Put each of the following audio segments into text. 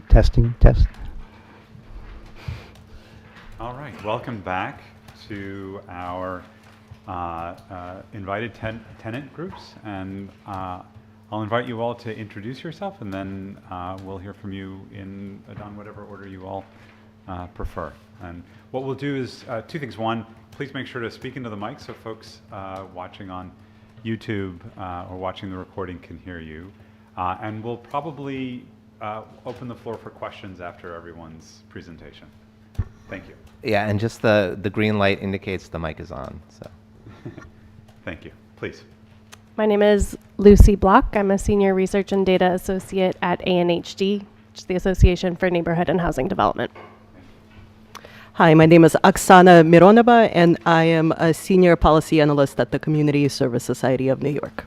testing, test. All right, welcome back to our invited tenant groups, and I'll invite you all to introduce yourself, and then we'll hear from you in whatever order you all prefer. And what we'll do is two things. One, please make sure to speak into the mic so folks watching on YouTube or watching the recording can hear you. And we'll probably open the floor for questions after everyone's presentation. Thank you. Yeah, and just the green light indicates the mic is on. So, thank you. Please. My name is Lucy Block. I'm a Senior Research and Data Associate at ANHD, which is the Association for Neighborhood and Housing Development. Hi, my name is Oksana Mironova, and I am a Senior Policy Analyst at the Community Service Society of New York.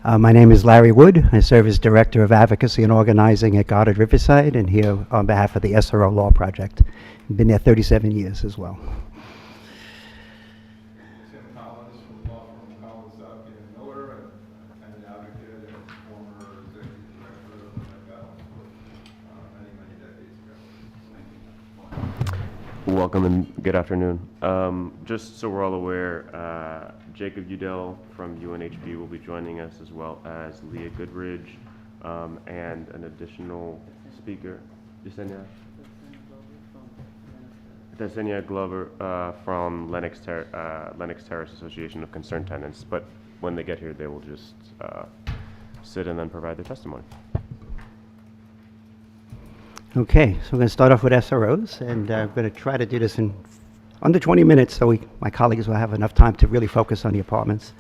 My name is Larry Wood. I serve as Director of Advocacy and Organizing at Goddard Riverside, and here on behalf of the SRO Law Project. I've been there 37 years as well. Welcome and good afternoon. Just so we're all aware, Jacob Udell from UNHB will be joining us, as well as Leah Goodridge and an additional speaker, Yesenia Glover from Lennox Terrace Association of Concerned Tenants. But when they get here, they will just sit and then provide their testimony. Okay, so we're going to start off with SROs, and I'm going to try to do this in under 20 minutes so my colleagues will have enough time to really focus on the apartments.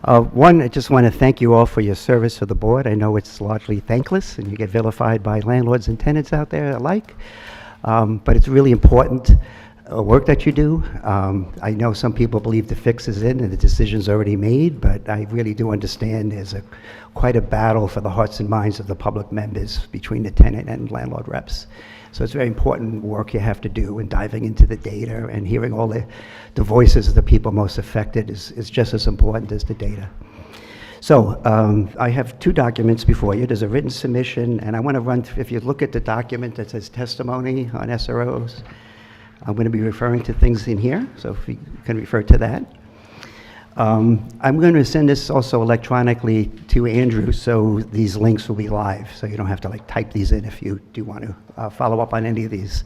One, I just want to thank you all for your service to the board. I know it's largely thankless, and you get vilified by landlords and tenants out there alike, but it's really important work that you do. I know some people believe the fix is in and the decision's already made, but I really do understand there's quite a battle for the hearts and minds of the public members between the tenant and landlord reps. So it's very important work you have to do, and diving into the data and hearing all the voices of the people most affected is just as important as the data. So I have two documents before you. There's a written submission, and I want to run through, if you look at the document that says testimony on SROs, I'm going to be referring to things in here, so if you can refer to that. I'm going to send this also electronically to Andrew, so these links will be live, so you don't have to type these in if you do want to follow up on any of these.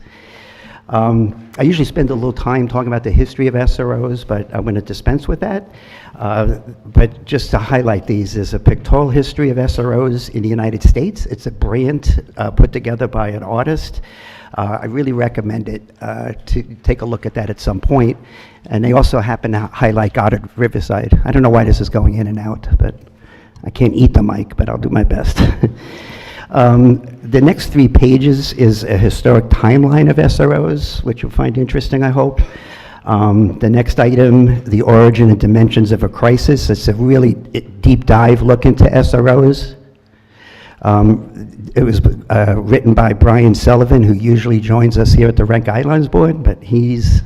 I usually spend a little time talking about the history of SROs, but I'm going to dispense with that. But just to highlight these, there's a pictorial history of SROs in the United States. It's a brand put together by an artist. I really recommend it to take a look at that at some point. And they also happen to highlight Goddard Riverside. I don't know why this is going in and out, but I can't eat the mic, but I'll do my best. The next 3 pages is a historic timeline of SROs, which you'll find interesting, I hope. The next item, the origin and dimensions of a crisis. It's a really deep dive look into SROs. It was written by Brian Sullivan, who usually joins us here at the Rent Guidelines Board, but he's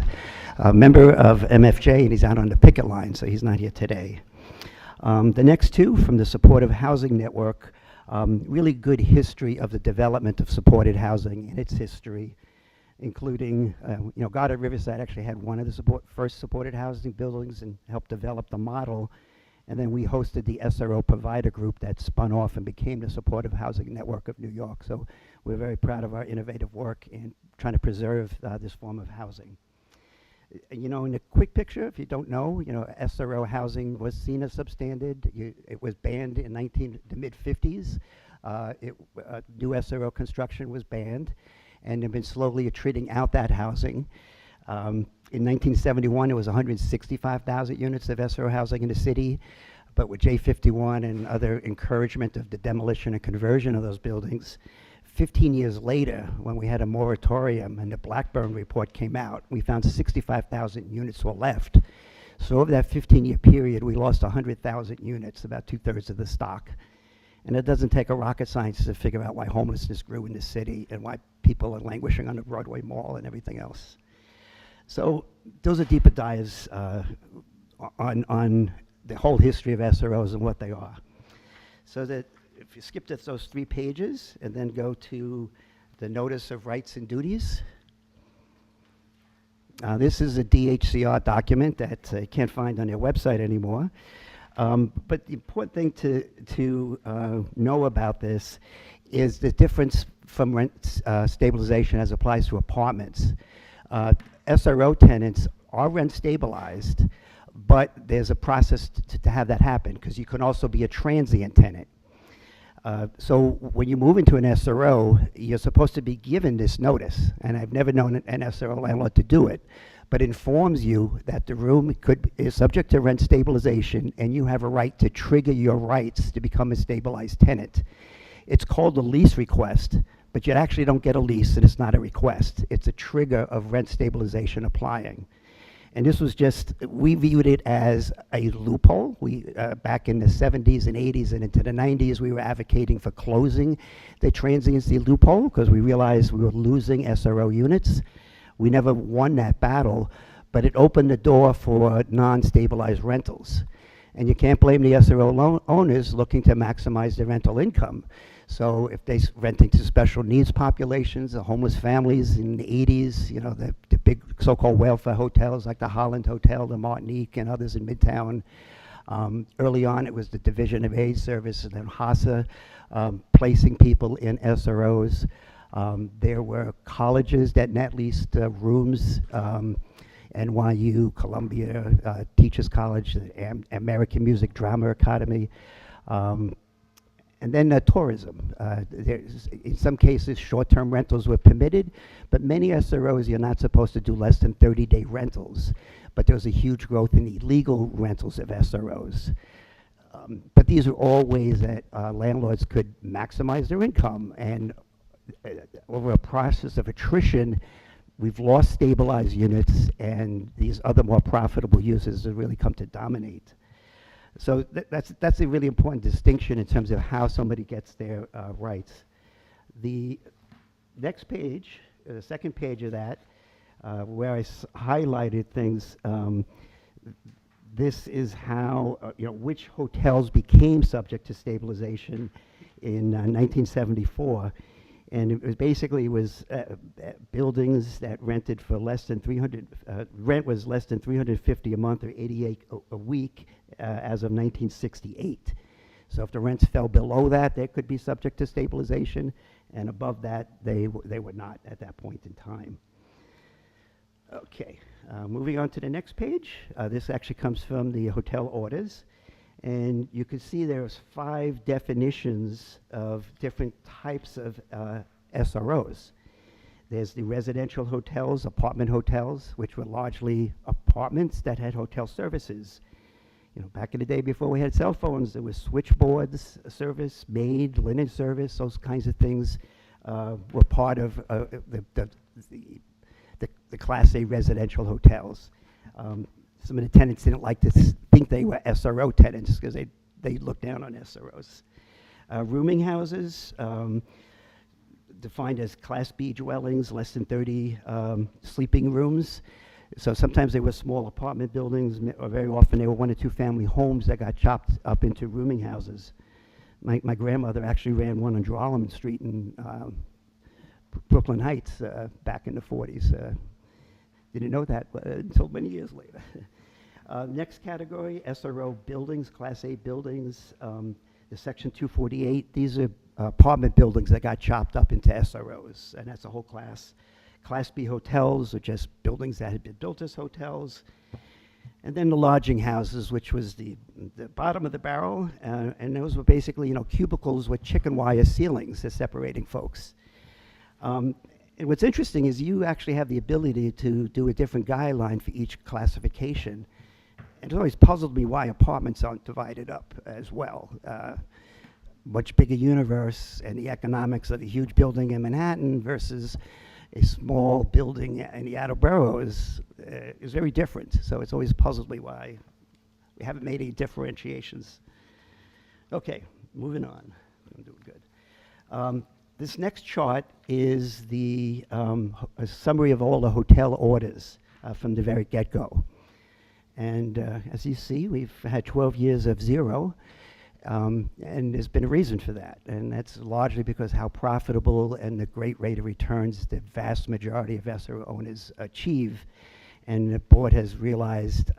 a member of MFJ and he's out on the picket line, so he's not here today. The next 2 from the Supportive Housing Network, really good history of the development of supported housing and its history, including, Goddard Riverside actually had one of the first supported housing buildings and helped develop the model. And then we hosted the SRO provider group that spun off and became the Supportive Housing Network of New York. So we're very proud of our innovative work in trying to preserve this form of housing. In a quick picture, if you don't know, SRO housing was seen as substandard. It was banned in the mid-50s. New SRO construction was banned, and they've been slowly treating out that housing. In 1971, it was 165,000 units of SRO housing in the city, but with J51 and other encouragement of the demolition and conversion of those buildings, 15 years later, when we had a moratorium and the Blackburn report came out, we found 65,000 units were left. So over that 15-year period, we lost 100,000 units, about 2/3 of the stock. And it doesn't take a rocket scientist to figure out why homelessness grew in the city and why people are languishing on the Broadway Mall and everything else. So those are deeper dives on the whole history of SROs and what they are. So that if you skip those 3 pages and then go to the notice of rights and duties. This is a DHCR document that I can't find on their website anymore. But the important thing to know about this is the difference from rent stabilization as applies to apartments. SRO tenants are rent stabilized, but there's a process to have that happen, because you can also be a transient tenant. So when you move into an SRO, you're supposed to be given this notice, and I've never known an SRO landlord to do it, but informs you that the room is subject to rent stabilization, and you have a right to trigger your rights to become a stabilized tenant. It's called a lease request, but you actually don't get a lease, and it's not a request. It's a trigger of rent stabilization applying. And this was just, we viewed it as a loophole. Back in the 70s and 80s and into the 90s, we were advocating for closing the transiency loophole because we realized we were losing SRO units. We never won that battle, but it opened the door for non-stabilized rentals. And you can't blame the SRO owners looking to maximize their rental income. So if they're renting to special needs populations, the homeless families in the 80s, you know, the big so-called welfare hotels like the Holland Hotel, the Martinique, and others in Midtown. Early on, it was the Division of AIDS Service and then HASA placing people in SROs. There were colleges that net leased rooms, NYU, Columbia, Teachers College, American Music Drama Academy. And then tourism. In some cases, short-term rentals were permitted, but many SROs, you're not supposed to do less than 30-day rentals. But there was a huge growth in illegal rentals of SROs. But these are all ways that landlords could maximize their income. And over a process of attrition, we've lost stabilized units, and these other more profitable uses have really come to dominate. So that's a really important distinction in terms of how somebody gets their rights. The next page, the second page of that, where I highlighted things, this is how, which hotels became subject to stabilization in 1974. And it was basically buildings that rented for less than 300, rent was less than $350 a month or $88 a week as of 1968. So if the rents fell below that, they could be subject to stabilization, and above that, they were not at that point in time. Okay, moving on to the next page. This actually comes from the hotel orders. And you can see there's 5 definitions of different types of SROs. There's the residential hotels, apartment hotels, which were largely apartments that had hotel services. Back in the day before we had cell phones, there was switchboards service, maid, linen service, those kinds of things were part of the Class A residential hotels. Some of the tenants didn't like to think they were SRO tenants because they looked down on SROs. Rooming houses, defined as Class B dwellings, less than 30 sleeping rooms. So sometimes they were small apartment buildings, or very often they were 1 or 2 family homes that got chopped up into rooming houses. My grandmother actually ran one on Joralemon Street in Brooklyn Heights back in the 40s. Didn't know that until many years later. Next category, SRO buildings, Class A buildings. The Section 248, these are apartment buildings that got chopped up into SROs, and that's a whole class. Class B hotels are just buildings that had been built as hotels. And then the lodging houses, which was the bottom of the barrel, and those were basically, cubicles with chicken wire ceilings that's separating folks. And what's interesting is you actually have the ability to do a different guideline for each classification. And it's always puzzled me why apartments aren't divided up as well. Much bigger universe, and the economics of a huge building in Manhattan versus a small building in the outer boroughs is very different. So it's always puzzled me why we haven't made any differentiations. Okay, moving on. I'm doing good. This next chart is a summary of all the hotel orders from the very get-go. And as you see, we've had 12 years of zero. And there's been a reason for that, and that's largely because how profitable and the great rate of returns the vast majority of SRO owners achieve. And the board has realized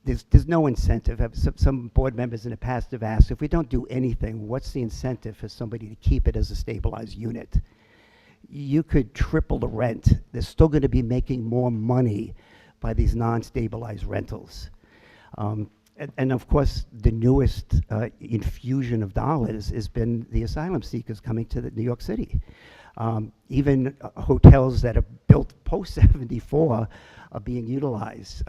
there's no incentive. Some board members in the past have asked, if we don't do anything, what's the incentive for somebody to keep it as a stabilized unit? You could triple the rent. They're still going to be making more money by these non-stabilized rentals. And of course, the newest infusion of dollars has been the asylum seekers coming to New York City. Even hotels that are built post 74 are being utilized.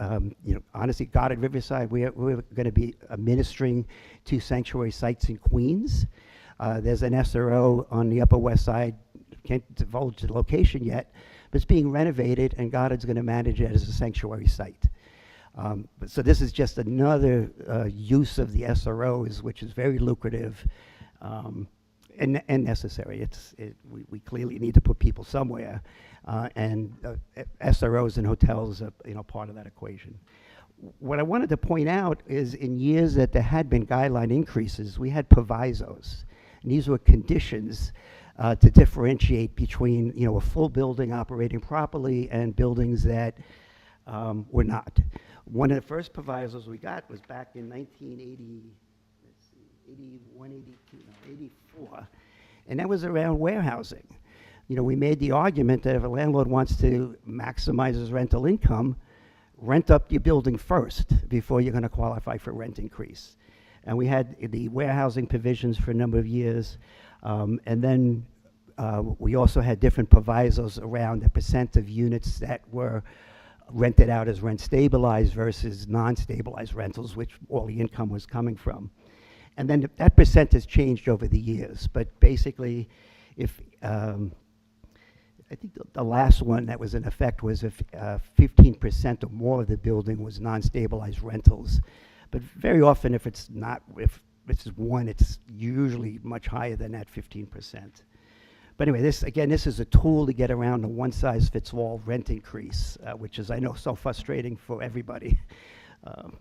Honestly, Goddard Riverside, we're going to be administering 2 sanctuary sites in Queens. There's an SRO on the Upper West Side. Can't divulge the location yet, but it's being renovated, and Goddard's going to manage it as a sanctuary site. So this is just another use of the SROs, which is very lucrative and necessary. We clearly need to put people somewhere, and SROs and hotels are part of that equation. What I wanted to point out is in years that there had been guideline increases, we had provisos. And these were conditions to differentiate between a full building operating properly and buildings that were not. One of the first provisos we got was back in 1980, 84, and that was around warehousing. We made the argument that if a landlord wants to maximize his rental income, rent up your building first before you're going to qualify for rent increase. And we had the warehousing provisions for a number of years, and then we also had different provisos around the percent of units that were rented out as rent stabilized versus non-stabilized rentals, which all the income was coming from. And then that percent has changed over the years, but basically if I think the last one that was in effect was if 15% or more of the building was non-stabilized rentals. But very often if it's not, if it's one, it's usually much higher than that 15%. But anyway, this is a tool to get around the one-size-fits-all rent increase, which is, I know, so frustrating for everybody. All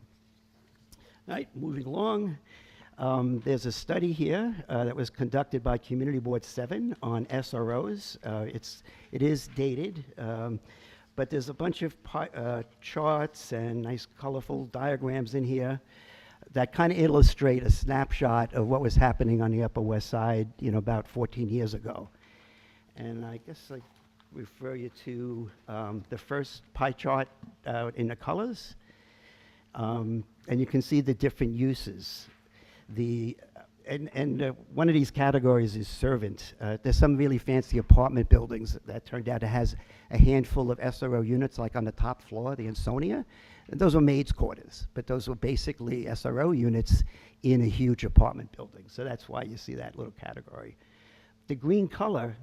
right, moving along. There's a study here that was conducted by Community Board 7 on SROs. It is dated, but there's a bunch of charts and nice colorful diagrams in here that kind of illustrate a snapshot of what was happening on the Upper West Side, about 14 years ago. And I guess I refer you to the first pie chart in the colors. And you can see the different uses. One of these categories is servant. There's some really fancy apartment buildings that turned out to has a handful of SRO units, like on the top floor, the Ansonia. And those were maids' quarters, but those were basically SRO units in a huge apartment building. So that's why you see that little category. The green color,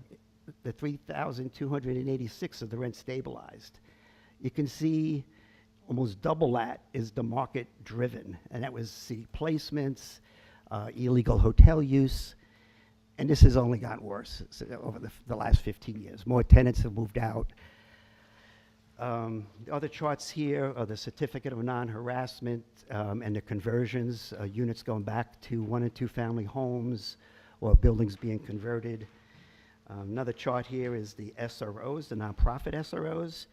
the 3,286 of the rent stabilized. You can see almost double that is the market driven, and that was the placements, illegal hotel use, and this has only gotten worse over the last 15 years. More tenants have moved out. The other charts here are the certificate of non-harassment and the conversions, units going back to 1- and 2-family homes or buildings being converted. Another chart here is the SROs, the nonprofit SROs.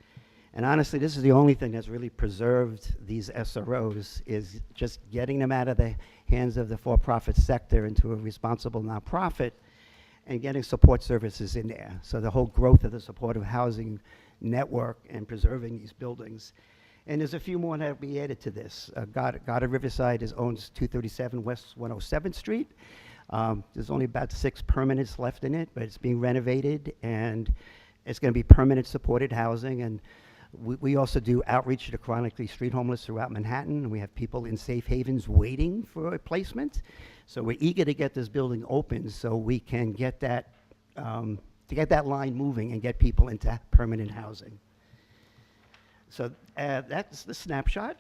And honestly, this is the only thing that's really preserved these SROs, is just getting them out of the hands of the for-profit sector into a responsible nonprofit and getting support services in there. So the whole growth of the supportive housing network and preserving these buildings. And there's a few more that will be added to this. Goddard Riverside owns 237 West 107th Street. There's only about 6 permanents left in it, but it's being renovated, and it's going to be permanent supported housing. And we also do outreach to chronically street homeless throughout Manhattan. We have people in safe havens waiting for a placement. So we're eager to get this building open so we can get that, to get that line moving and get people into permanent housing. So that's the snapshot.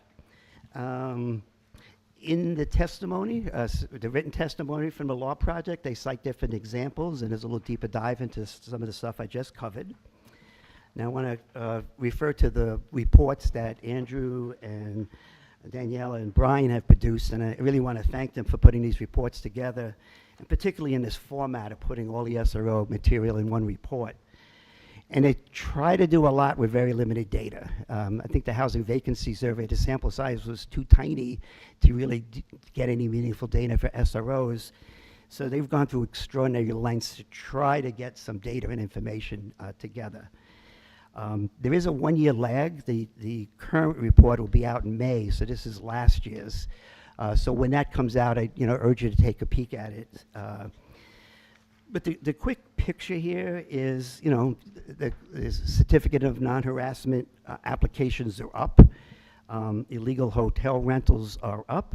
In the testimony, the written testimony from the law project, they cite different examples, and there's a little deeper dive into some of the stuff I just covered. Now I want to refer to the reports that Andrew and Daniela and Brian have produced, and I really want to thank them for putting these reports together, and particularly in this format of putting all the SRO material in one report. And they try to do a lot with very limited data. I think the housing vacancy survey, the sample size was too tiny to really get any meaningful data for SROs. So they've gone through extraordinary lengths to try to get some data and information together. There is a one-year lag. The current report will be out in May, so this is last year's. So when that comes out, I urge you to take a peek at it. But the quick picture here is, the certificate of non-harassment applications are up. Illegal hotel rentals are up.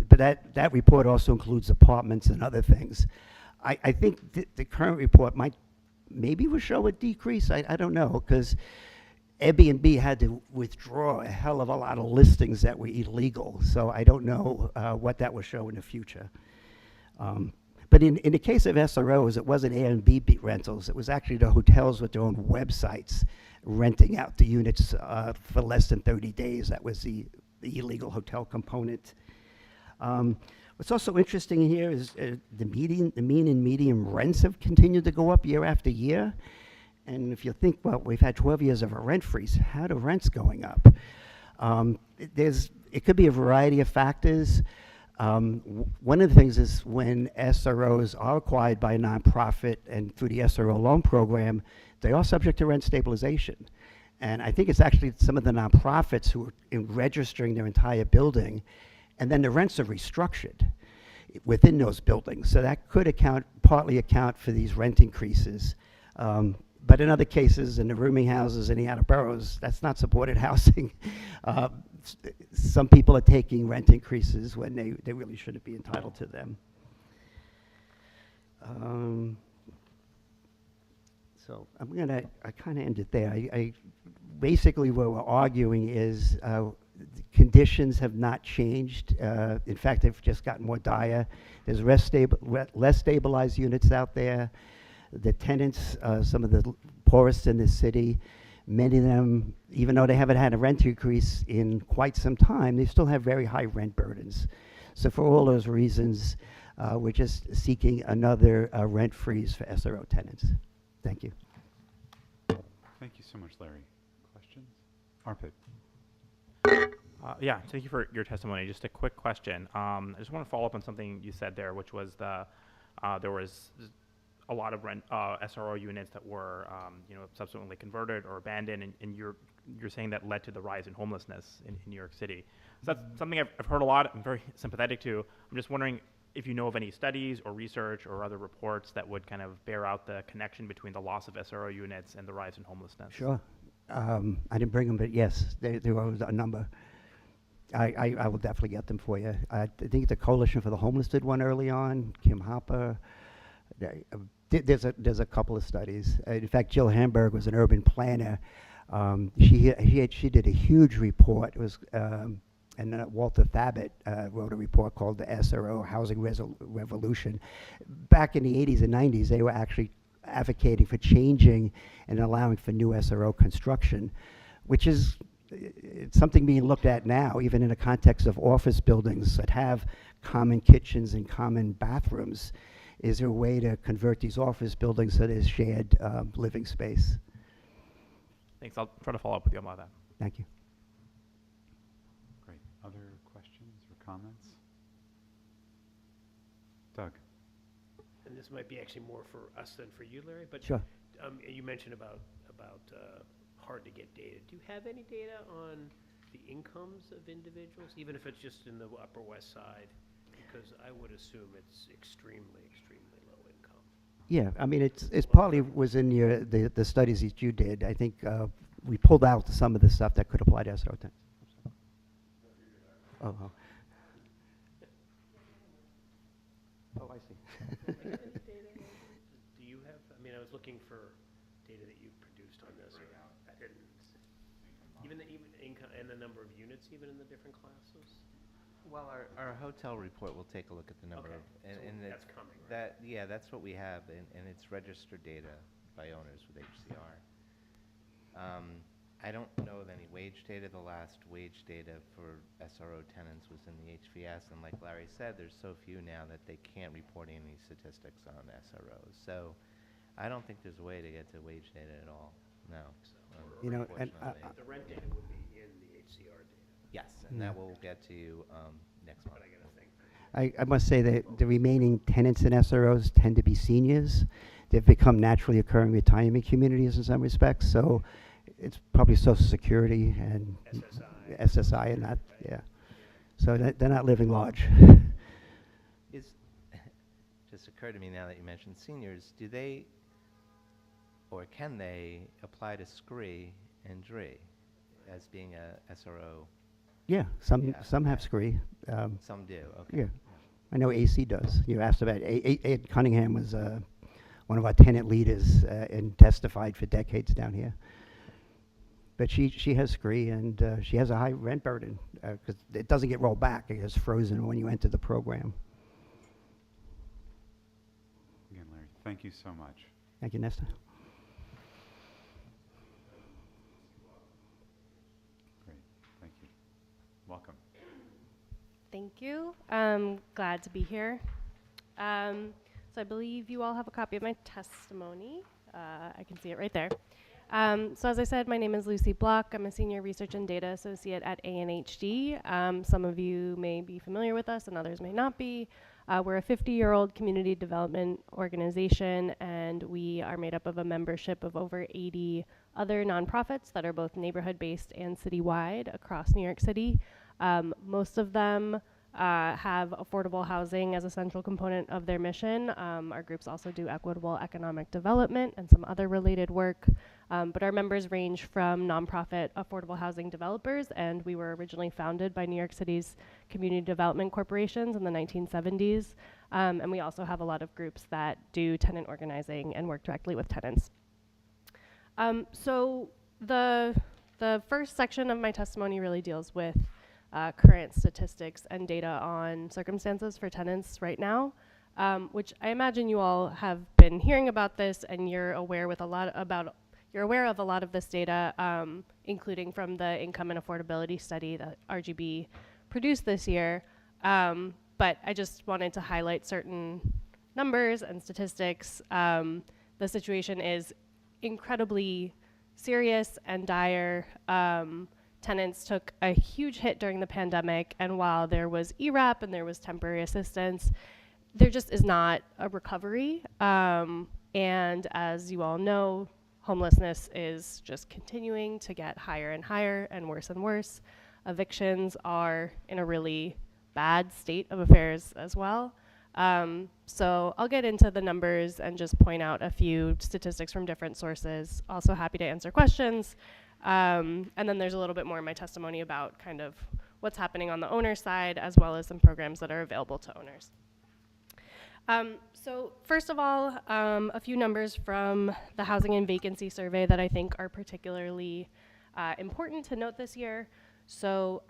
But that report also includes apartments and other things. I think the current report maybe will show a decrease. I don't know, because Airbnb had to withdraw a hell of a lot of listings that were illegal. So I don't know what that will show in the future. But in the case of SROs, it wasn't Airbnb rentals. It was actually the hotels with their own websites renting out the units for less than 30 days. That was the illegal hotel component. What's also interesting here is the mean and median rents have continued to go up year after year. And if you think, well, we've had 12 years of a rent freeze, how do rents going up? It could be a variety of factors. One of the things is when SROs are acquired by a nonprofit and through the SRO loan program, they are subject to rent stabilization. And I think it's actually some of the nonprofits who are registering their entire building, and then the rents are restructured within those buildings. So that could partly account for these rent increases. But in other cases, in the rooming houses in the outer boroughs, that's not supported housing. Some people are taking rent increases when they really shouldn't be entitled to them. So I kind of ended there. Basically what we're arguing is the conditions have not changed. In fact, they've just gotten more dire. There's less stabilized units out there. The tenants, some of the poorest in the city, many of them, even though they haven't had a rent increase in quite some time, they still have very high rent burdens. So for all those reasons, we're just seeking another rent freeze for SRO tenants. Thank you. Thank you so much, Larry. Questions? Arpit. Yeah, thank you for your testimony. Just a quick question. I just want to follow up on something you said there, which was there was a lot of SRO units that were, subsequently converted or abandoned, and you're saying that led to the rise in homelessness in New York City. So that's something I've heard a lot. I'm very sympathetic to. I'm just wondering if you know of any studies or research or other reports that would kind of bear out the connection between the loss of SRO units and the rise in homelessness. Sure. I didn't bring them, but yes, there was a number. I will definitely get them for you. I think the Coalition for the Homeless did one early on. Kim Hopper. There's a couple of studies. In fact, Jill Hamburg was an urban planner. She did a huge report. It was and Walter Thabit wrote a report called the SRO Housing Revolution. Back in the 80s and 90s, they were actually advocating for changing and allowing for new SRO construction, which is it's something being looked at now, even in the context of office buildings that have common kitchens and common bathrooms. Is there a way to convert these office buildings so there's shared living space? Thanks. I'll try to follow up with you about that. Thank you. Great. Other questions or comments? Doug. And this might be actually more for us than for you, Larry, but Sure. You mentioned about hard to get data. Do you have any data on the incomes of individuals, even if it's just in the Upper West Side? Because I would assume it's extremely, extremely low income. Yeah, I mean, it's partly was in the studies that you did. I think we pulled out some of the stuff that could apply to SRO tenants. Oh, I see. Do you have, I mean, I was looking for data that you produced on this. I didn't. Even the income and the number of units, even in the different classes? Well, our hotel report will take a look at the number Okay, of, so and that's coming, right? yeah, that's what we have, and it's registered data by owners with HCR. I don't know of any wage data. The last wage data for SRO tenants was in the HVS, and like Larry said, there's so few now that they can't report any statistics on SROs. So I don't think there's a way to get to wage data at all. No. You know, and unfortunately. The rent data would be in the HCR data, Yes, and that we'll get to next month. but I gotta think. I must say that the remaining tenants in SROs tend to be seniors. They've become naturally occurring retirement communities in some respects, so it's probably Social Security and SSI and that, yeah. So they're not living large. Is just occurred to me now that you mentioned seniors, do they or can they apply to SCRI and DRI as being a SRO? Yeah, Yeah. some have SCRI. Some do, okay. Yeah, I know AC does. You asked about, Ed Cunningham was one of our tenant leaders and testified for decades down here. But she has SCRI, and she has a high rent burden because it doesn't get rolled back. It gets frozen when you enter the program. Again, Larry, thank you so much. Thank you, Nesta. Great, thank you. Welcome. Thank you. Glad to be here. So I believe you all have a copy of my testimony. I can see it right there. So as I said, my name is Lucy Block. I'm a Senior Research and Data Associate at ANHD. Some of you may be familiar with us and others may not be. We're a 50-year-old community development organization, and we are made up of a membership of over 80 other nonprofits that are both neighborhood-based and citywide across New York City. Most of them have affordable housing as a central component of their mission. Our groups also do equitable economic development and some other related work. But our members range from nonprofit affordable housing developers, and we were originally founded by New York City's community development corporations in the 1970s. And we also have a lot of groups that do tenant organizing and work directly with tenants. So the first section of my testimony really deals with current statistics and data on circumstances for tenants right now, which I imagine you all have been hearing about this, and you're aware of a lot of this data, including from the income and affordability study that RGB produced this year. But I just wanted to highlight certain numbers and statistics. The situation is incredibly serious and dire. Tenants took a huge hit during the pandemic, and while there was ERAP and there was temporary assistance, there just is not a recovery. And as you all know, homelessness is just continuing to get higher and higher and worse. Evictions are in a really bad state of affairs as well. So I'll get into the numbers and just point out a few statistics from different sources. Also happy to answer questions. And then there's a little bit more in my testimony about kind of what's happening on the owner side, as well as some programs that are available to owners. So first of all, a few numbers from the Housing and Vacancy Survey that I think are particularly important to note this year. So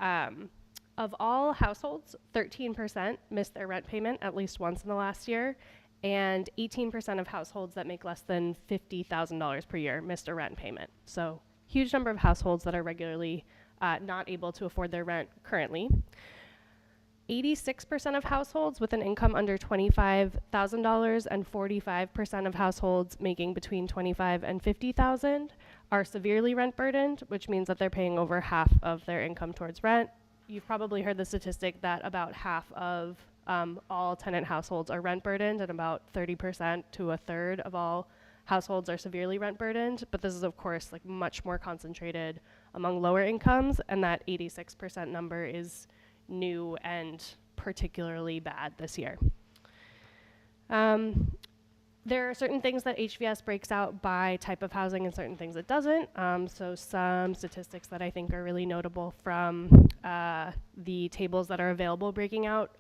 of all households, 13% missed their rent payment at least once in the last year, and 18% of households that make less than $50,000 per year missed a rent payment. So huge number of households that are regularly not able to afford their rent currently. 86% of households with an income under $25,000 and 45% of households making between $25,000 and $50,000 are severely rent burdened, which means that they're paying over half of their income towards rent. You've probably heard the statistic that about half of all tenant households are rent burdened, and about 30% to a third of all households are severely rent burdened, but this is of course like much more concentrated among lower incomes, and that 86% number is new and particularly bad this year. There are certain things that HVS breaks out by type of housing and certain things it doesn't. So some statistics that I think are really notable from the tables that are available breaking out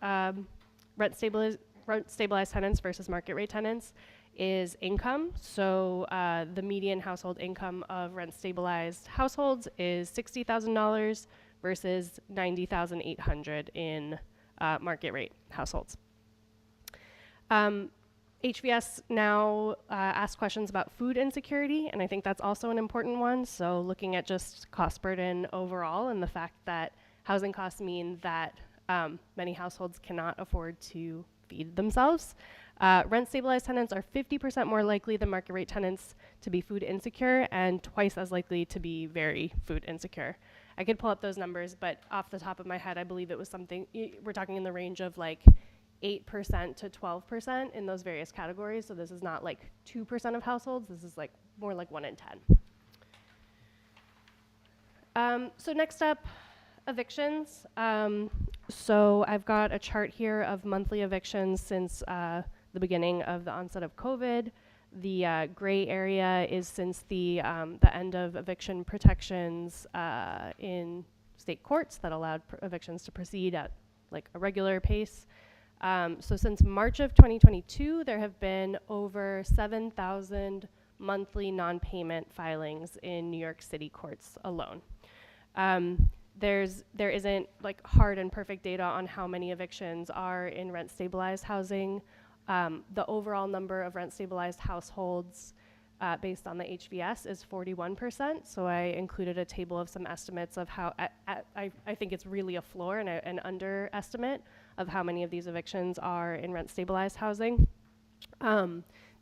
rent stabilized tenants versus market rate tenants is income. So the median household income of rent stabilized households is $60,000 versus $90,800 in market rate households. HVS now asks questions about food insecurity, and I think that's also an important one. So looking at just cost burden overall and the fact that housing costs mean that many households cannot afford to feed themselves. Rent-stabilized tenants are 50% more likely than market-rate tenants to be food insecure and twice as likely to be very food insecure. I could pull up those numbers, but off the top of my head, I believe it was something, we're talking in the range of like 8% to 12% in those various categories. So this is not like 2% of households. This is like more like 1 in 10. So next up, evictions. So I've got a chart here of monthly evictions since the beginning of the onset of COVID. The gray area is since the end of eviction protections in state courts that allowed evictions to proceed at like a regular pace. So since March of 2022, there have been over 7,000 monthly non-payment filings in New York City courts alone. There isn't like hard and perfect data on how many evictions are in rent-stabilized housing. The overall number of rent-stabilized households based on the HVS is 41%. So I included a table of some estimates of how, I think it's really a floor and an underestimate of how many of these evictions are in rent-stabilized housing.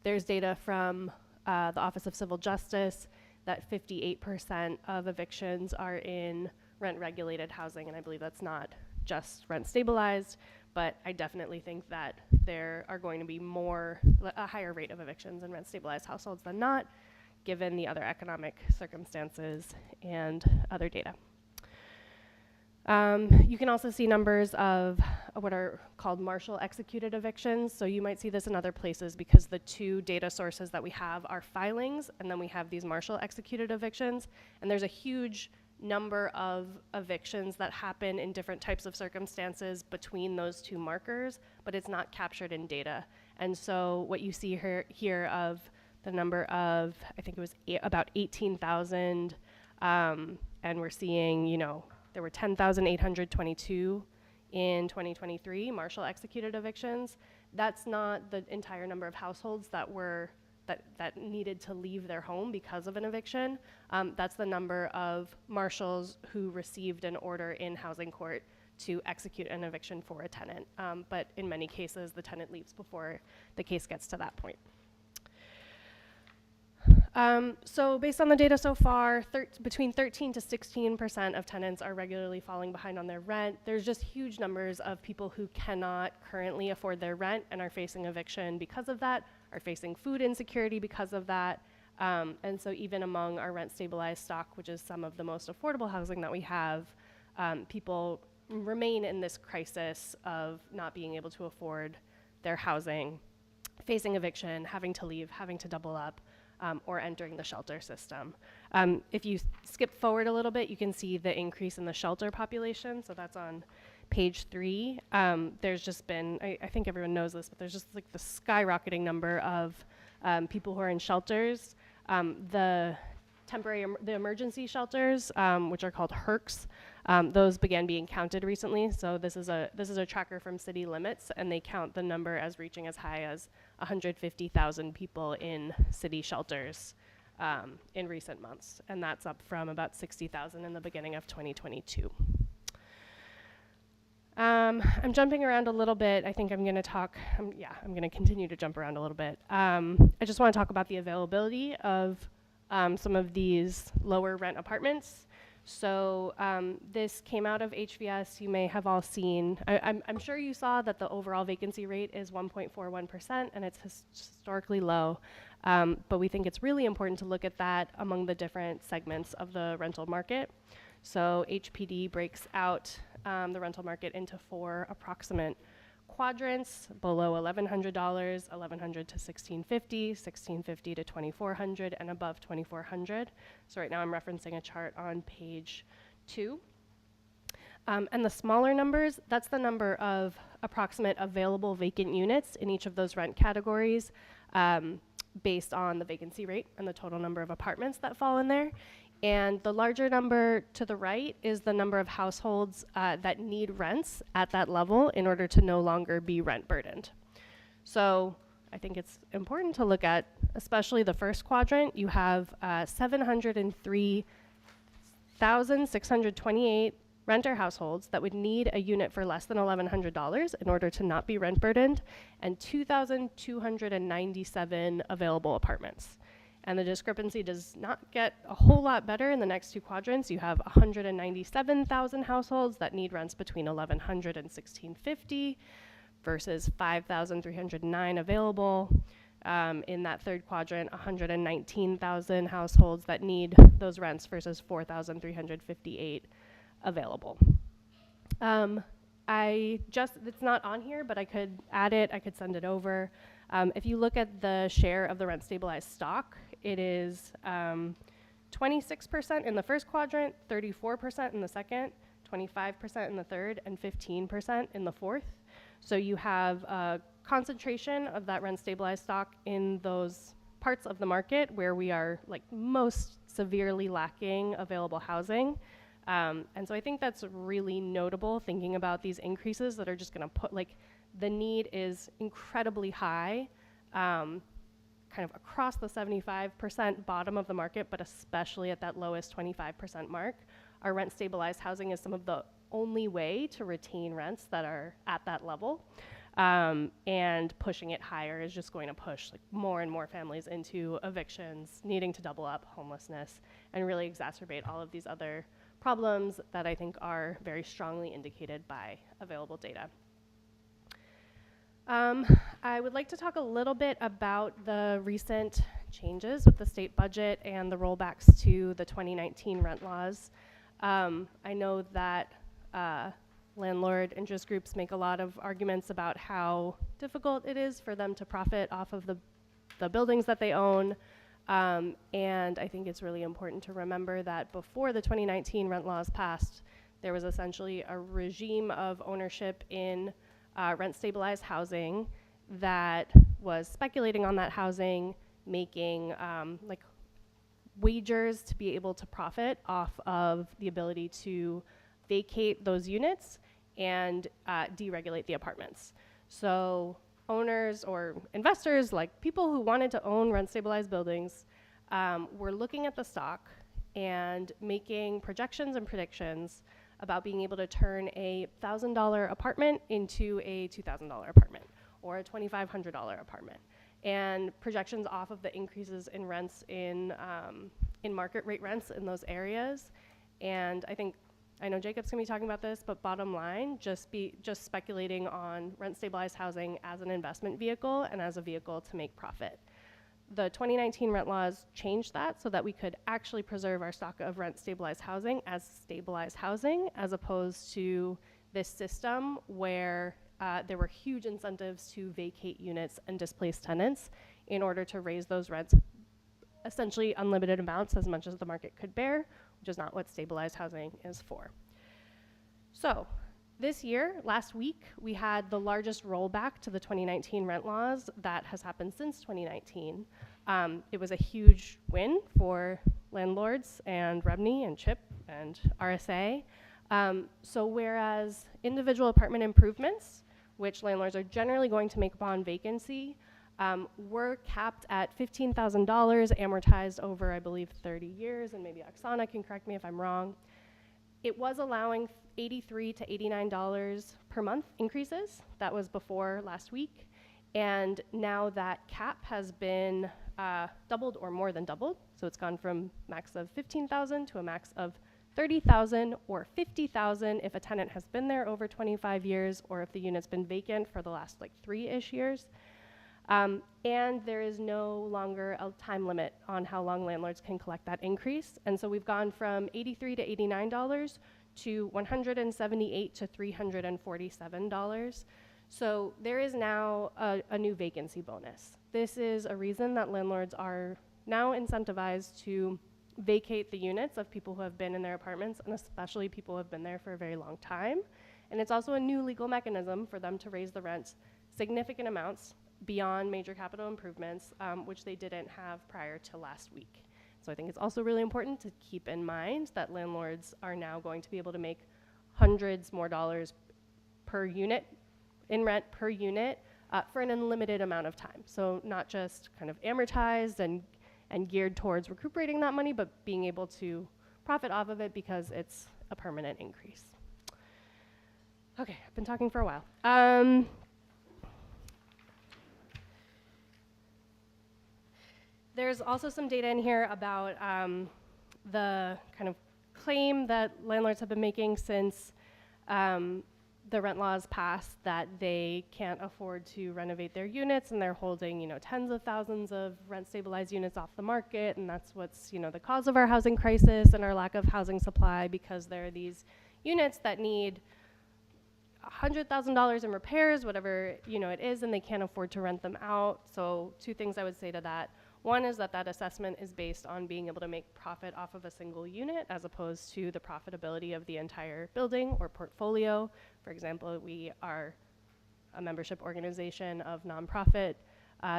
There's data from the Office of Civil Justice that 58% of evictions are in rent-regulated housing, and I believe that's not just rent-stabilized, but I definitely think that there are going to be a higher rate of evictions in rent-stabilized households than not, given the other economic circumstances and other data. You can also see numbers of what are called Marshall executed evictions. So you might see this in other places because the two data sources that we have are filings, and then we have these Marshall executed evictions. And there's a huge number of evictions that happen in different types of circumstances between those two markers, but it's not captured in data. And so what you see here of the number of, I think it was about 18,000, and we're seeing, there were 10,822 in 2023 Marshall executed evictions. That's not the entire number of households that needed to leave their home because of an eviction. That's the number of marshals who received an order in housing court to execute an eviction for a tenant. But in many cases, the tenant leaves before the case gets to that point. So based on the data so far, between 13 to 16% of tenants are regularly falling behind on their rent. There's just huge numbers of people who cannot currently afford their rent and are facing eviction because of that, are facing food insecurity because of that. And so even among our rent-stabilized stock, which is some of the most affordable housing that we have, people remain in this crisis of not being able to afford their housing, facing eviction, having to leave, having to double up, or entering the shelter system. If you skip forward a little bit, you can see the increase in the shelter population. So that's on page 3. There's just been, I think everyone knows this, but there's just like the skyrocketing number of people who are in shelters. The emergency shelters, which are called HERCs, those began being counted recently. So this is a tracker from City Limits, and they count the number as reaching as high as 150,000 people in city shelters in recent months, and that's up from about 60,000 in the beginning of 2022. I'm jumping around a little bit. I think I'm going to talk, I'm going to continue to jump around a little bit. I just want to talk about the availability of some of these lower rent apartments. So this came out of HVS. You may have all seen, I'm sure you saw that the overall vacancy rate is 1.41%, and it's historically low. But we think it's really important to look at that among the different segments of the rental market. So HPD breaks out the rental market into 4 approximate quadrants: below $1,100, $1,100 to $1,650, $1,650 to $2,400, and above $2,400. So right now I'm referencing a chart on page 2. And the smaller numbers, that's the number of approximate available vacant units in each of those rent categories based on the vacancy rate and the total number of apartments that fall in there. And the larger number to the right is the number of households that need rents at that level in order to no longer be rent burdened. So I think it's important to look at, especially the first quadrant. You have 703,628 renter households that would need a unit for less than $1,100 in order to not be rent burdened, and 2,297 available apartments. And the discrepancy does not get a whole lot better in the next two quadrants. You have 197,000 households that need rents between $1,100 and $1,650 versus 5,309 available. In that third quadrant, 119,000 households that need those rents versus 4,358 available. It's not on here, but I could add it, I could send it over. If you look at the share of the rent stabilized stock, it is 26% in the first quadrant, 34% in the second, 25% in the third, and 15% in the fourth. So you have a concentration of that rent stabilized stock in those parts of the market where we are like most severely lacking available housing. And so I think that's really notable, thinking about these increases that are just going to put, like, the need is incredibly high, kind of across the 75% bottom of the market, but especially at that lowest 25% mark. Our rent stabilized housing is some of the only way to retain rents that are at that level. And pushing it higher is just going to push like more and more families into evictions, needing to double up homelessness, and really exacerbate all of these other problems that I think are very strongly indicated by available data. I would like to talk a little bit about the recent changes with the state budget and the rollbacks to the 2019 rent laws. I know that landlord interest groups make a lot of arguments about how difficult it is for them to profit off of the buildings that they own. And I think it's really important to remember that before the 2019 rent laws passed, there was essentially a regime of ownership in rent stabilized housing that was speculating on that housing, making like wagers to be able to profit off of the ability to vacate those units and deregulate the apartments. So owners or investors, like people who wanted to own rent stabilized buildings, were looking at the stock and making projections and predictions about being able to turn a $1,000 apartment into a $2,000 apartment or a $2,500 apartment, and projections off of the increases in rents in market rate rents in those areas. And I know Jacob's gonna be talking about this, but bottom line, just speculating on rent stabilized housing as an investment vehicle and as a vehicle to make profit. The 2019 rent laws changed that so that we could actually preserve our stock of rent stabilized housing as stabilized housing, as opposed to this system where there were huge incentives to vacate units and displace tenants in order to raise those rents essentially unlimited amounts, as much as the market could bear, which is not what stabilized housing is for. So this year, last week, we had the largest rollback to the 2019 rent laws that has happened since 2019. It was a huge win for landlords and REBNY and CHIP and RSA. So whereas individual apartment improvements, which landlords are generally going to make upon vacancy, were capped at $15,000 amortized over, I believe, 30 years, and maybe Oksana can correct me if I'm wrong. It was allowing $83 to $89 per month increases. That was before last week. And now that cap has been doubled or more than doubled. So it's gone from max of $15,000 to a max of $30,000 or $50,000 if a tenant has been there over 25 years or if the unit's been vacant for the last like 3-ish years. And there is no longer a time limit on how long landlords can collect that increase. And so we've gone from $83 to $89 to $178 to $347. So there is now a new vacancy bonus. This is a reason that landlords are now incentivized to vacate the units of people who have been in their apartments, and especially people who have been there for a very long time. And it's also a new legal mechanism for them to raise the rents significant amounts beyond major capital improvements, which they didn't have prior to last week. So I think it's also really important to keep in mind that landlords are now going to be able to make hundreds more dollars per unit in rent per unit for an unlimited amount of time. So not just kind of amortized and geared towards recuperating that money, but being able to profit off of it because it's a permanent increase. Okay, I've been talking for a while. There's also some data in here about the kind of claim that landlords have been making since the rent laws passed that they can't afford to renovate their units, and they're holding, tens of thousands of rent-stabilized units off the market, and that's what's, the cause of our housing crisis and our lack of housing supply, because there are these units that need $100,000 in repairs, whatever, it is, and they can't afford to rent them out. So 2 things I would say to that. One is that assessment is based on being able to make profit off of a single unit as opposed to the profitability of the entire building or portfolio. For example, we are a membership organization of nonprofit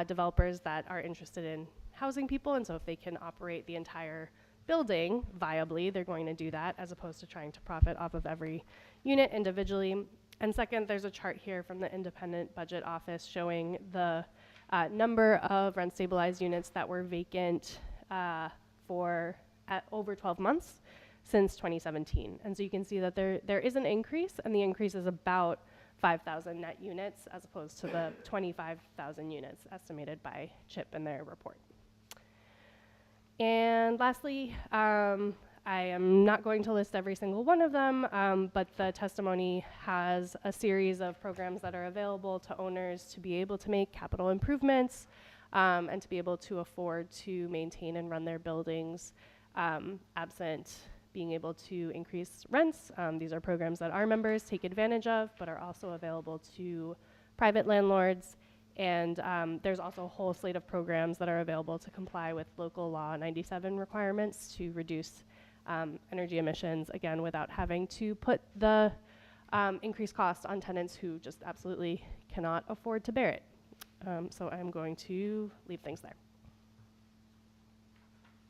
developers that are interested in housing people, and so if they can operate the entire building viably, they're going to do that as opposed to trying to profit off of every unit individually. And second, there's a chart here from the Independent Budget Office showing the number of rent-stabilized units that were vacant for over 12 months since 2017. And so you can see that there is an increase, and the increase is about 5,000 net units as opposed to the 25,000 units estimated by CHIP in their report. And lastly, I am not going to list every single one of them, but the testimony has a series of programs that are available to owners to be able to make capital improvements and to be able to afford to maintain and run their buildings absent being able to increase rents. These are programs that our members take advantage of, but are also available to private landlords. And there's also a whole slate of programs that are available to comply with local law 97 requirements to reduce energy emissions, again, without having to put the increased cost on tenants who just absolutely cannot afford to bear it. So I'm going to leave things there.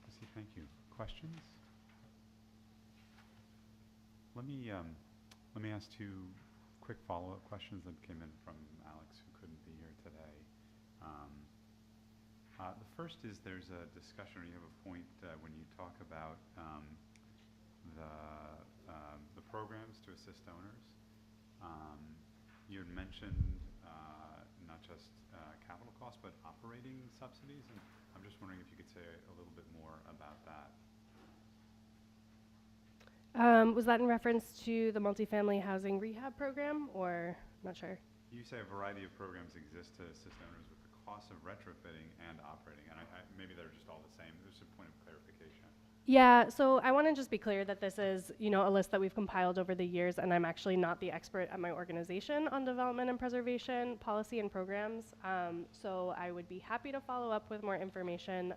Lucy, thank you. Questions? Let me ask 2 quick follow-up questions that came in from Alex, who couldn't be here today. The first is there's a discussion, or you have a point when you talk about the programs to assist owners. You had mentioned not just capital costs, but operating subsidies, and I'm just wondering if you could say a little bit more about that. Was that in reference to the multifamily housing rehab program, or I'm not sure? You say a variety of programs exist to assist owners with the cost of retrofitting and operating, and maybe they're just all the same. There's a point of clarification. Yeah, so I want to just be clear that this is, a list that we've compiled over the years, and I'm actually not the expert at my organization on development and preservation policy and programs. So I would be happy to follow up with more information.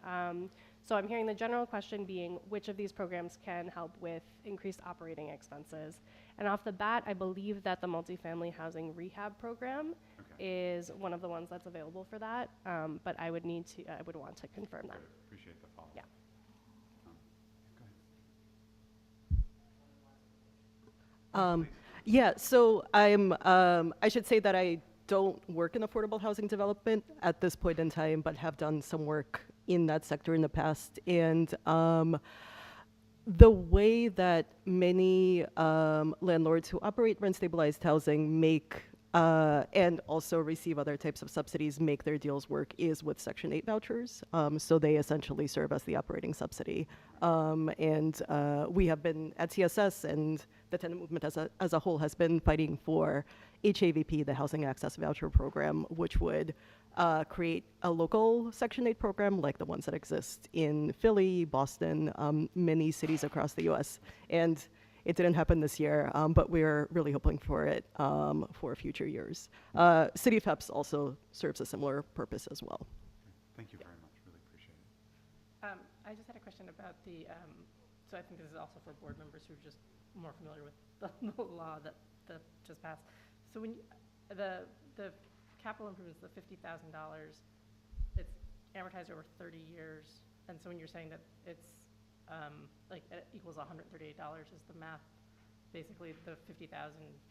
So I'm hearing the general question being, which of these programs can help with increased operating expenses? And off the bat, I believe that the multifamily housing rehab program is one of the ones that's available for that. But I would want to confirm that. Appreciate the follow-up. Yeah. Go ahead. Yeah, so I should say that I don't work in affordable housing development at this point in time, but have done some work in that sector in the past. And the way that many landlords who operate rent-stabilized housing make and also receive other types of subsidies make their deals work is with Section 8 vouchers. So they essentially serve as the operating subsidy. And we have been at CSS, and the tenant movement as a whole has been fighting for HAVP, the Housing Access Voucher Program, which would create a local Section 8 program like the ones that exist in Philly, Boston, many cities across the US. And it didn't happen this year, but we're really hoping for it for future years. City of HEPS also serves a similar purpose as well. Thank you very much. Really appreciate it. I just had a question about the, so I think this is also for board members who are just more familiar with the law that just passed. So when the capital improvements, the $50,000, it's amortized over 30 years. And so when you're saying that it's like it equals $138 is the math, basically the 50,000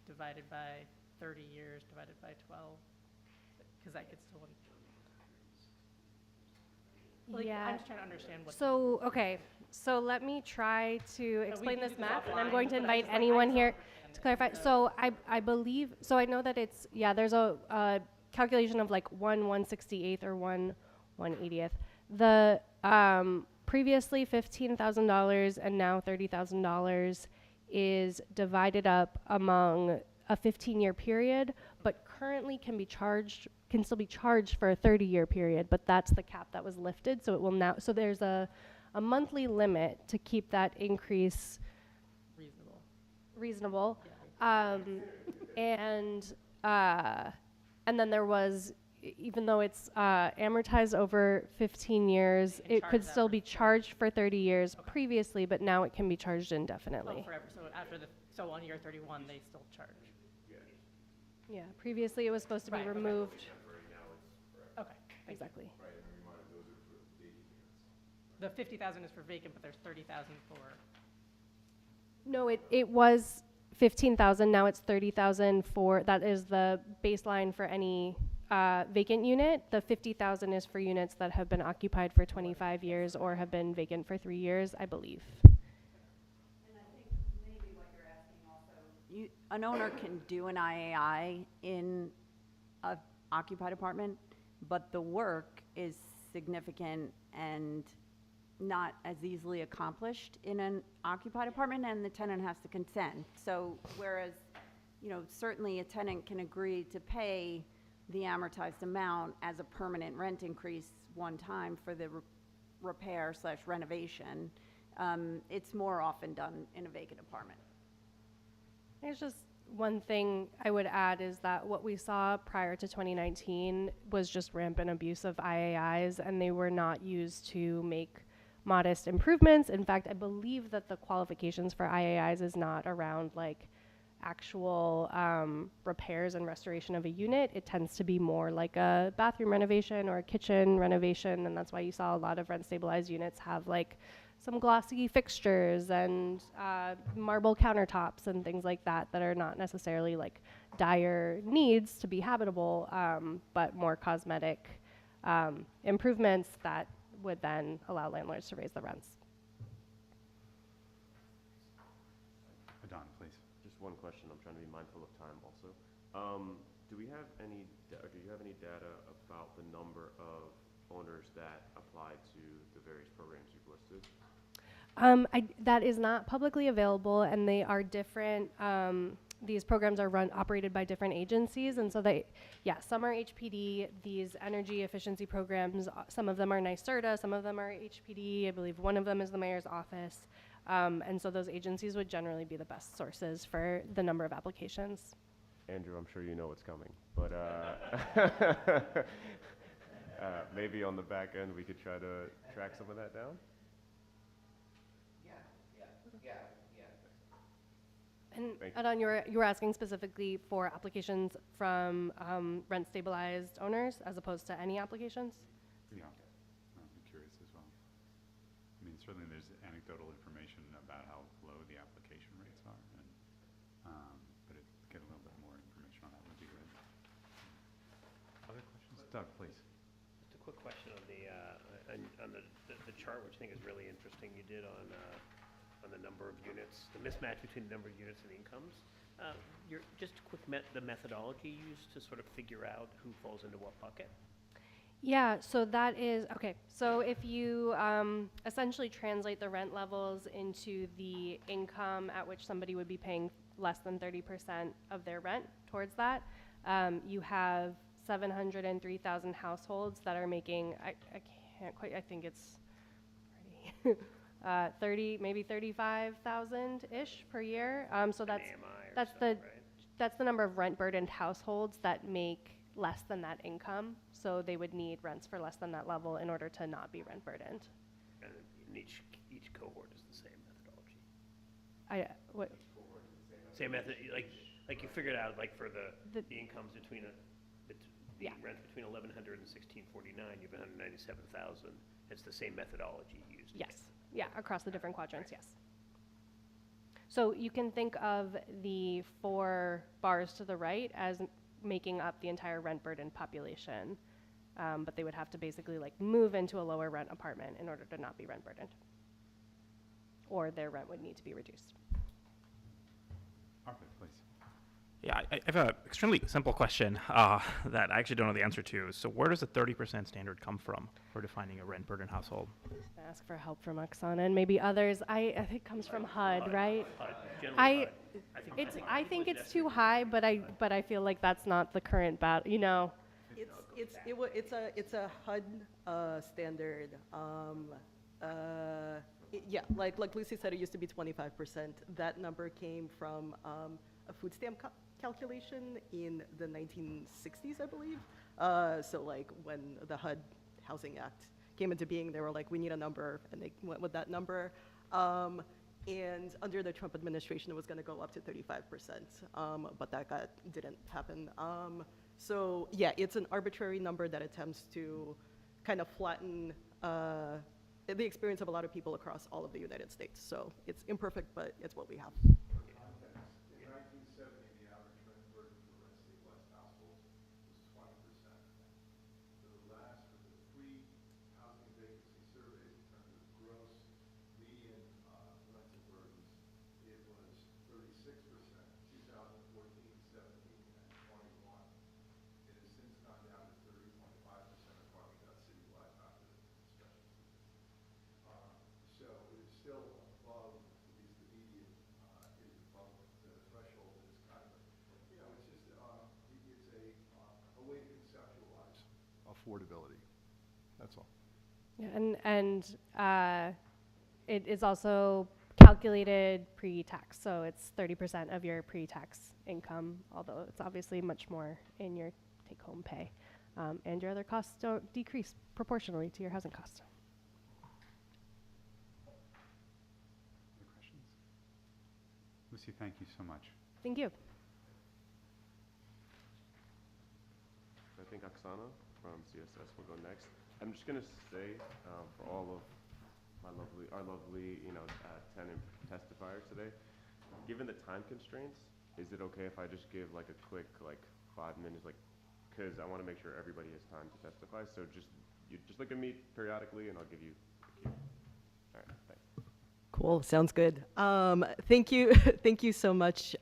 divided by 30 years divided by 12. Because I could still. Like, Yeah. I'm just trying to understand what. So, okay, so let me try to explain can this do this math, and I'm offline, going to but I invite just, like, I anyone don't here understand to clarify. So I believe, so I know that it's, yeah, there's a calculation of like 1/168th or 1/180th. The previously $15,000 and now $30,000 is divided up among a 15-year period, but currently can still be charged for a 30-year period, but that's the cap that was lifted, so it will now, so there's a monthly limit to keep that increase reasonable. And then there was, even though it's amortized over 15 years, They can it charge could that still for be charged for 30 years previously, but now it can be charged indefinitely. Oh, forever, so after so on year 31, they still charge. Yeah, previously it was supposed to be Right, okay. removed. Okay, Exactly. the 50,000 is for vacant, but there's 30,000 for, No, it was 15,000, now it's 30,000 for, that is the baseline for any vacant unit. The 50,000 is for units that have been occupied for 25 years or have been vacant for 3 years, I believe. An owner can do an IAI in a occupied apartment, but the work is significant and not as easily accomplished in an occupied apartment, and the tenant has to consent. So whereas, certainly a tenant can agree to pay the amortized amount as a permanent rent increase one time for the repair/renovation, it's more often done in a vacant apartment. There's just one thing I would add is that what we saw prior to 2019 was just rampant abuse of IAIs, and they were not used to make modest improvements. In fact, I believe that the qualifications for IAIs is not around like actual repairs and restoration of a unit. It tends to be more like a bathroom renovation or a kitchen renovation, and that's why you saw a lot of rent stabilized units have like some glossy fixtures and marble countertops and things like that that are not necessarily like dire needs to be habitable, but more cosmetic improvements that would then allow landlords to raise the rents. Don, please. Just one question, I'm trying to be mindful of time also. Do you have any data about the number of owners that apply to the various programs you've listed? That is not publicly available, and they are different. These programs are operated by different agencies, and so some are HPD. These energy efficiency programs, some of them are NYSERDA, some of them are HPD. I believe one of them is the mayor's office, and so those agencies would generally be the best sources for the number of applications. Andrew, I'm sure you know what's coming, but maybe on the back end we could try to track some of that down? And Thank you. Adon, you were asking specifically for applications from rent stabilized owners as opposed to any applications? Yeah, I'm curious as well. I mean, certainly there's anecdotal information about how low the application rates are, but get a little bit more information on that would be good. Other questions? Doug, please. Just a quick question on the chart, which I think is really interesting. You did on the number of units, the mismatch between the number of units and incomes. Just a quick the methodology used to sort of figure out who falls into what bucket. Yeah, so that is, okay, so if you essentially translate the rent levels into the income at which somebody would be paying less than 30% of their rent towards that, you have 703,000 households that are making, I can't quite, I think it's already, maybe 35,000-ish per year. So that's the number of rent burdened households that make less than that income. So they would need rents for less than that level in order to not be rent burdened. And in each cohort is the same methodology. Same method, like you figured out, like for the incomes between rents between 1,100 and 1,649, you have 197,000. It's the same methodology used. Yes. Yeah, across the different quadrants, yes. So you can think of the 4 bars to the right as making up the entire rent burden population. But they would have to basically like move into a lower rent apartment in order to not be rent burdened. Or their rent would need to be reduced. Arpit, please. Yeah, I have an extremely simple question that I actually don't know the answer to. So where does the 30% standard come from for defining a rent burden household? Ask for help from Oksana and maybe others. I think it comes from HUD, right? Generally, I think it's too high, but I feel like that's not the current battle, you know. It's a HUD standard. Yeah, like Lucy said, it used to be 25%. That number came from a food stamp calculation in the 1960s, I believe. So like when the HUD Housing Act came into being, they were like, we need a number, and they went with that number. And under the Trump administration, it was going to go up to 35%, but that didn't happen. So yeah, it's an arbitrary number that attempts to kind of flatten the experience of a lot of people across all of the United States. So it's imperfect, but it's what we have. In 1970, the average rent burden for red state West households was 20%. For the three housing vacancy surveys, in terms of gross median rental burdens, it was 36%, 2014, 17, and 21. It has since gone down to 30.5%, according to that citywide population special. So it is still above, at least the median is above the threshold that is kind of, it's just, it's a way to conceptualize affordability. That's all. Yeah, and it is also calculated pre-tax, so it's 30% of your pre-tax income, although it's obviously much more in your take-home pay. And your other costs don't decrease proportionally to your housing costs. Other questions? Lucy, thank you so much. Thank you. I think Oksana from CSS will go next. I'm just gonna say for all of our lovely, tenant testifiers today, given the time constraints, is it okay if I just give like a quick 5 minutes, because I want to make sure everybody has time to testify. So you just look at me periodically, and I'll give you a cue. All right, thanks. Cool, sounds good. Thank you, thank you so much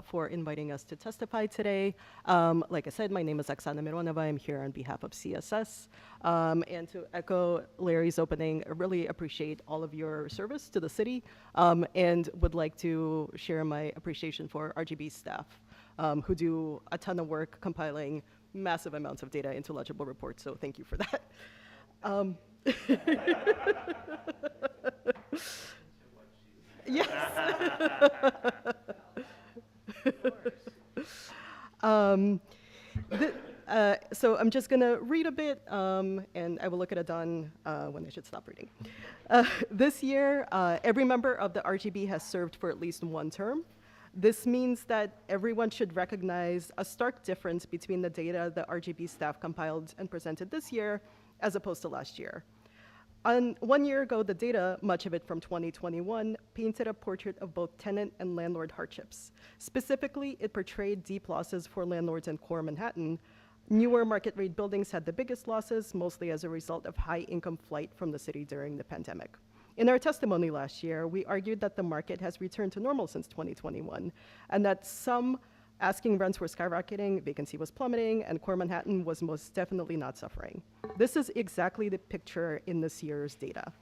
for inviting us to testify today. Like I said, my name is Oksana Mironova. I'm here on behalf of CSS. And to echo Larry's opening, I really appreciate all of your service to the city, and would like to share my appreciation for RGB staff, who do a ton of work compiling massive amounts of data into legible reports. So thank you for that. Yes. So I'm just going to read a bit, and I will look at it done when I should stop reading. This year, every member of the RGB has served for at least one term. This means that everyone should recognize a stark difference between the data the RGB staff compiled and presented this year as opposed to last year. 1 year ago, the data, much of it from 2021, painted a portrait of both tenant and landlord hardships. Specifically, it portrayed deep losses for landlords in core Manhattan. Newer market rate buildings had the biggest losses, mostly as a result of high income flight from the city during the pandemic. In our testimony last year, we argued that the market has returned to normal since 2021, and that some asking rents were skyrocketing, vacancy was plummeting, and core Manhattan was most definitely not suffering. This is exactly the picture in this year's data.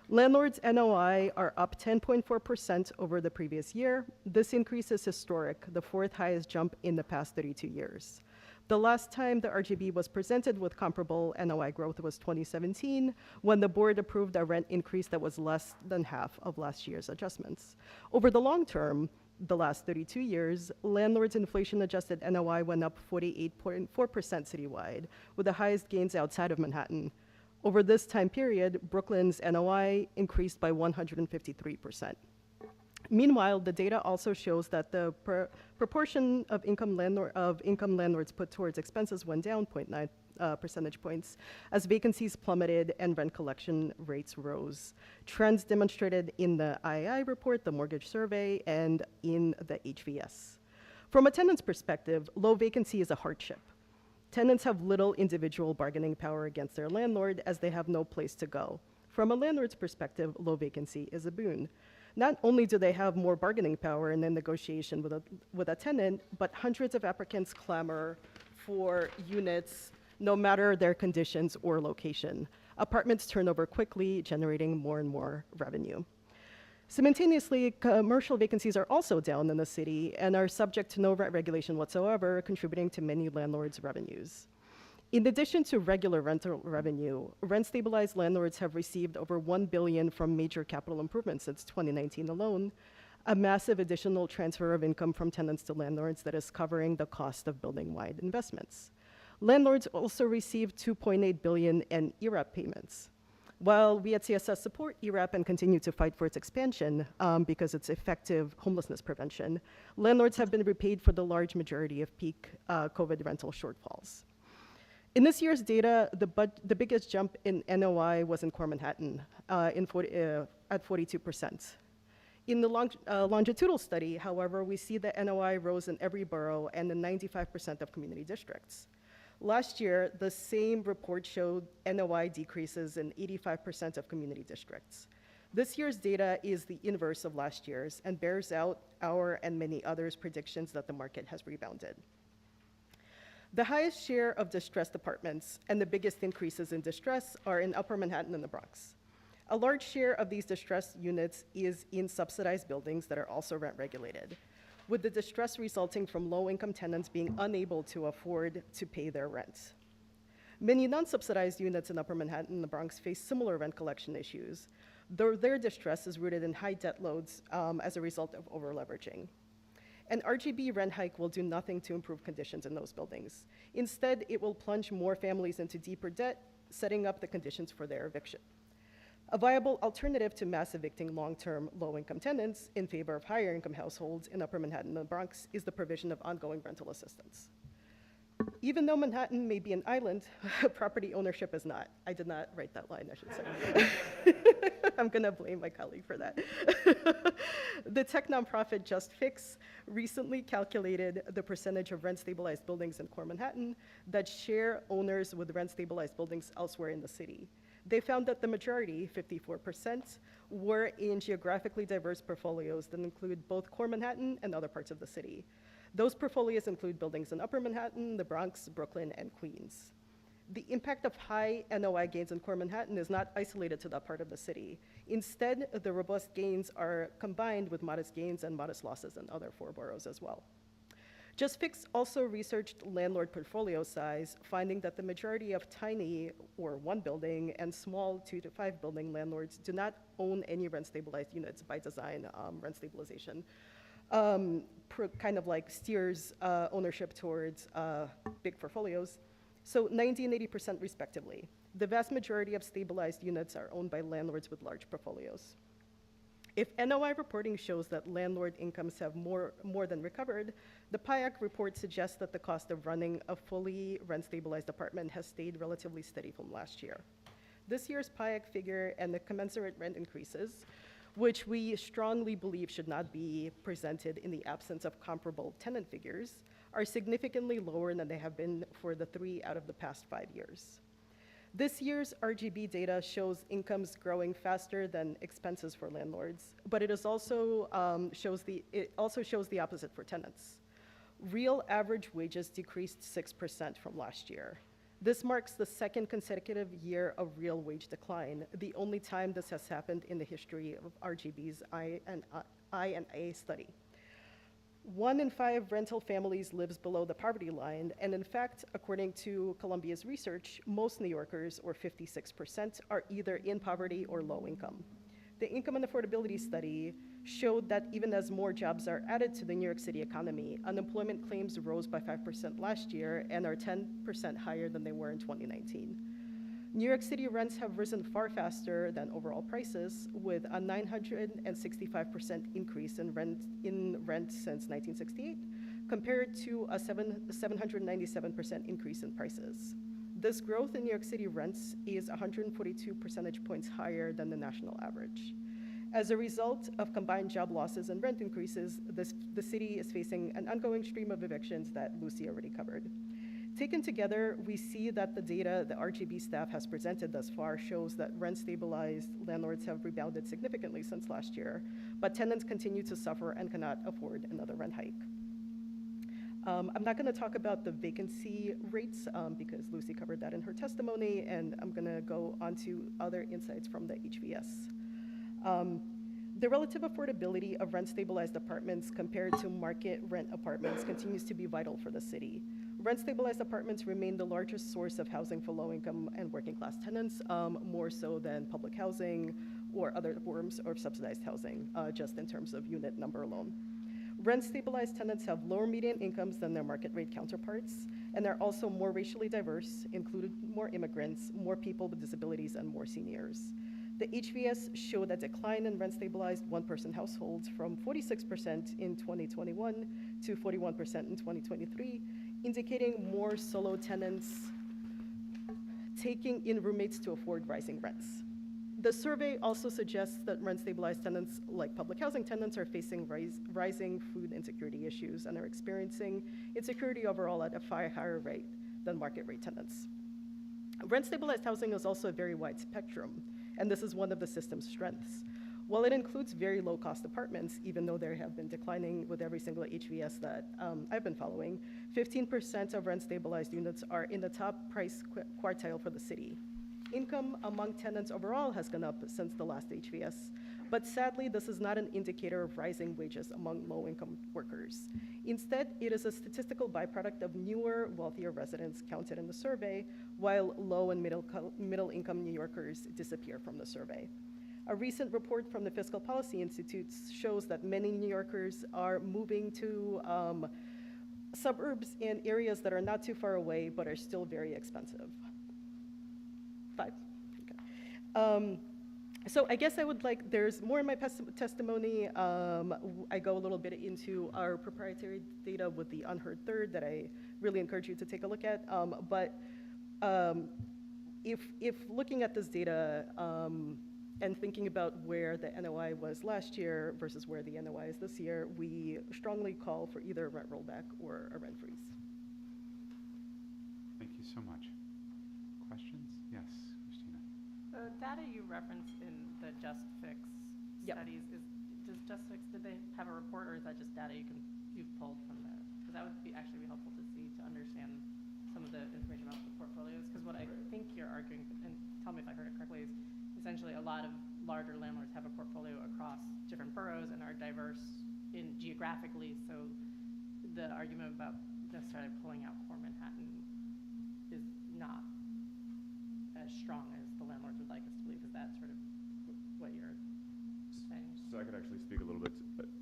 Landlords' NOI are up 10.4% over the previous year. This increase is historic, the fourth highest jump in the past 32 years. The last time the RGB was presented with comparable NOI growth was 2017, when the board approved a rent increase that was less than half of last year's adjustments. Over the long term, the last 32 years, landlords' inflation-adjusted NOI went up 48.4% citywide, with the highest gains outside of Manhattan. Over this time period, Brooklyn's NOI increased by 153%. Meanwhile, the data also shows that the proportion of income landlords put towards expenses went down 0.9 percentage points as vacancies plummeted and rent collection rates rose. Trends demonstrated in the IAI report, the mortgage survey, and in the HVS. From a tenant's perspective, low vacancy is a hardship. Tenants have little individual bargaining power against their landlord as they have no place to go. From a landlord's perspective, low vacancy is a boon. Not only do they have more bargaining power in a negotiation with a tenant, but hundreds of applicants clamor for units no matter their conditions or location. Apartments turn over quickly, generating more and more revenue. Simultaneously, commercial vacancies are also down in the city and are subject to no rent regulation whatsoever, contributing to many landlords' revenues. In addition to regular rental revenue, rent-stabilized landlords have received over $1 billion from major capital improvements since 2019 alone, a massive additional transfer of income from tenants to landlords that is covering the cost of building-wide investments. Landlords also received $2.8 billion in ERAP payments. While we at CSS support ERAP and continue to fight for its expansion because it's effective homelessness prevention, landlords have been repaid for the large majority of peak COVID rental shortfalls. In this year's data, the biggest jump in NOI was in core Manhattan at 42%. In the longitudinal study, however, we see that NOI rose in every borough and in 95% of community districts. Last year, the same report showed NOI decreases in 85% of community districts. This year's data is the inverse of last year's and bears out our and many others' predictions that the market has rebounded. The highest share of distressed apartments and the biggest increases in distress are in Upper Manhattan and the Bronx. A large share of these distressed units is in subsidized buildings that are also rent regulated, with the distress resulting from low-income tenants being unable to afford to pay their rent. Many non-subsidized units in Upper Manhattan and the Bronx face similar rent collection issues, though their distress is rooted in high debt loads as a result of over-leveraging. An RGB rent hike will do nothing to improve conditions in those buildings. Instead, it will plunge more families into deeper debt, setting up the conditions for their eviction. A viable alternative to mass evicting long-term low-income tenants in favor of higher-income households in Upper Manhattan and the Bronx is the provision of ongoing rental assistance. Even though Manhattan may be an island, property ownership is not. I did not write that line, I should say. I'm gonna blame my colleague for that. The tech nonprofit Just Fix recently calculated the percentage of rent-stabilized buildings in core Manhattan that share owners with rent-stabilized buildings elsewhere in the city. They found that the majority, 54%, were in geographically diverse portfolios that include both core Manhattan and other parts of the city. Those portfolios include buildings in Upper Manhattan, the Bronx, Brooklyn, and Queens. The impact of high NOI gains in core Manhattan is not isolated to that part of the city. Instead, the robust gains are combined with modest gains and modest losses in other four boroughs as well. Just Fix also researched landlord portfolio size, finding that the majority of tiny or one building and small 2 to 5 building landlords do not own any rent-stabilized units by design. Rent stabilization kind of like steers ownership towards big portfolios. So 90 and 80% respectively. The vast majority of stabilized units are owned by landlords with large portfolios. If NOI reporting shows that landlord incomes have more than recovered, the PIAC report suggests that the cost of running a fully rent-stabilized apartment has stayed relatively steady from last year. This year's PIAC figure and the commensurate rent increases, which we strongly believe should not be presented in the absence of comparable tenant figures, are significantly lower than they have been for the 3 out of the past 5 years. This year's RGB data shows incomes growing faster than expenses for landlords, but it also shows the opposite for tenants. Real average wages decreased 6% from last year. This marks the second consecutive year of real wage decline, the only time this has happened in the history of RGB's I&A study. 1 in 5 rental families lives below the poverty line, and in fact, according to Columbia's research, most New Yorkers, or 56%, are either in poverty or low income. The income and affordability study showed that even as more jobs are added to the New York City economy, unemployment claims rose by 5% last year and are 10% higher than they were in 2019. New York City rents have risen far faster than overall prices, with a 965% increase in rent since 1968, compared to a 797% increase in prices. This growth in New York City rents is 142 percentage points higher than the national average. As a result of combined job losses and rent increases, the city is facing an ongoing stream of evictions that Lucy already covered. Taken together, we see that the data the RGB staff has presented thus far shows that rent-stabilized landlords have rebounded significantly since last year, but tenants continue to suffer and cannot afford another rent hike. I'm not going to talk about the vacancy rates because Lucy covered that in her testimony, and I'm going to go on to other insights from the HVS. The relative affordability of rent-stabilized apartments compared to market rent apartments continues to be vital for the city. Rent-stabilized apartments remain the largest source of housing for low-income and working-class tenants, more so than public housing or other forms of subsidized housing, just in terms of unit number alone. Rent-stabilized tenants have lower median incomes than their market rate counterparts, and they're also more racially diverse, including more immigrants, more people with disabilities, and more seniors. The HVS showed a decline in rent-stabilized one-person households from 46% in 2021 to 41% in 2023, indicating more solo tenants taking in roommates to afford rising rents. The survey also suggests that rent-stabilized tenants, like public housing tenants, are facing rising food insecurity issues and are experiencing insecurity overall at a far higher rate than market rate tenants. Rent-stabilized housing is also a very wide spectrum, and this is one of the system's strengths. While it includes very low-cost apartments, even though they have been declining with every single HVS that I've been following, 15% of rent-stabilized units are in the top price quartile for the city. Income among tenants overall has gone up since the last HVS, but sadly, this is not an indicator of rising wages among low-income workers. Instead, it is a statistical byproduct of newer, wealthier residents counted in the survey, while low and middle-income New Yorkers disappear from the survey. A recent report from the Fiscal Policy Institute shows that many New Yorkers are moving to suburbs and areas that are not too far away, but are still very expensive. 5. Okay. So I guess I would like, there's more in my testimony. I go a little bit into our proprietary data with the unheard third that I really encourage you to take a look at. If looking at this data and thinking about where the NOI was last year versus where the NOI is this year, we strongly call for either a rent rollback or a rent freeze. Thank you so much. Questions? Yes, Christina. The data you referenced in the Just Fix Yep. studies, does Just Fix, did they have a report, or is that just data you've pulled from there? Because that would actually be helpful to see, to understand some of the information about the portfolios. Because what I think you're arguing, and tell me if I heard it correctly, is essentially a lot of larger landlords have a portfolio across different boroughs and are diverse geographically. So the argument about necessarily pulling out core Manhattan is not as strong as the landlords would like us to believe. Is that sort of what you're saying? So I could actually speak a little bit.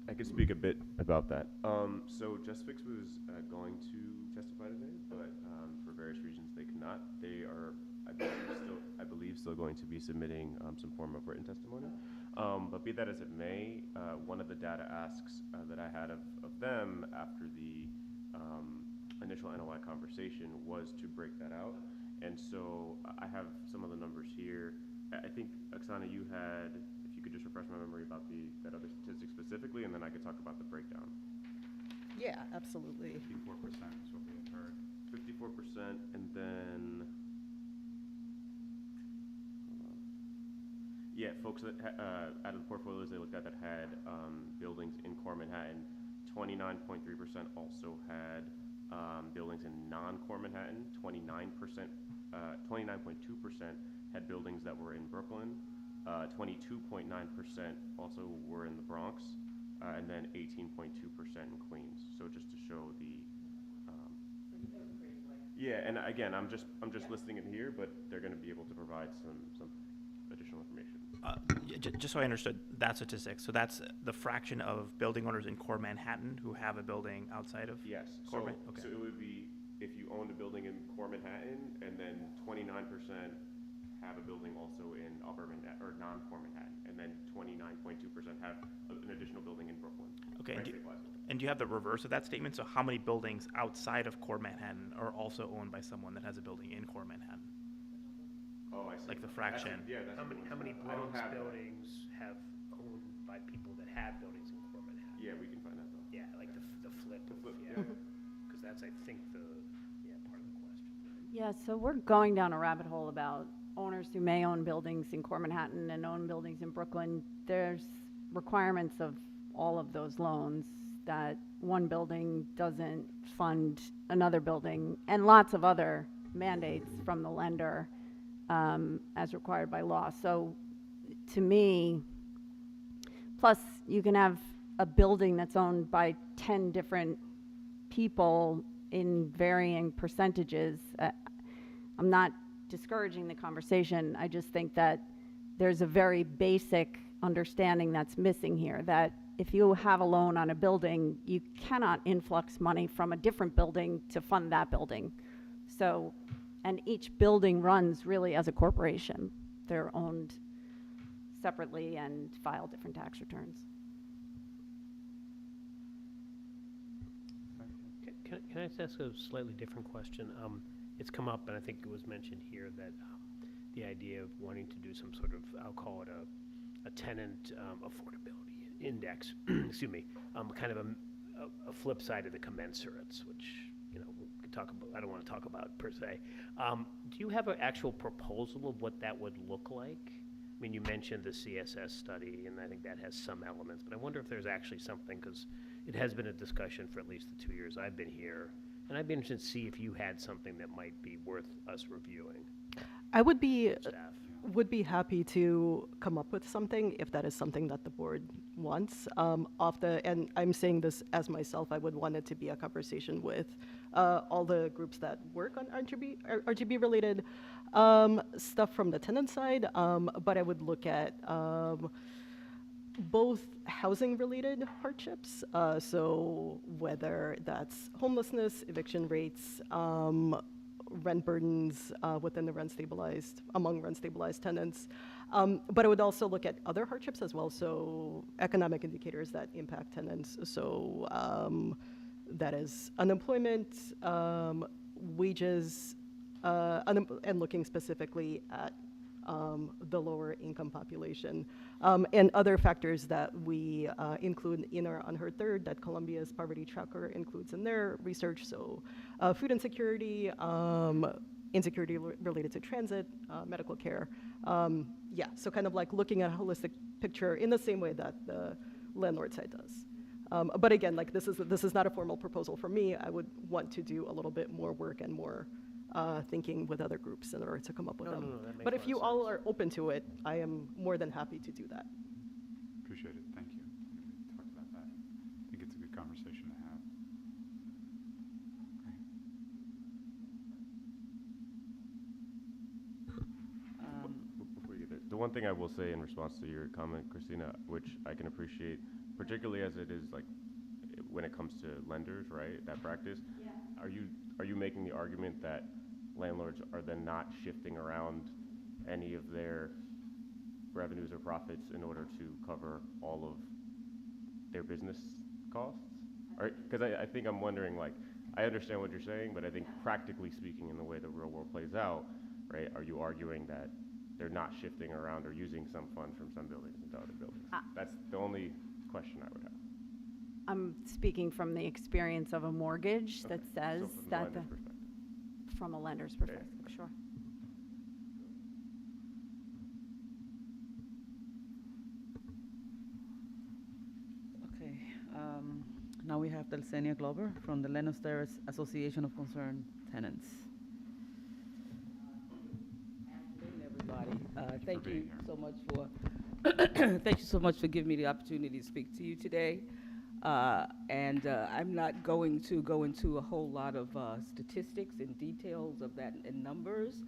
I could speak a bit about that. So Just Fix was going to testify today, but for various reasons they cannot. They are, I believe, still going to be submitting some form of written testimony. But be that as it may, one of the data asks that I had of them after the initial NOI conversation was to break that out. And so I have some of the numbers here. I think, Oksana, you had, if you could just refresh my memory about that other statistic specifically, and then I could talk about the breakdown. Yeah, absolutely. 54% is what we had heard. 54%, and then, yeah, folks that out of the portfolios they looked at that had buildings in core Manhattan, 29.3% also had buildings in non-core Manhattan. 29.2% had buildings that were in Brooklyn. 22.9% also were in the Bronx, and then 18.2% in Queens. So just to show the, yeah, and again, I'm just listing it here, but they're going to be able to provide some additional information. Just so I understood that statistic, so that's the fraction of building owners in core Manhattan who have a building outside of Yes. core So, Okay. so it would be if you owned a building in core Manhattan, and then 29% have a building also in upper Manhattan or non-core Manhattan, and then 29.2% have an additional building in Brooklyn. Okay. Right, And do you have the reverse of that statement? So how many buildings outside of core Manhattan are also owned by someone that has a building in core Manhattan? Oh, I see. Like the fraction. That's How many I don't Bronx have that. buildings have owned by people that have buildings in core Manhattan. Yeah, we can find that though. Yeah, like the flip. The flip, Yeah, yeah. because that's, I think, part of the question. Yeah, so we're going down a rabbit hole about owners who may own buildings in core Manhattan and own buildings in Brooklyn. There's requirements of all of those loans that one building doesn't fund another building, and lots of other mandates from the lender as required by law. So to me, plus you can have a building that's owned by 10 different people in varying percentages. I'm not discouraging the conversation. I just think that there's a very basic understanding that's missing here, that if you have a loan on a building, you cannot influx money from a different building to fund that building. So, and each building runs really as a corporation. They're owned separately and file different tax returns. Can I just ask a slightly different question? It's come up, and I think it was mentioned here, that the idea of wanting to do some sort of, I'll call it a tenant affordability index, excuse me, kind of a flip side of the commensurates, which, we could talk about, I don't want to talk about per se. Do you have an actual proposal of what that would look like? I mean, you mentioned the CSS study, and I think that has some elements, but I wonder if there's actually something, because it has been a discussion for at least the 2 years I've been here, and I'd be interested to see if you had something that might be worth us reviewing. I would be Staff. happy to come up with something if that is something that the board wants. And I'm saying this as myself, I would want it to be a conversation with all the groups that work on RGB related stuff from the tenant side, but I would look at both housing related hardships, so whether that's homelessness, eviction rates, rent burdens among rent stabilized tenants. But I would also look at other hardships as well, so economic indicators that impact tenants. So that is unemployment, wages, and looking specifically at the lower income population, and other factors that we include in our unheard third that Columbia's poverty tracker includes in their research. So food insecurity, insecurity related to transit, medical care. So kind of like looking at a holistic picture in the same way that the landlord side does. But again, like this is not a formal proposal from me. I would want to do a little bit more work and more thinking with other groups in order to come up with them. No, that makes But a if lot you of all sense. are open to it, I am more than happy to do that. Appreciate it, thank you. We talked about that. I think it's a good conversation to have. Before you get there, the one thing I will say in response to your comment, Christina, which I can appreciate, particularly as it is like when it comes to lenders, right, that practice, Yeah. are you making the argument that landlords are then not shifting around any of their revenues or profits in order to cover all of their business costs? Because I think I'm wondering, like, I understand what you're saying, but I think practically speaking, in the way the real world plays out, right, are you arguing that they're not shifting around or using some funds from some buildings into other buildings? That's the only question I would have. I'm speaking from the experience of a mortgage that says So from the that lender's perspective. from a lender's Yeah. perspective, sure. Okay, now we have Delsenia Glover from the Lenos Terrace Association of Concerned Tenants. Afternoon, everybody. Thank being you here. so much for thank you so much for giving me the opportunity to speak to you today. I'm not going to go into a whole lot of statistics and details of that and numbers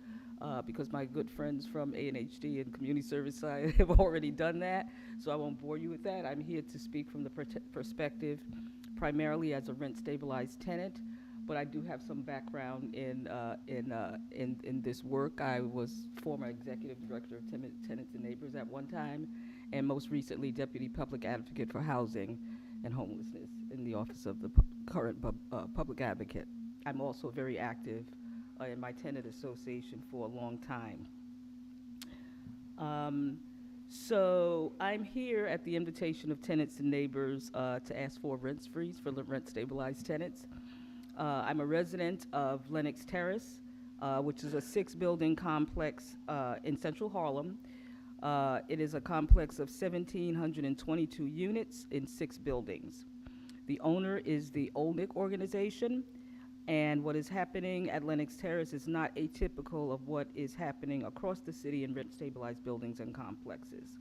because my good friends from ANHD and community service side have already done that, so I won't bore you with that. I'm here to speak from the perspective primarily as a rent-stabilized tenant, but I do have some background in this work. I was former executive director of Tenants and Neighbors at one time, and most recently deputy public advocate for housing and homelessness in the office of the current public advocate. I'm also very active in my tenant association for a long time. So I'm here at the invitation of tenants and neighbors to ask for a rent freeze for the rent stabilized tenants. I'm a resident of Lenox Terrace, which is a 6-building complex in central Harlem. It is a complex of 1,722 units in 6 buildings. The owner is the Olnick organization, and what is happening at Lenox Terrace is not atypical of what is happening across the city in rent-stabilized buildings and complexes.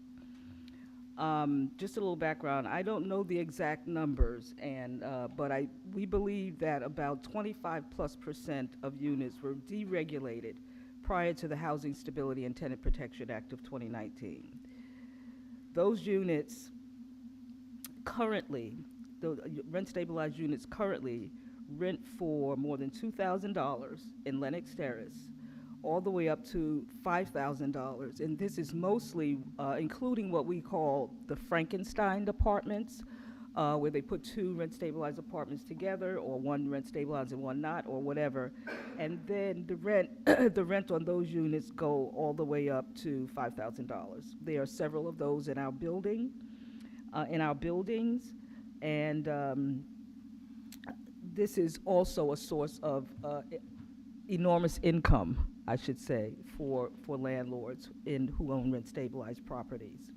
Just a little background, I don't know the exact numbers, but we believe that about 25+% of units were deregulated prior to the Housing Stability and Tenant Protection Act of 2019. Those units currently, the rent-stabilized units currently rent for more than $2,000 in Lenox Terrace, all the way up to $5,000. And this is mostly including what we call the Frankenstein apartments, where they put 2 rent-stabilized apartments together, or one rent-stabilized and one not, or whatever. And then the rent, the rent on those units go all the way up to $5,000. There are several of those in our building, in our buildings, and this is also a source of enormous income, I should say, for landlords who own rent-stabilized properties.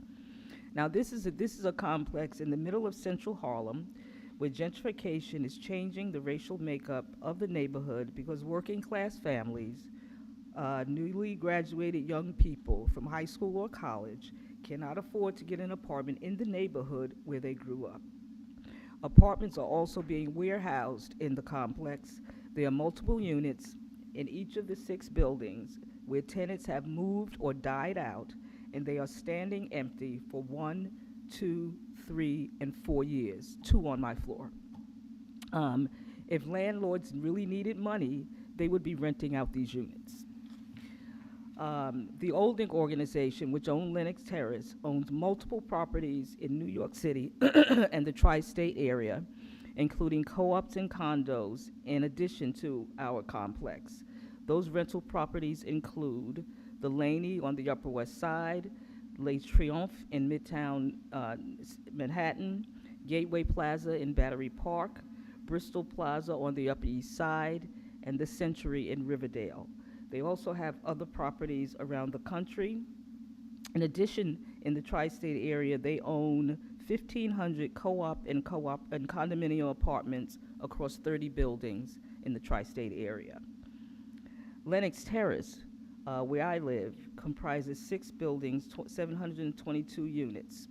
Now, this is a complex in the middle of central Harlem, where gentrification is changing the racial makeup of the neighborhood because working-class families, newly graduated young people from high school or college, cannot afford to get an apartment in the neighborhood where they grew up. Apartments are also being warehoused in the complex. There are multiple units in each of the 6 buildings where tenants have moved or died out, and they are standing empty for 1, 2, 3, and 4 years, 2 on my floor. If landlords really needed money, they would be renting out these units. The Olnick organization, which owns Lenox Terrace, owns multiple properties in New York City and the tri-state area, including co-ops and condos, in addition to our complex. Those rental properties include the Laney on the Upper West Side, Les Triomphe in Midtown Manhattan, Gateway Plaza in Battery Park, Bristol Plaza on the Upper East Side, and the Century in Riverdale. They also have other properties around the country. In addition, in the tri-state area, they own 1,500 co-op and condominium apartments across 30 buildings in the tri-state area. Lenox Terrace, where I live, comprises 6 buildings, 722 units.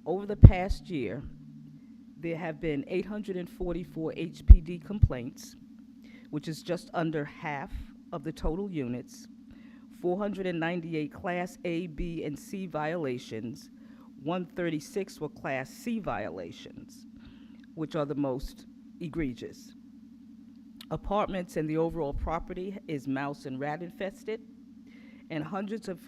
Over the past year, there have been 844 HPD complaints, which is just under half of the total units, 498 Class A, B, and C violations, 136 were Class C violations, which are the most egregious. Apartments and the overall property is mouse and rat infested, and hundreds of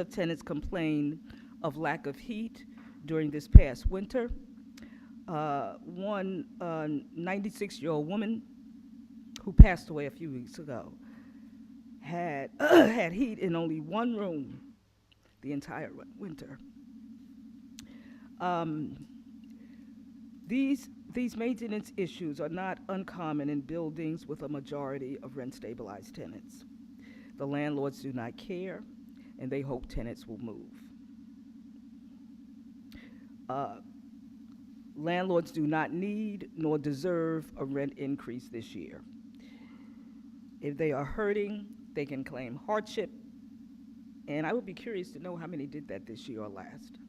tenants complain of lack of heat during this past winter. One 96-year-old woman who passed away a few weeks ago had had heat in only one room the entire winter. These maintenance issues are not uncommon in buildings with a majority of rent-stabilized tenants. The landlords do not care, and they hope tenants will move. Landlords do not need nor deserve a rent increase this year. If they are hurting, they can claim hardship, and I would be curious to know how many did that this year or last.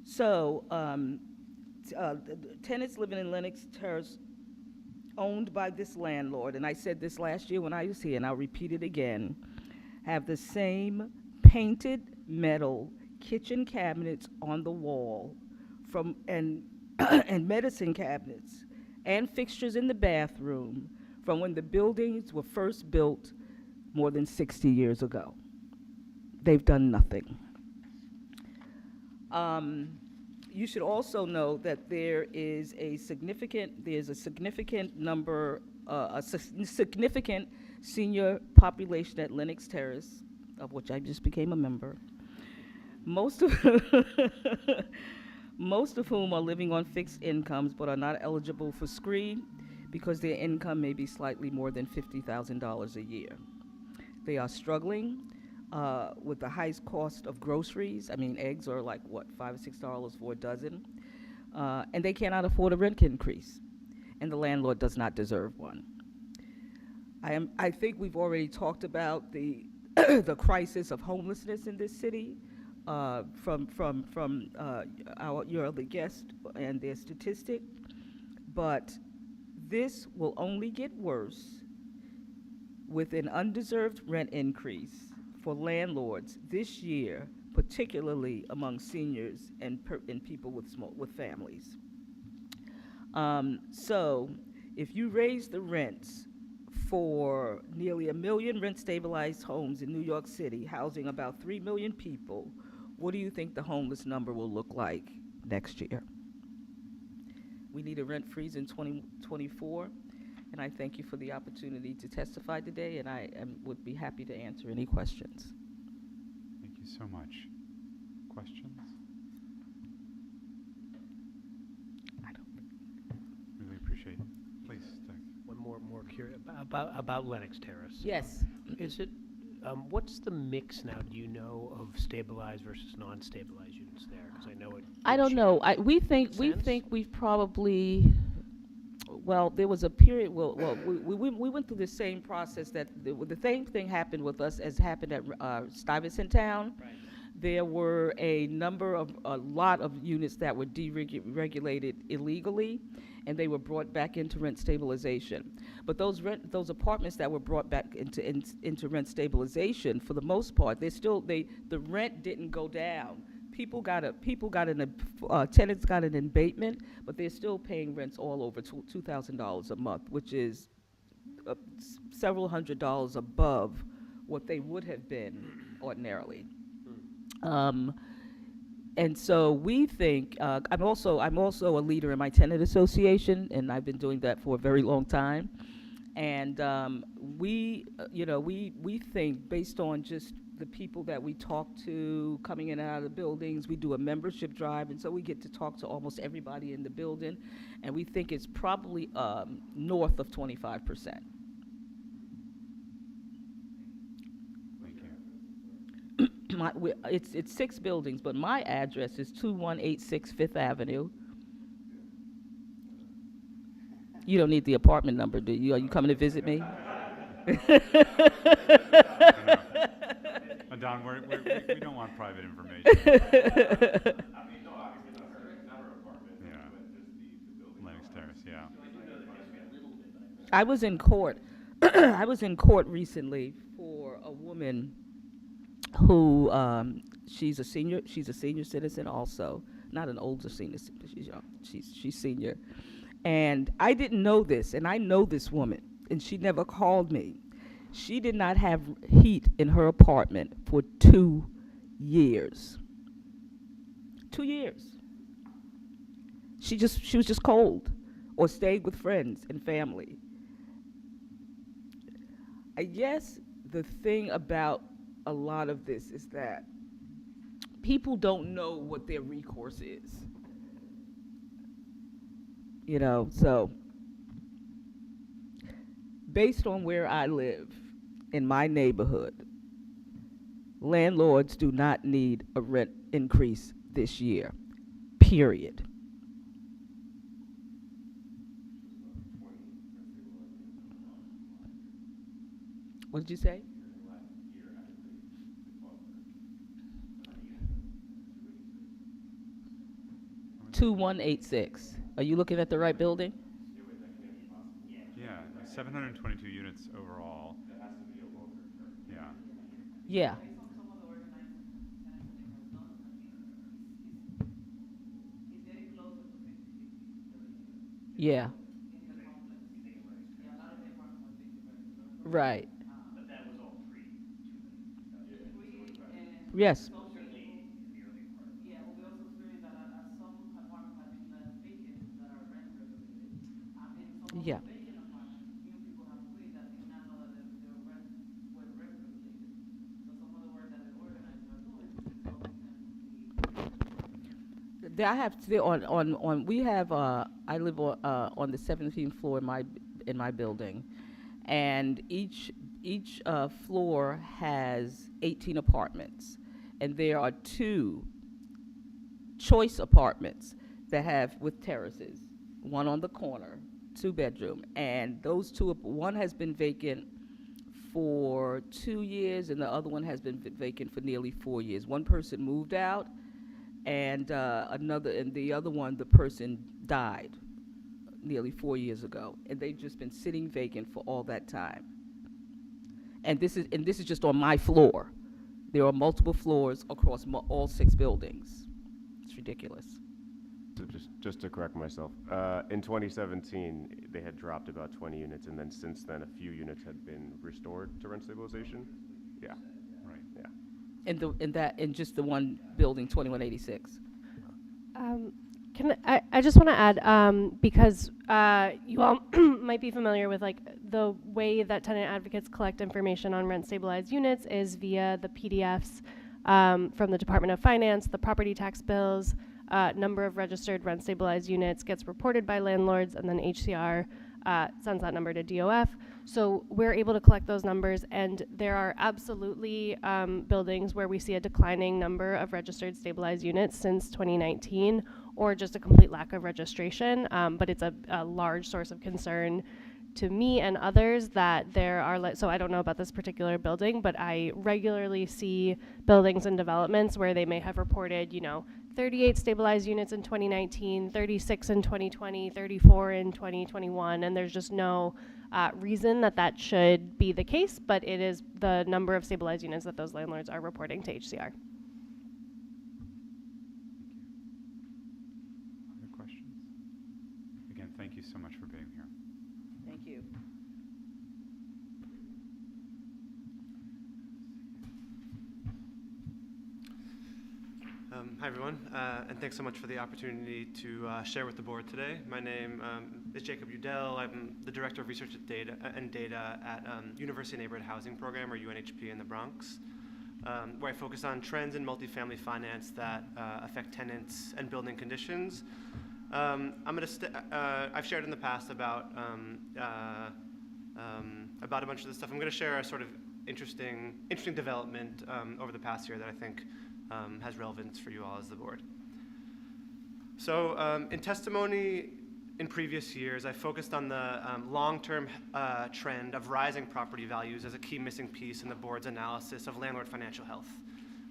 So, tenants living in Lenox Terrace, owned by this landlord, and I said this last year when I was here, and I'll repeat it again, have the same painted metal kitchen cabinets on the wall and medicine cabinets and fixtures in the bathroom from when the buildings were first built more than 60 years ago. They've done nothing. you should also know that there's a significant number, significant senior population at Lenox Terrace, of which I just became a member. Most of, most of whom are living on fixed incomes but are not eligible for screen because their income may be slightly more than $50,000 a year. They are struggling with the highest cost of groceries. I mean, eggs are like, what, $5 or $6 for a dozen? And they cannot afford a rent increase, and the landlord does not deserve one. I think we've already talked about the the crisis of homelessness in this city from your other guest and their statistic, but this will only get worse with an undeserved rent increase for landlords this year, particularly among seniors and people with families. So if you raise the rents for nearly 1 million rent-stabilized homes in New York City, housing about 3 million people, what do you think the homeless number will look like next year? We need a rent freeze in 2024, and I thank you for the opportunity to testify today, and I would be happy to answer any questions. Thank you so much. Questions? I don't. Really appreciate it. Please, Doug. One more curious about Lenox Terrace. Yes. Is it, what's the mix now, do you know, of stabilized versus non-stabilized units there? Because I know it. I don't know. We think Sense? we've probably. Well, there was a period. We went through the same process that the same thing happened with us as happened at Stuyvesant Town. Right. There were a lot of units that were deregulated illegally, and they were brought back into rent stabilization. But those apartments that were brought back into rent stabilization, for the most part, the rent didn't go down. Tenants got an abatement, but they're still paying rents all over $2,000 a month, which is several $100s above what they would have been ordinarily. And so we think, I'm also a leader in my tenant association, and I've been doing that for a very long time. And we think, based on just the people that we talk to coming in and out of the buildings, we do a membership drive, and so we get to talk to almost everybody in the building, and we think it's probably north of 25%. It's 6 buildings, but my address is 2186 Fifth Avenue. You don't need the apartment number, do you? Are you coming to visit me? Don, we don't want private information. Yeah. Lenox Terrace, yeah. I was in court. I was in court recently for a woman who she's a senior citizen also, not an older senior, she's young. She's senior, and I didn't know this, and I know this woman, and she never called me. She did not have heat in her apartment for 2 years. 2 years. She was just cold, or stayed with friends and family. I guess the thing about a lot of this is that people don't know what their recourse is. So based on where I live in my neighborhood, landlords do not need a rent increase this year, period. What did you say? 2186. Are you looking at the right building? Yeah, 722 units overall. Yeah. Yeah. Yeah. Right. Yes. Yeah. I have we have I live on the 17th floor in my building, and each floor has 18 apartments, and there are two choice apartments that have with terraces, one on the corner, 2 bedroom, and those two, one has been vacant for 2 years, and the other one has been vacant for nearly 4 years. One person moved out, and the other one, the person died nearly 4 years ago, and they've just been sitting vacant for all that time. And this is just on my floor. There are multiple floors across all 6 buildings. It's ridiculous. So just to correct myself, in 2017, they had dropped about 20 units, and then since then, a few units had been restored to rent stabilization. Yeah. Right. Yeah. In just the one building, 2186. I just want to add, because you all might be familiar with like the way that tenant advocates collect information on rent stabilized units is via the PDFs from the Department of Finance, the property tax bills, number of registered rent stabilized units gets reported by landlords, and then HCR sends that number to DOF. So we're able to collect those numbers, and there are absolutely buildings where we see a declining number of registered stabilized units since 2019, or just a complete lack of registration. But it's a large source of concern to me and others that there are, so I don't know about this particular building, but I regularly see buildings and developments where they may have reported, 38 stabilized units in 2019, 36 in 2020, 34 in 2021, and there's just no reason that should be the case, but it is the number of stabilized units that those landlords are reporting to HCR. Other questions? Again, thank you so much for being here. Thank you. Hi, everyone, and thanks so much for the opportunity to share with the board today. My name is Jacob Udell. I'm the Director of Research and Data at University Neighborhood Housing Program, or UNHP, in the Bronx, where I focus on trends in multifamily finance that affect tenants and building conditions. I've shared in the past about a bunch of this stuff. I'm going to share a sort of interesting development over the past year that I think has relevance for you all as the board. So in testimony in previous years, I focused on the long-term trend of rising property values as a key missing piece in the board's analysis of landlord financial health,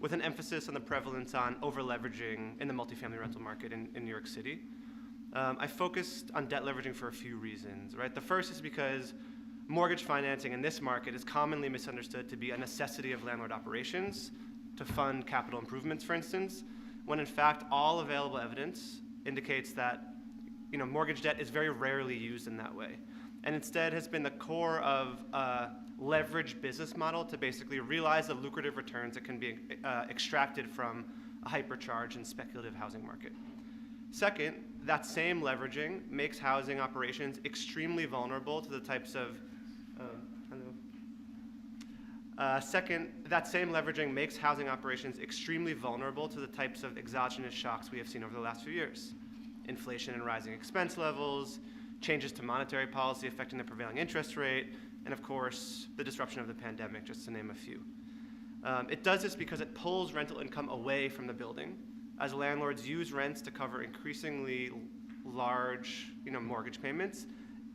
with an emphasis on the prevalence on over-leveraging in the multifamily rental market in New York City. I focused on debt leveraging for a few reasons, right? The first is because mortgage financing in this market is commonly misunderstood to be a necessity of landlord operations, to fund capital improvements, for instance, when in fact all available evidence indicates that mortgage debt is very rarely used in that way, and instead has been the core of a leveraged business model to basically realize the lucrative returns that can be extracted from a hypercharged and speculative housing market. Second, that same leveraging makes housing operations extremely vulnerable to the types of exogenous shocks we have seen over the last few years. Inflation and rising expense levels, changes to monetary policy affecting the prevailing interest rate, and of course, the disruption of the pandemic, just to name a few. It does this because it pulls rental income away from the building, as landlords use rents to cover increasingly large mortgage payments,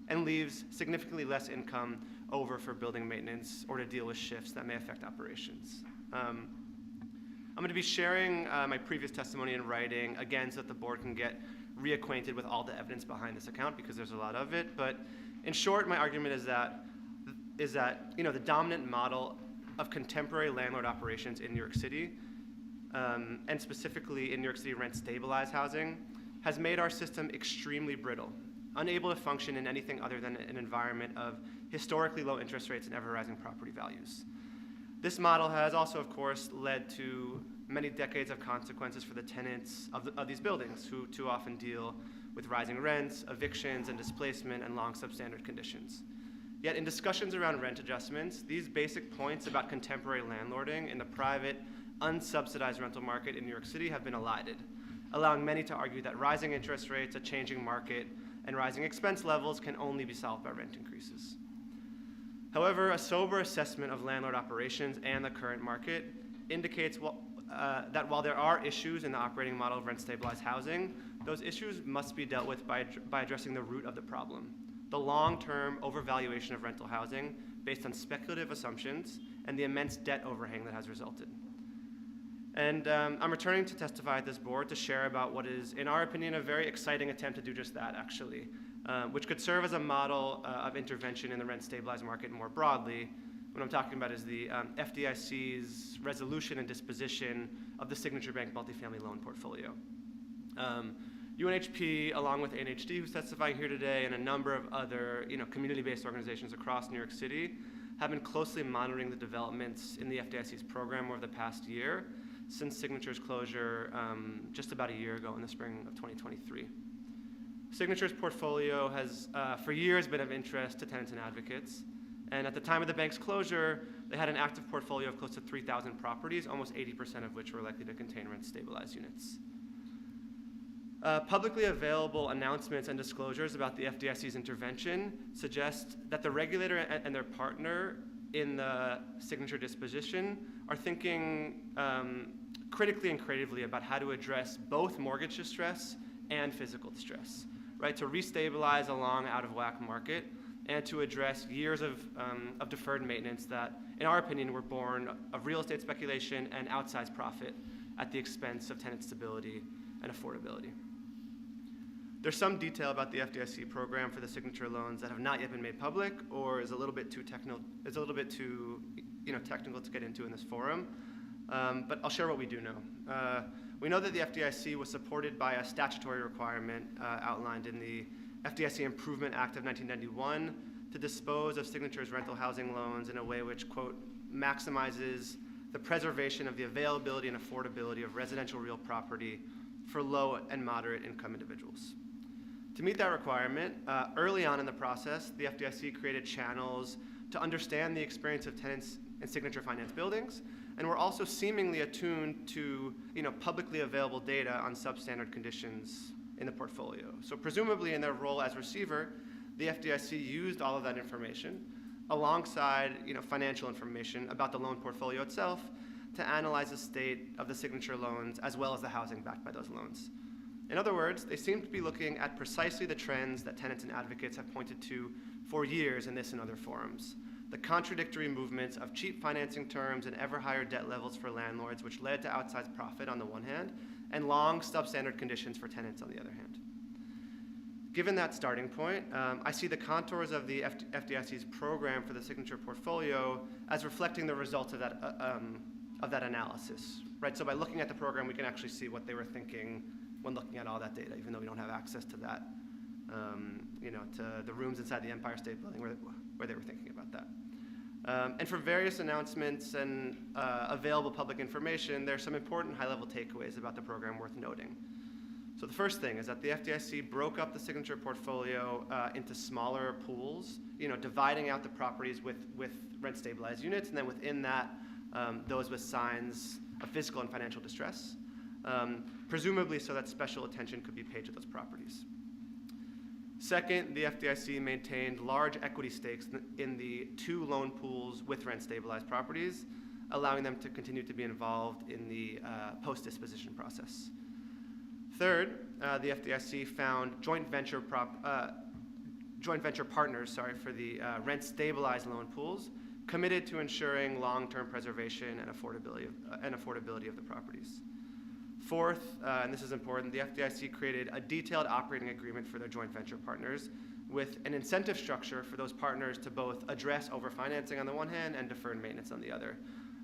and leaves significantly less income over for building maintenance or to deal with shifts that may affect operations. I'm going to be sharing my previous testimony in writing, again, so that the board can get reacquainted with all the evidence behind this account, because there's a lot of it. But in short, my argument is that the dominant model of contemporary landlord operations in New York City, and specifically in New York City rent stabilized housing, has made our system extremely brittle, unable to function in anything other than an environment of historically low interest rates and ever-rising property values. This model has also, of course, led to many decades of consequences for the tenants of these buildings, who too often deal with rising rents, evictions, and displacement, and long substandard conditions. Yet in discussions around rent adjustments, these basic points about contemporary landlording in the private, unsubsidized rental market in New York City have been elided, allowing many to argue that rising interest rates, a changing market, and rising expense levels can only be solved by rent increases. However, a sober assessment of landlord operations and the current market indicates that while there are issues in the operating model of rent-stabilized housing, those issues must be dealt with by addressing the root of the problem, the long-term overvaluation of rental housing based on speculative assumptions and the immense debt overhang that has resulted. And I'm returning to testify at this board to share about what is, in our opinion, a very exciting attempt to do just that, actually, which could serve as a model of intervention in the rent-stabilized market more broadly. What I'm talking about is the FDIC's resolution and disposition of the Signature Bank multifamily loan portfolio. UNHP, along with NHD, who's testifying here today, and a number of other community-based organizations across New York City, have been closely monitoring the developments in the FDIC's program over the past year, since Signature's closure just about a year ago in the spring of 2023. Signature's portfolio has for years been of interest to tenants and advocates, and at the time of the bank's closure, they had an active portfolio of close to 3,000 properties, almost 80% of which were likely to contain rent-stabilized units. Publicly available announcements and disclosures about the FDIC's intervention suggest that the regulator and their partner in the Signature disposition are thinking critically and creatively about how to address both mortgage distress and physical distress, right? To restabilize a long out-of-whack market and to address years of deferred maintenance that, in our opinion, were born of real estate speculation and outsized profit at the expense of tenant stability and affordability. There's some detail about the FDIC program for the Signature loans that have not yet been made public, or is a little bit too technical to get into in this forum. But I'll share what we do know. We know that the FDIC was supported by a statutory requirement outlined in the FDIC Improvement Act of 1991 to dispose of Signature's rental housing loans in a way which, quote, maximizes the preservation of the availability and affordability of residential real property for low and moderate income individuals. To meet that requirement, early on in the process, the FDIC created channels to understand the experience of tenants in Signature Finance buildings, and were also seemingly attuned to publicly available data on substandard conditions in the portfolio. So presumably in their role as receiver, the FDIC used all of that information alongside financial information about the loan portfolio itself to analyze the state of the Signature loans as well as the housing backed by those loans. In other words, they seem to be looking at precisely the trends that tenants and advocates have pointed to for years in this and other forums. The contradictory movements of cheap financing terms and ever higher debt levels for landlords, which led to outsized profit on the one hand, and long substandard conditions for tenants on the other hand. Given that starting point, I see the contours of the FDIC's program for the Signature portfolio as reflecting the results of that analysis, right? So by looking at the program, we can actually see what they were thinking when looking at all that data, even though we don't have access to that, to the rooms inside the Empire State Building where they were thinking about that. And from various announcements and available public information, there are some important high-level takeaways about the program worth noting. So the first thing is that the FDIC broke up the Signature portfolio into smaller pools, dividing out the properties with rent-stabilized units, and then within that, those with signs of physical and financial distress, presumably so that special attention could be paid to those properties. Second, the FDIC maintained large equity stakes in the 2 loan pools with rent-stabilized properties, allowing them to continue to be involved in the post-disposition process. Third, the FDIC found joint venture partners for the rent-stabilized loan pools committed to ensuring long-term preservation and affordability of the properties. Fourth, and this is important, the FDIC created a detailed operating agreement for their joint venture partners with an incentive structure for those partners to both address overfinancing on the one hand and deferred maintenance on the other,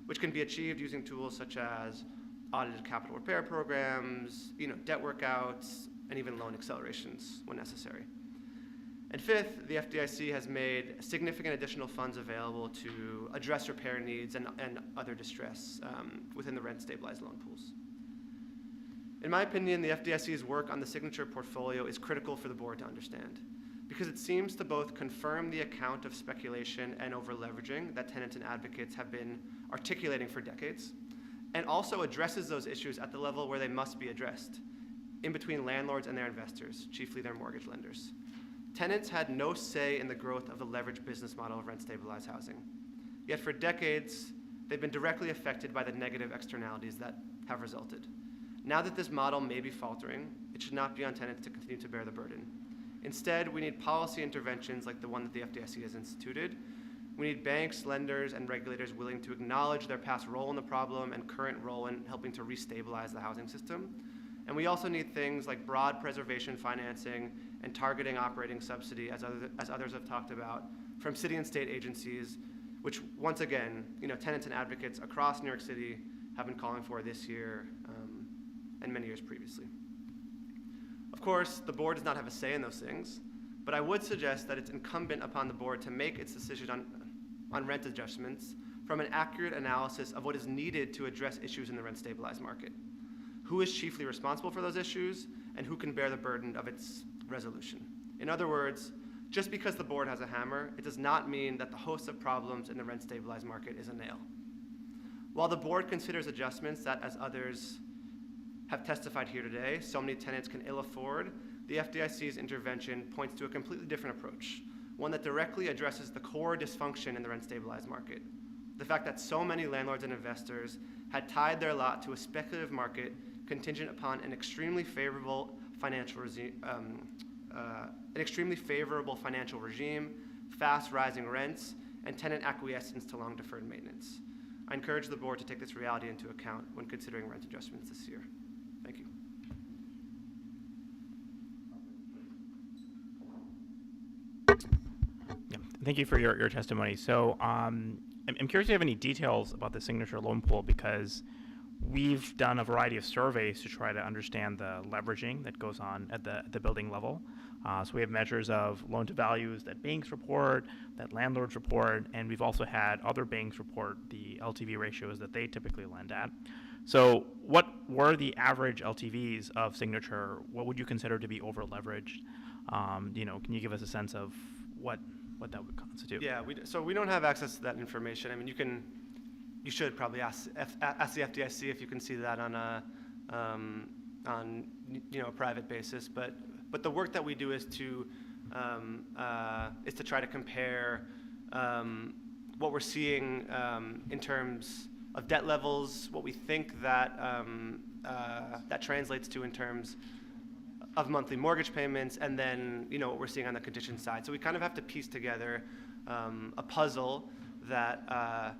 which can be achieved using tools such as audited capital repair programs, debt workouts, and even loan accelerations when necessary. And fifth, the FDIC has made significant additional funds available to address repair needs and other distress within the rent-stabilized loan pools. In my opinion, the FDIC's work on the Signature portfolio is critical for the board to understand, because it seems to both confirm the account of speculation and over-leveraging that tenants and advocates have been articulating for decades, and also addresses those issues at the level where they must be addressed, in between landlords and their investors, chiefly their mortgage lenders. Tenants had no say in the growth of the leveraged business model of rent-stabilized housing. Yet for decades, they've been directly affected by the negative externalities that have resulted. Now that this model may be faltering, it should not be on tenants to continue to bear the burden. Instead, we need policy interventions like the one that the FDIC has instituted. We need banks, lenders, and regulators willing to acknowledge their past role in the problem and current role in helping to restabilize the housing system. And we also need things like broad preservation financing and targeting operating subsidy, as others have talked about, from city and state agencies, which once again, tenants and advocates across New York City have been calling for this year and many years previously. Of course, the board does not have a say in those things, but I would suggest that it's incumbent upon the board to make its decision on rent adjustments from an accurate analysis of what is needed to address issues in the rent-stabilized market. Who is chiefly responsible for those issues, and who can bear the burden of its resolution? In other words, just because the board has a hammer, it does not mean that the host of problems in the rent-stabilized market is a nail. While the board considers adjustments that, as others have testified here today, so many tenants can ill afford, the FDIC's intervention points to a completely different approach, one that directly addresses the core dysfunction in the rent-stabilized market. The fact that so many landlords and investors had tied their lot to a speculative market contingent upon an extremely favorable financial regime, fast rising rents, and tenant acquiescence to long deferred maintenance. I encourage the board to take this reality into account when considering rent adjustments this year. Thank you. Yeah, thank you for your testimony. So I'm curious if you have any details about the Signature loan pool, because we've done a variety of surveys to try to understand the leveraging that goes on at the building level. So we have measures of loan to values that banks report, that landlords report, and we've also had other banks report the LTV ratios that they typically lend at. So what were the average LTVs of Signature? What would you consider to be over leveraged? Can you give us a sense of what that would constitute? Yeah, so we don't have access to that information. I mean, you should probably ask the FDIC if you can see that on a private basis. But the work that we do is to try to compare what we're seeing in terms of debt levels, what we think that that translates to in terms of monthly mortgage payments, and then what we're seeing on the condition side. So we kind of have to piece together a puzzle that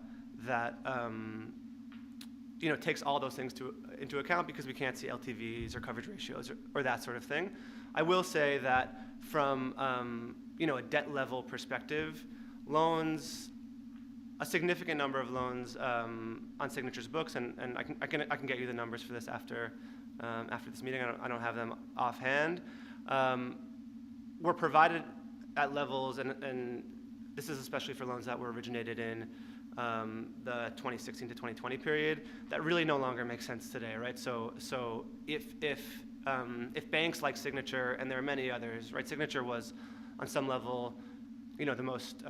takes all those things into account, because we can't see LTVs or coverage ratios or that sort of thing. I will say that from a debt level perspective, a significant number of loans on Signature's books, and I can get you the numbers for this after this meeting. I don't have them offhand. Were provided at levels, and this is especially for loans that were originated in the 2016 to 2020 period, that really no longer makes sense today, right? So if banks like Signature, and there are many others, right? Signature was on some level, the most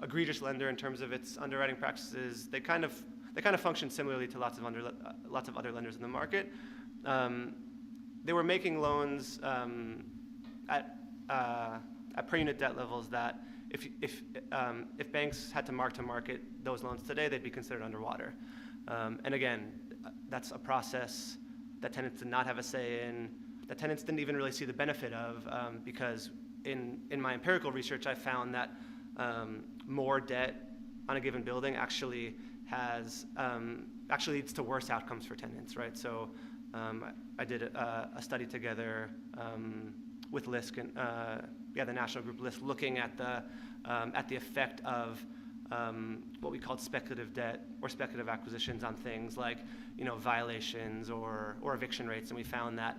egregious lender in terms of its underwriting practices. They kind of function similarly to lots of other lenders in the market. They were making loans at per unit debt levels that if banks had to mark to market those loans today, they'd be considered underwater. And again, that's a process that tenants did not have a say in, that tenants didn't even really see the benefit of, because in my empirical research, I found that more debt on a given building actually leads to worse outcomes for tenants, right? So I did a study together with LISC and the national group LISC, looking at the effect of what we called speculative debt or speculative acquisitions on things like violations or eviction rates, and we found that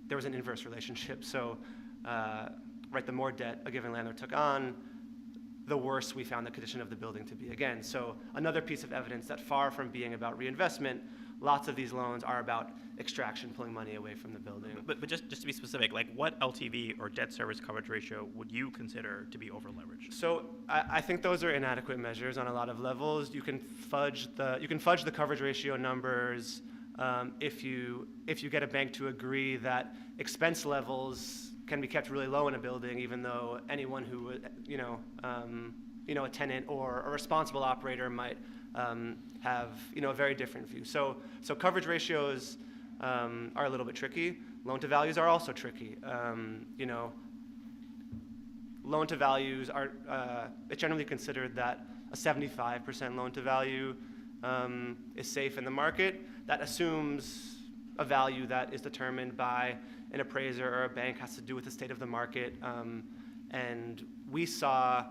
there was an inverse relationship. So the more debt a given landlord took on, the worse we found the condition of the building to be. Again, so another piece of evidence that, far from being about reinvestment, lots of these loans are about extraction, pulling money away from the building. But just to be specific, like what LTV or debt service coverage ratio would you consider to be over leveraged? So I think those are inadequate measures on a lot of levels. You can fudge the coverage ratio numbers if you get a bank to agree that expense levels can be kept really low in a building, even though anyone who a tenant or a responsible operator might have a very different view. So coverage ratios are a little bit tricky. Loan to values are also tricky. Loan to values are it's generally considered that a 75% loan to value is safe in the market. That assumes a value that is determined by an appraiser or a bank, has to do with the state of the market. And we saw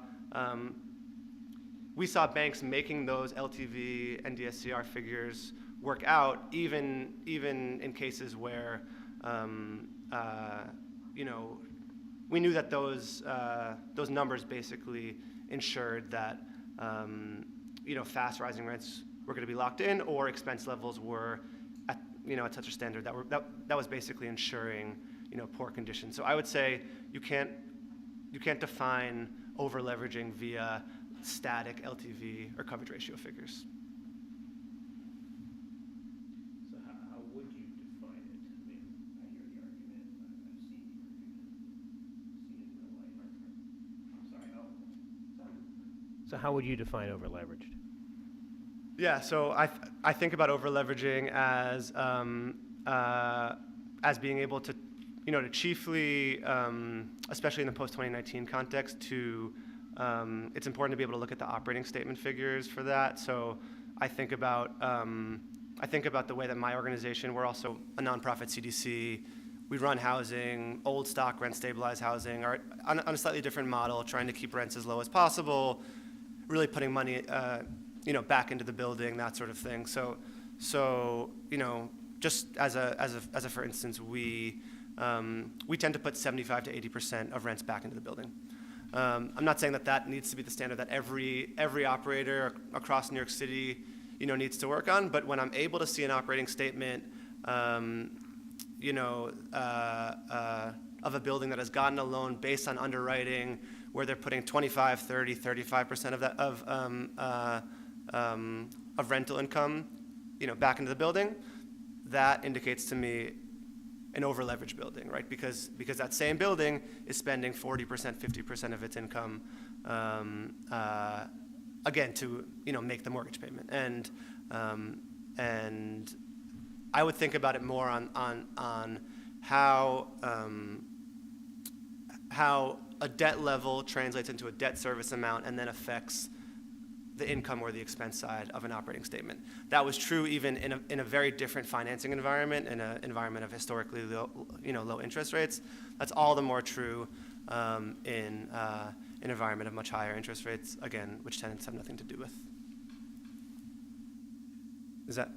banks making those LTV and DSCR figures work out, even in cases where we knew that those numbers basically ensured that fast rising rents were going to be locked in, or expense levels were at such a standard that was basically ensuring poor conditions. So I would say you can't define over leveraging via static LTV or coverage ratio figures. So how would you define it? I mean, I hear the argument, I've seen the argument, seen it in real life. I'm sorry, So how would you define over leveraged? Yeah, so I think about over leveraging as being able to to chiefly, especially in the post-2019 context, it's important to be able to look at the operating statement figures for that. So I think about the way that my organization, we're also a nonprofit CDC, we run housing, old stock rent stabilized housing, on a slightly different model, trying to keep rents as low as possible, really putting money back into the building, that sort of thing. So just as a for instance, we tend to put 75 to 80% of rents back into the building. I'm not saying that needs to be the standard that every operator across New York City needs to work on, but when I'm able to see an operating statement of a building that has gotten a loan based on underwriting where they're putting 25, 30, 35% of that of rental income back into the building, that indicates to me an over-leveraged building, right? Because that same building is spending 40%, 50% of its income, again, to make the mortgage payment. And I would think about it more on how a debt level translates into a debt service amount and then affects the income or the expense side of an operating statement. That was true even in a very different financing environment, in an environment of historically low interest rates. That's all the more true in an environment of much higher interest rates, again, which tenants have nothing to do with. Does that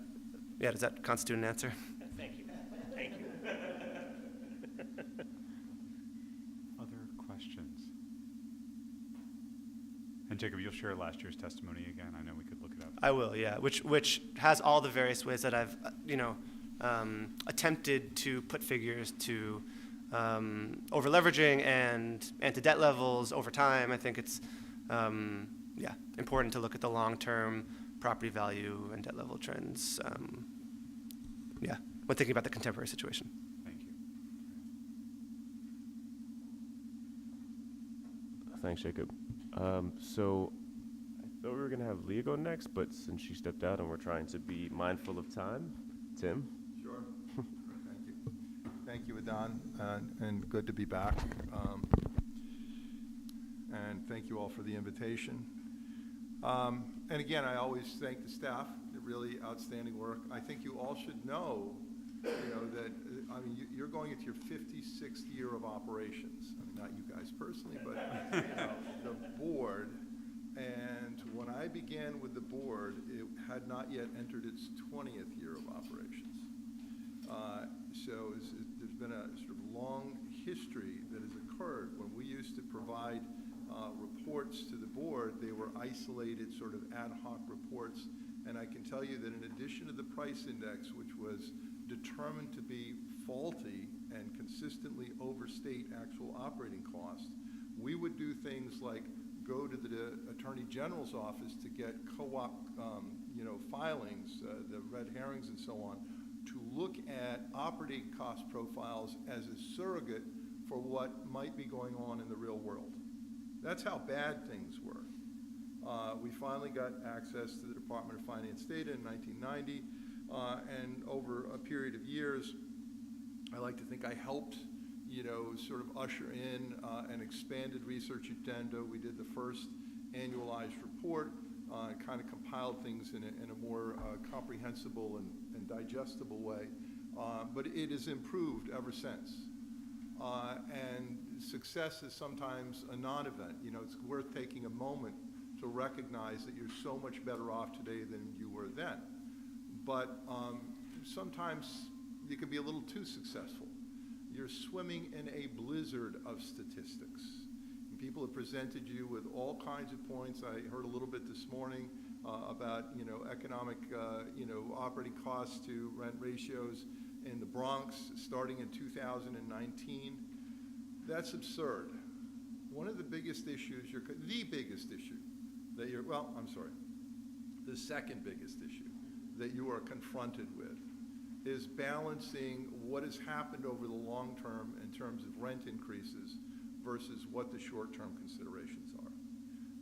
constitute an answer? Thank you. Other questions? And Jacob, you'll share last year's testimony again. I know we could look it up. I will, yeah. Which has all the various ways that I've attempted to put figures to over leveraging and to debt levels over time. I think it's important to look at the long-term property value and debt level trends. When thinking about the contemporary situation. Thank you. Thanks, Jacob. So I thought we were going to have Leah go next, but since she stepped out and we're trying to be mindful of time, Tim? Sure. Thank you. Thank you, Adon, and good to be back. And thank you all for the invitation. And again, I always thank the staff, really outstanding work. I think you all should know, that, you're going into your 56th year of operations. Not you guys personally, but the board. And when I began with the board, it had not yet entered its 20th year of operations. So there's been a sort of long history that has occurred. When we used to provide reports to the board, they were isolated sort of ad hoc reports, And I can tell you that in addition to the price index, which was determined to be faulty and consistently overstate actual operating costs, we would do things like go to the Attorney General's office to get co-op filings, the red herrings and so on, to look at operating cost profiles as a surrogate for what might be going on in the real world. That's how bad things were. We finally got access to the Department of Finance data in 1990, and over a period of years, I like to think I helped, sort of usher in an expanded research agenda. We did the first annualized report, kind of compiled things in a more comprehensible and digestible way, but it has improved ever since. And success is sometimes a non-event. It's worth taking a moment to recognize that you're so much better off today than you were then. But sometimes you can be a little too successful. You're swimming in a blizzard of statistics. And people have presented you with all kinds of points. I heard a little bit this morning about economic operating costs to rent ratios in the Bronx starting in 2019. That's absurd. One of the biggest issues, the biggest issue that the second biggest issue that you are confronted with is balancing what has happened over the long term in terms of rent increases versus what the short-term considerations are.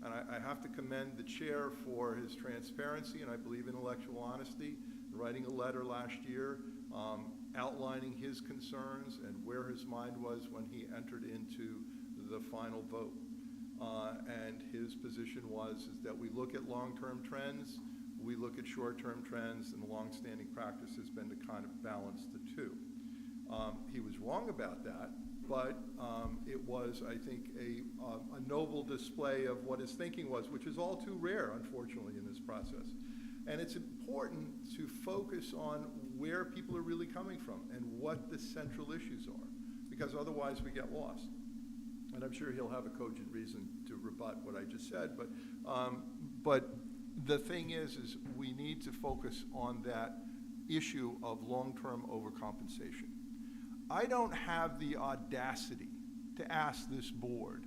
And I have to commend the chair for his transparency and I believe intellectual honesty, writing a letter last year outlining his concerns and where his mind was when he entered into the final vote. And his position was that we look at long-term trends, we look at short-term trends, and the long-standing practice has been to kind of balance the two. He was wrong about that, but it was, I think, a noble display of what his thinking was, which is all too rare, unfortunately, in this process. And it's important to focus on where people are really coming from and what the central issues are, because otherwise we get lost. And I'm sure he'll have a cogent reason to rebut what I just said, but the thing is we need to focus on that issue of long-term overcompensation. I don't have the audacity to ask this board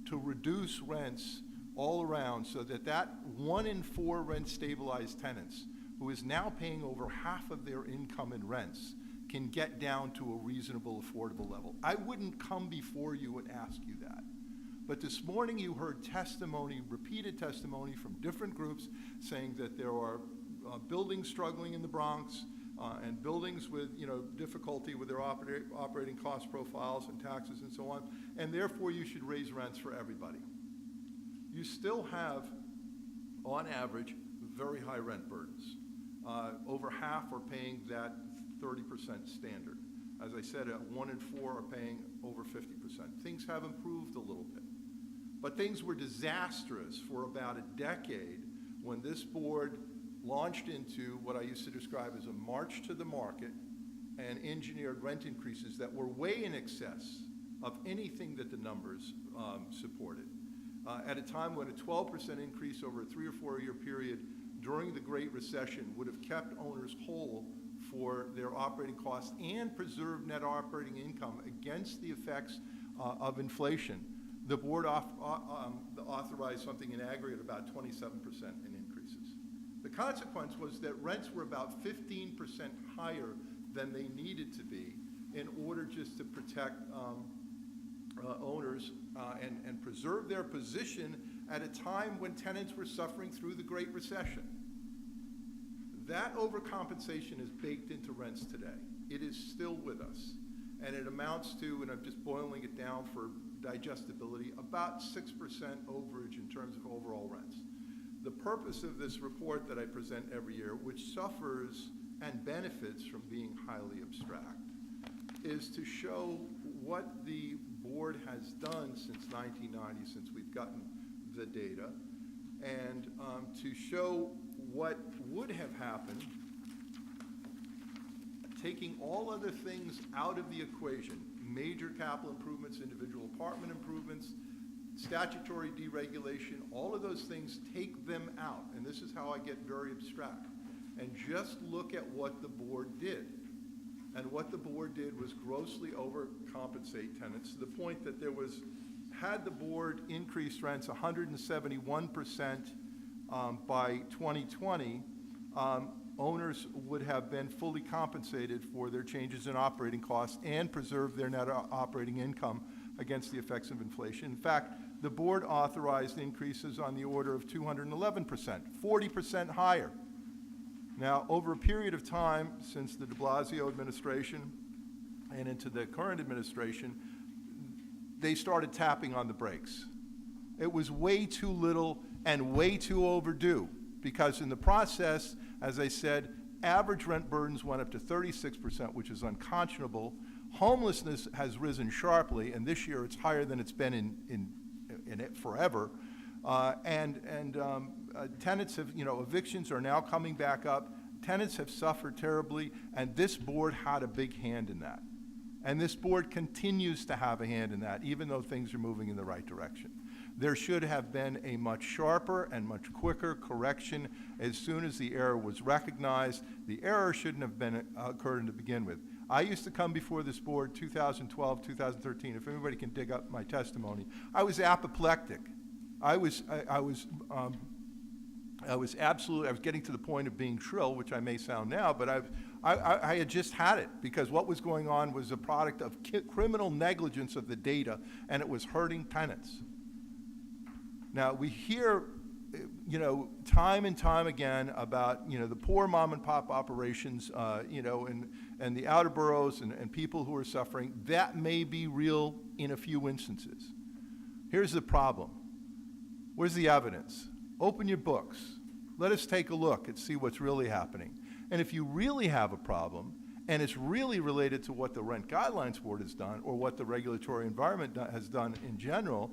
to reduce rents all around so that 1 in 4 rent-stabilized tenants who is now paying over half of their income in rents can get down to a reasonable, affordable level. I wouldn't come before you and ask you that. But this morning you heard testimony, repeated testimony from different groups saying that there are buildings struggling in the Bronx and buildings with difficulty with their operating cost profiles and taxes and so on, and therefore you should raise rents for everybody. You still have, on average, very high rent burdens. Over half are paying that 30% standard. As I said, 1 in 4 are paying over 50%. Things have improved a little bit. But things were disastrous for about a decade when this board launched into what I used to describe as a march to the market and engineered rent increases that were way in excess of anything that the numbers supported. At a time when a 12% increase over a 3 or 4 year period during the Great Recession would have kept owners whole for their operating costs and preserved net operating income against the effects of inflation, the board authorized something in aggregate about 27% in increases. The consequence was that rents were about 15% higher than they needed to be in order just to protect owners and preserve their position at a time when tenants were suffering through the Great Recession. That overcompensation is baked into rents today. It is still with us. And it amounts to, and I'm just boiling it down for digestibility, about 6% overage in terms of overall rents. The purpose of this report that I present every year, which suffers and benefits from being highly abstract, is to show what the board has done since 1990, since we've gotten the data, and to show what would have happened taking all other things out of the equation, major capital improvements, individual apartment improvements, statutory deregulation, all of those things, take them out. And this is how I get very abstract. And just look at what the board did. And what the board did was grossly overcompensate tenants to the point that there was, had the board increased rents 171% by 2020, owners would have been fully compensated for their changes in operating costs and preserved their net operating income against the effects of inflation. In fact, the board authorized increases on the order of 211%, 40% higher. Now, over a period of time since the de Blasio administration and into the current administration, they started tapping on the brakes. It was way too little and way too overdue, because in the process, as I said, average rent burdens went up to 36%, which is unconscionable. Homelessness has risen sharply, and this year it's higher than it's been in it forever. Tenants have, evictions are now coming back up. Tenants have suffered terribly, and this board had a big hand in that. And this board continues to have a hand in that, even though things are moving in the right direction. There should have been a much sharper and much quicker correction as soon as the error was recognized. The error shouldn't have been occurred to begin with. I used to come before this board 2012, 2013. If anybody can dig up my testimony, I was apoplectic. I was getting to the point of being shrill, which I may sound now, but I had just had it, because what was going on was a product of criminal negligence of the data, and it was hurting tenants. Now, we hear, time and time again about, the poor mom and pop operations, and the outer boroughs and people who are suffering. That may be real in a few instances. Here's the problem. Where's the evidence? Open your books. Let us take a look and see what's really happening. And if you really have a problem, and it's really related to what the Rent Guidelines Board has done, or what the regulatory environment has done in general,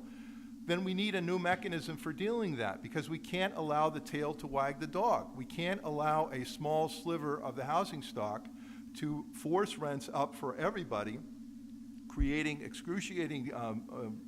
then we need a new mechanism for dealing with that, because we can't allow the tail to wag the dog. We can't allow a small sliver of the housing stock to force rents up for everybody, creating excruciating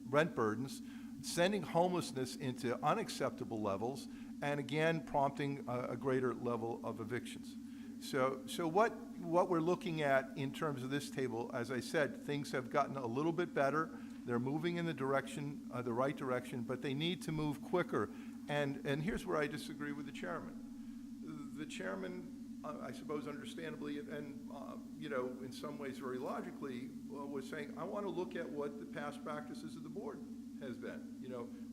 rent burdens, sending homelessness into unacceptable levels, and again prompting a greater level of evictions. So what we're looking at in terms of this table, as I said, things have gotten a little bit better. They're moving in the direction, the right direction, but they need to move quicker. And here's where I disagree with the chairman. The chairman, I suppose understandably, and in some ways very logically, was saying, I want to look at what the past practices of the board has been.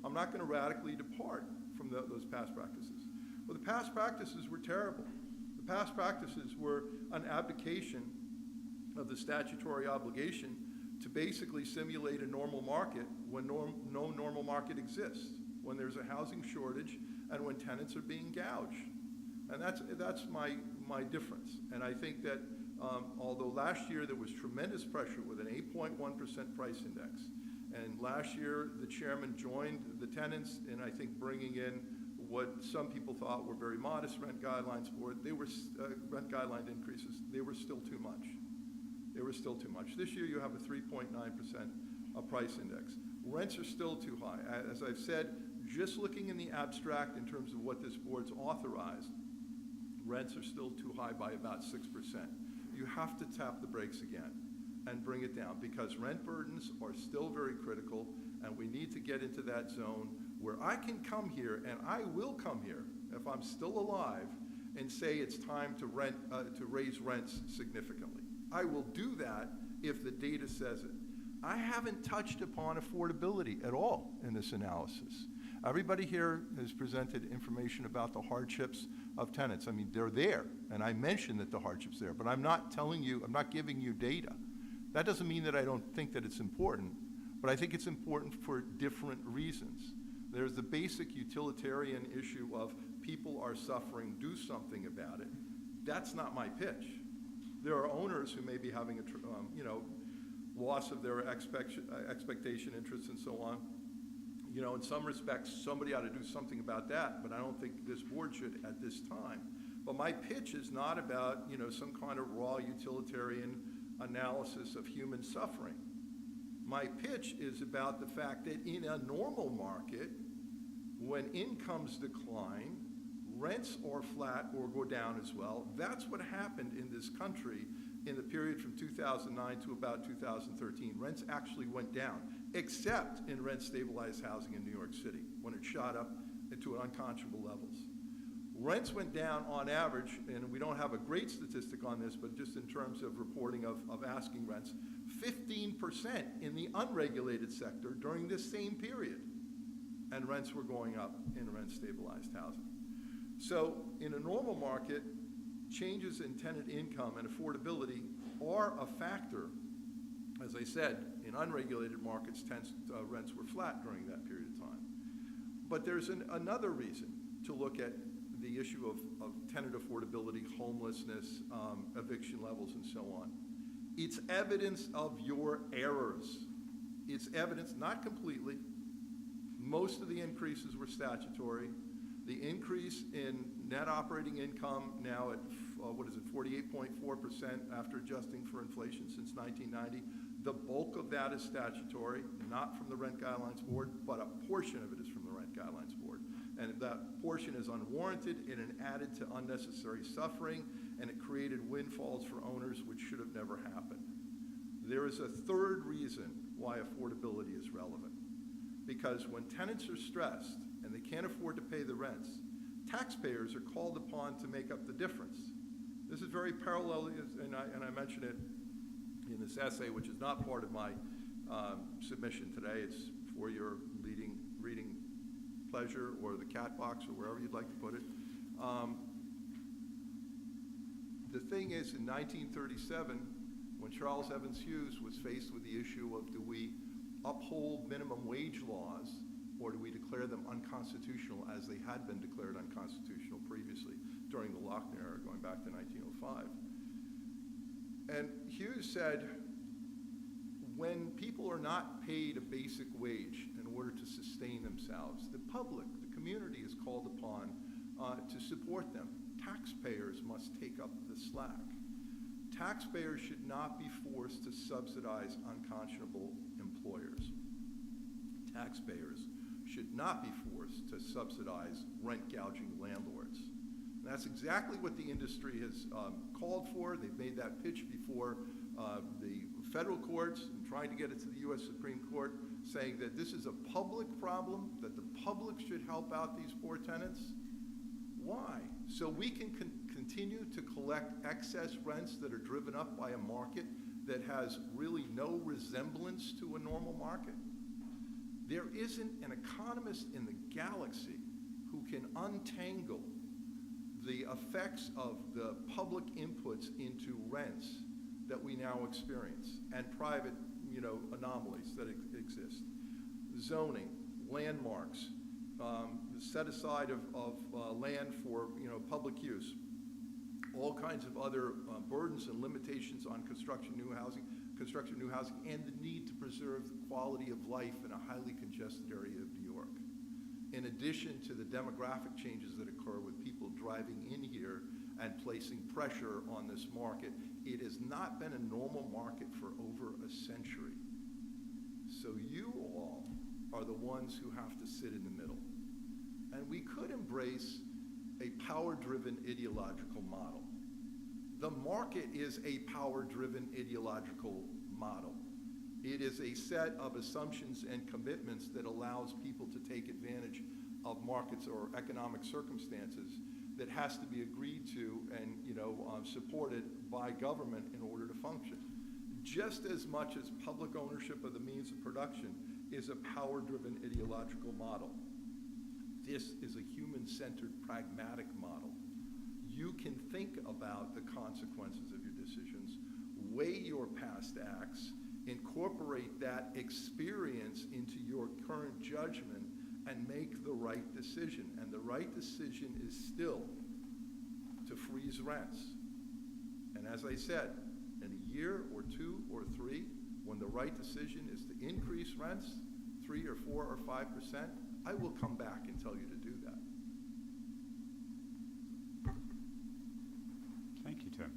I'm not going to radically depart from those past practices. Well, the past practices were terrible. The past practices were an abdication of the statutory obligation to basically simulate a normal market when no normal market exists, when there's a housing shortage and when tenants are being gouged. And that's my difference. And I think that although last year there was tremendous pressure with an 8.1% price index, and last year the chairman joined the tenants in, I think, bringing in what some people thought were very modest Rent Guidelines Board. They were rent guideline increases. They were still too much. They were still too much. This year you have a 3.9% price index. Rents are still too high. As I've said, just looking in the abstract in terms of what this board's authorized, rents are still too high by about 6%. You have to tap the brakes again and bring it down, because rent burdens are still very critical, and we need to get into that zone where I can come here, and I will come here if I'm still alive, and say it's time to raise rents significantly. I will do that if the data says it. I haven't touched upon affordability at all in this analysis. Everybody here has presented information about the hardships of tenants. I mean, they're there, and I mentioned that the hardships there, but I'm not telling you, I'm not giving you data. That doesn't mean that I don't think that it's important, but I think it's important for different reasons. There's the basic utilitarian issue of people are suffering, do something about it. That's not my pitch. There are owners who may be having a loss of their expectation interests and so on. In some respects, somebody ought to do something about that, but I don't think this board should at this time. But my pitch is not about, some kind of raw utilitarian analysis of human suffering. My pitch is about the fact that in a normal market, when incomes decline, rents are flat or go down as well. That's what happened in this country in the period from 2009 to about 2013. Rents actually went down, except in rent-stabilized housing in New York City, when it shot up to unconscionable levels. Rents went down on average, and we don't have a great statistic on this, but just in terms of reporting of asking rents, 15% in the unregulated sector during this same period. And rents were going up in rent-stabilized housing. So in a normal market, changes in tenant income and affordability are a factor. As I said, in unregulated markets, rents were flat during that period of time. But there's another reason to look at the issue of tenant affordability, homelessness, eviction levels, and so on. It's evidence of your errors. It's evidence, not completely. Most of the increases were statutory. The increase in net operating income now at, 48.4% after adjusting for inflation since 1990. The bulk of that is statutory, not from the Rent Guidelines Board, but a portion of it is from the Rent Guidelines Board. And that portion is unwarranted, and it added to unnecessary suffering, and it created windfalls for owners which should have never happened. There is a third reason why affordability is relevant. Because when tenants are stressed and they can't afford to pay the rents, taxpayers are called upon to make up the difference. This is very parallel, and I mention it in this essay, which is not part of my submission today. It's for your reading pleasure, or the cat box, or wherever you'd like to put it. The thing is, in 1937, when Charles Evans Hughes was faced with the issue of, do we uphold minimum wage laws, or do we declare them unconstitutional, as they had been declared unconstitutional previously during the Lochner era, going back to 1905. And Hughes said, when people are not paid a basic wage in order to sustain themselves, the public, the community is called upon to support them. Taxpayers must take up the slack. Taxpayers should not be forced to subsidize unconscionable employers. Taxpayers should not be forced to subsidize rent-gouging landlords. And that's exactly what the industry has called for. They've made that pitch before the federal courts and trying to get it to the U.S. Supreme Court, saying that this is a public problem, that the public should help out these poor tenants. Why? So we can continue to collect excess rents that are driven up by a market that has really no resemblance to a normal market. There isn't an economist in the galaxy who can untangle the effects of the public inputs into rents that we now experience, and private, anomalies that exist. Zoning, landmarks, the set aside of land for, public use, all kinds of other burdens and limitations on construction new housing, and the need to preserve the quality of life in a highly congested area of New York. In addition to the demographic changes that occur with people driving in here and placing pressure on this market, it has not been a normal market for over a century. So you all are the ones who have to sit in the middle. And we could embrace a power-driven ideological model. The market is a power-driven ideological model. It is a set of assumptions and commitments that allows people to take advantage of markets or economic circumstances that has to be agreed to and supported by government in order to function. Just as much as public ownership of the means of production is a power-driven ideological model. This is a human-centered, pragmatic model. You can think about the consequences of your decisions, weigh your past acts, incorporate that experience into your current judgment, and make the right decision. And the right decision is still to freeze rents. And as I said, in a year or 2 or 3, when the right decision is to increase rents 3 or 4 or 5%, I will come back and tell you to do that. Thank you, Tim.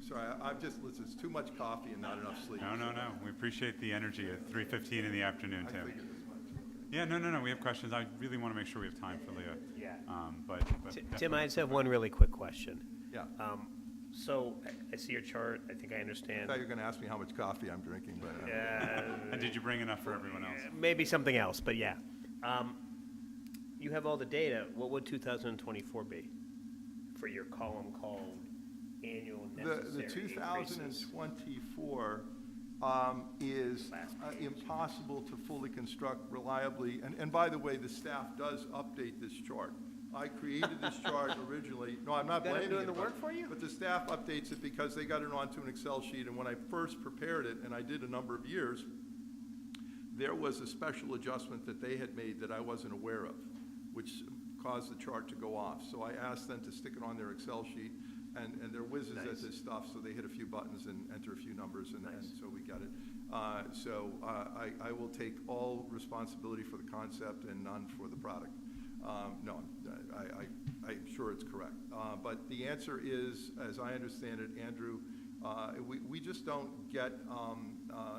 Sorry, I'm just, listen, it's too much coffee and not enough sleep. No, no, no. We appreciate the energy at 3:15 in the afternoon, I Tim. figured as much. Yeah, no. We have questions. I really want to make sure we have time for Leah. Yeah. But Tim, definitely I just have one really quick question. Yeah. So I see your chart. I think I I understand. thought you were going to ask me how much coffee I'm drinking, but. And did you bring enough for everyone else? Maybe something else, but yeah. You have all the data. What would 2024 be for your column called annual necessary The increases? 2024 is impossible to fully construct reliably. And by the way, the staff does update this chart. I created this chart originally. No, I'm not Then I'm blaming doing it, the but- work for you? But the staff updates it because they got it onto an Excel sheet. And when I first prepared it, and I did a number of years, there was a special adjustment that they had made that I wasn't aware of, which caused the chart to go off. So I asked them to stick it on their Excel sheet, and they're whizzes at this stuff, so they hit a few buttons and enter a few numbers, and so we got it. I will take all responsibility for the concept and none for the product. No, I'm sure it's correct. But the answer is, as I understand it, Andrew, we just don't get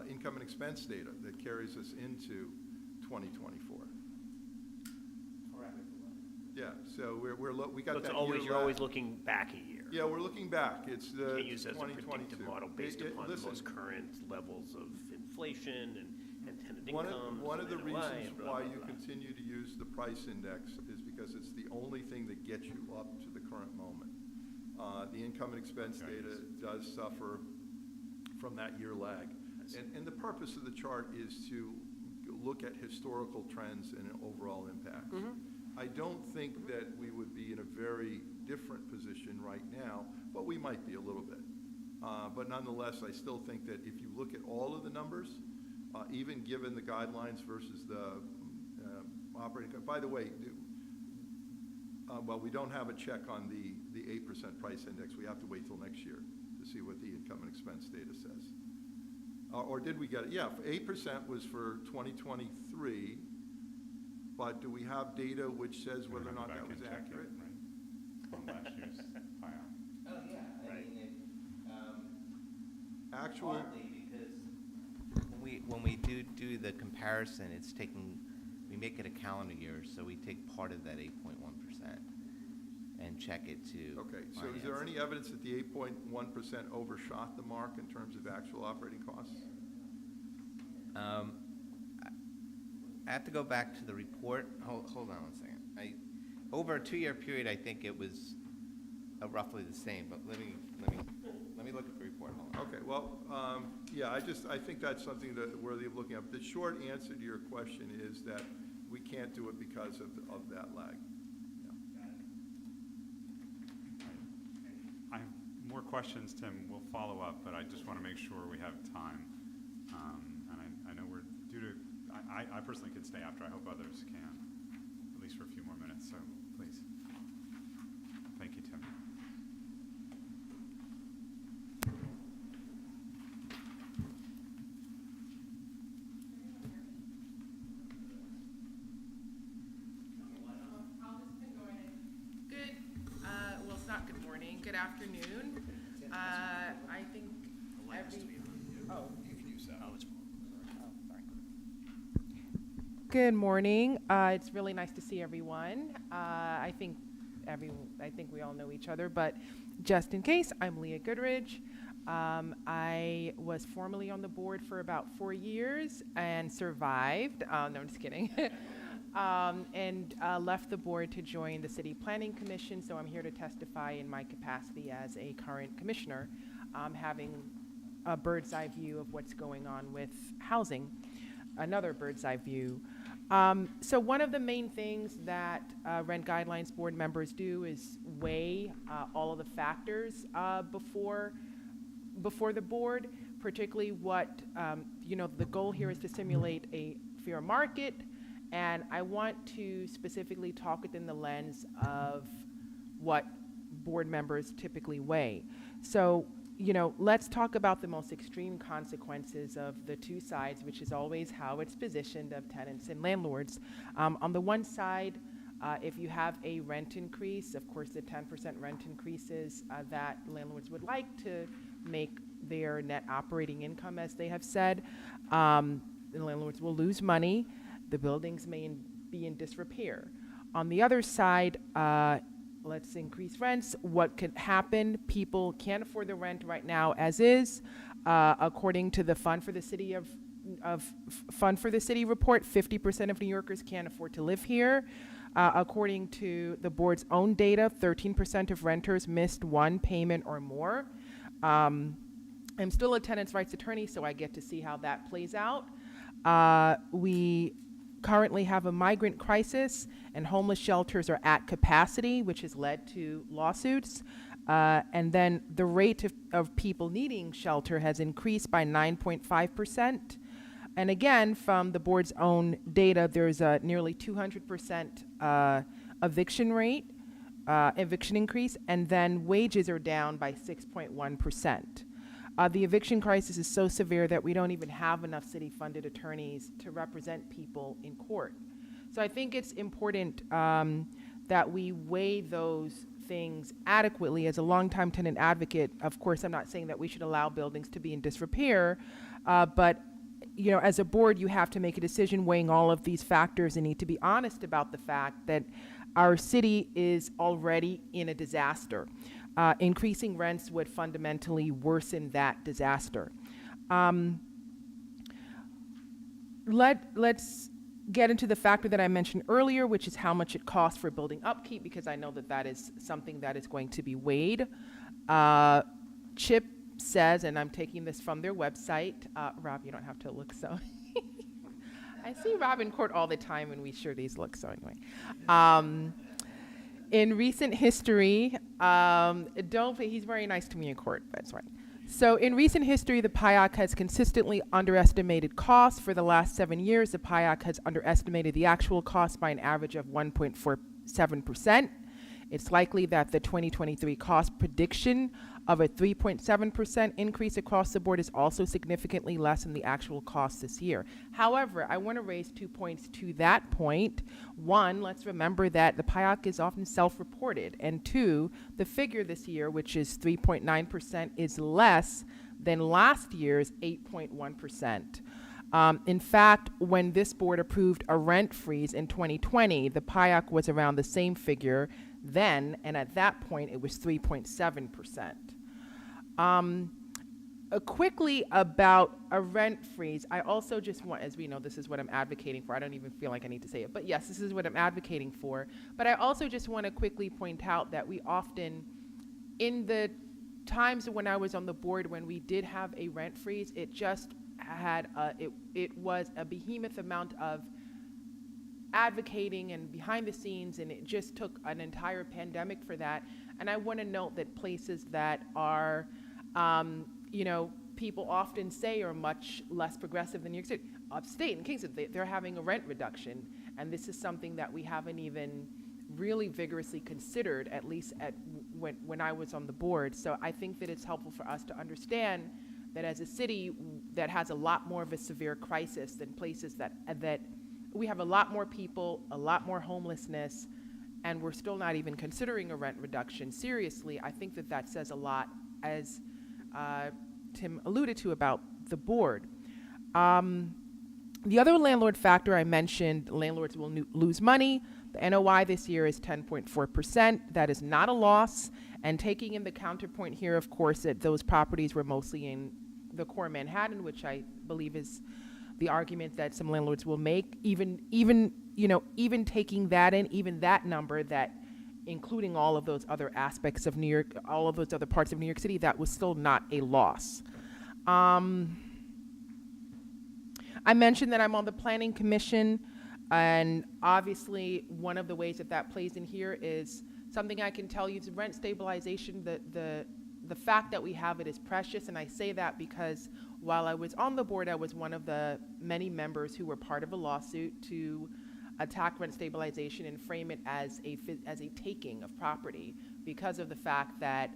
income and expense data that carries us into 2024. Yeah, so we got So that it's always, year you're always lag. looking back a year. Yeah, we're looking back. It's the Can't use it as a 2022. predictive model based upon the Listen, most current levels of inflation and tenant one incomes. of the and NOI reasons and blah, why blah, you blah. continue to use the price index is because it's the only thing that gets you up to the current moment. The income and expense data does suffer from that year lag. And the purpose of the chart is to look at historical trends and overall impacts. I don't think that we would be in a very different position right now, but we might be a little bit. But nonetheless, I still think that if you look at all of the numbers, even given the guidelines versus the operating, by the way, well, we don't have a check on the 8% price index. We have to wait till next year to see what the income and expense data says. Or did we get it? Yeah, 8% was for 2023, but do we have data which says We're whether or gonna not go that back was and check it, accurate? right? From last year's file. Oh, yeah, I mean, Actual, partly because when we do the comparison, it's taking, we make it a calendar year, so we take part of that 8.1% and check it to okay, so is there any evidence that the 8.1% overshot the mark in terms of actual operating costs? I have to go back to the report. Hold on 1 second. Over a 2-year period, I think it was roughly the same, but let me look at the report. Hold on. Okay, well, yeah, I think that's something that worthy of looking at. The short answer to your question is that we can't do it because of that lag. I have more questions, Tim. We'll follow up, but I just want to make sure we have time. And I know we're due to, I personally could stay after. I hope others can, at least for a few more minutes, so please. Thank you, Tim. Good, well, it's not good morning, good afternoon. I think Good morning. It's really nice to see everyone. I think we all know each other, but just in case, I'm Leah Goodridge. I was formerly on the board for about 4 years and survived. No, I'm just kidding. And left the board to join the City Planning Commission, so I'm here to testify in my capacity as a current commissioner, having a bird's eye view of what's going on with housing, another bird's eye view. So one of the main things that Rent Guidelines Board members do is weigh all of the factors before the board, particularly what, the goal here is to simulate a fair market. And I want to specifically talk within the lens of what board members typically weigh. So, let's talk about the most extreme consequences of the two sides, which is always how it's positioned of tenants and landlords. On the one side, if you have a rent increase, of course, the 10% rent increases that landlords would like to make their net operating income, as they have said. The landlords will lose money. The buildings may be in disrepair. On the other side, let's increase rents. What could happen? People can't afford the rent right now as is. According to the Fund for the City report, 50% of New Yorkers can't afford to live here. According to the board's own data, 13% of renters missed one payment or more. I'm still a tenants' rights attorney, so I get to see how that plays out. We currently have a migrant crisis, and homeless shelters are at capacity, which has led to lawsuits. And then the rate of people needing shelter has increased by 9.5%. And again, from the board's own data, there's a nearly 200% eviction rate, eviction increase, and then wages are down by 6.1%. The eviction crisis is so severe that we don't even have enough city-funded attorneys to represent people in court. So I think it's important that we weigh those things adequately. As a longtime tenant advocate, of course, I'm not saying that we should allow buildings to be in disrepair, but you know, as a board, you have to make a decision weighing all of these factors and need to be honest about the fact that our city is already in a disaster. Increasing rents would fundamentally worsen that disaster. Let's get into the factor that I mentioned earlier, which is how much it costs for building upkeep, because I know that that is something that is going to be weighed. CHIP says, and I'm taking this from their website, Rob, you don't have to look so. I see Rob in court all the time and we sure these look so anyway. In recent history, he's very nice to me in court, but it's fine. So in recent history, the PIAC has consistently underestimated costs. For the last 7 years, the PIAC has underestimated the actual cost by an average of 1.47%. It's likely that the 2023 cost prediction of a 3.7% increase across the board is also significantly less than the actual cost this year. However, I want to raise 2 points to that point. One, let's remember that the PIAC is often self-reported. And two, the figure this year, which is 3.9%, is less than last year's 8.1%. In fact, when this board approved a rent freeze in 2020, the PIAC was around the same figure then, and at that point it was 3.7%. Quickly about a rent freeze, I also just want, as we know, this is what I'm advocating for. I don't even feel like I need to say it, but yes, this is what I'm advocating for. But I also just want to quickly point out that we often, in the times when I was on the board when we did have a rent freeze, it just had, it was a behemoth amount of advocating and behind the scenes, and it just took an entire pandemic for that. And I want to note that places that are, you know, people often say are much less progressive than New York City, upstate in Kingston, they're having a rent reduction, and this is something that we haven't even really vigorously considered, at least when I was on the board. So I think that it's helpful for us to understand that as a city that has a lot more of a severe crisis than places that we have a lot more people, a lot more homelessness, and we're still not even considering a rent reduction seriously. I think that that says a lot, as Tim alluded to, about the board. The other landlord factor I mentioned, landlords will lose money. The NOI this year is 10.4%. That is not a loss. And taking in the counterpoint here, of course, that those properties were mostly in the core Manhattan, which I believe is the argument that some landlords will make, even taking that in, even that number, that including all of those other aspects of New York, all of those other parts of New York City, that was still not a loss. I mentioned that I'm on the Planning Commission, and obviously one of the ways that that plays in here is something I can tell you is rent stabilization. The fact that we have it is precious, and I say that because while I was on the board, I was one of the many members who were part of a lawsuit to attack rent stabilization and frame it as a taking of property because of the fact that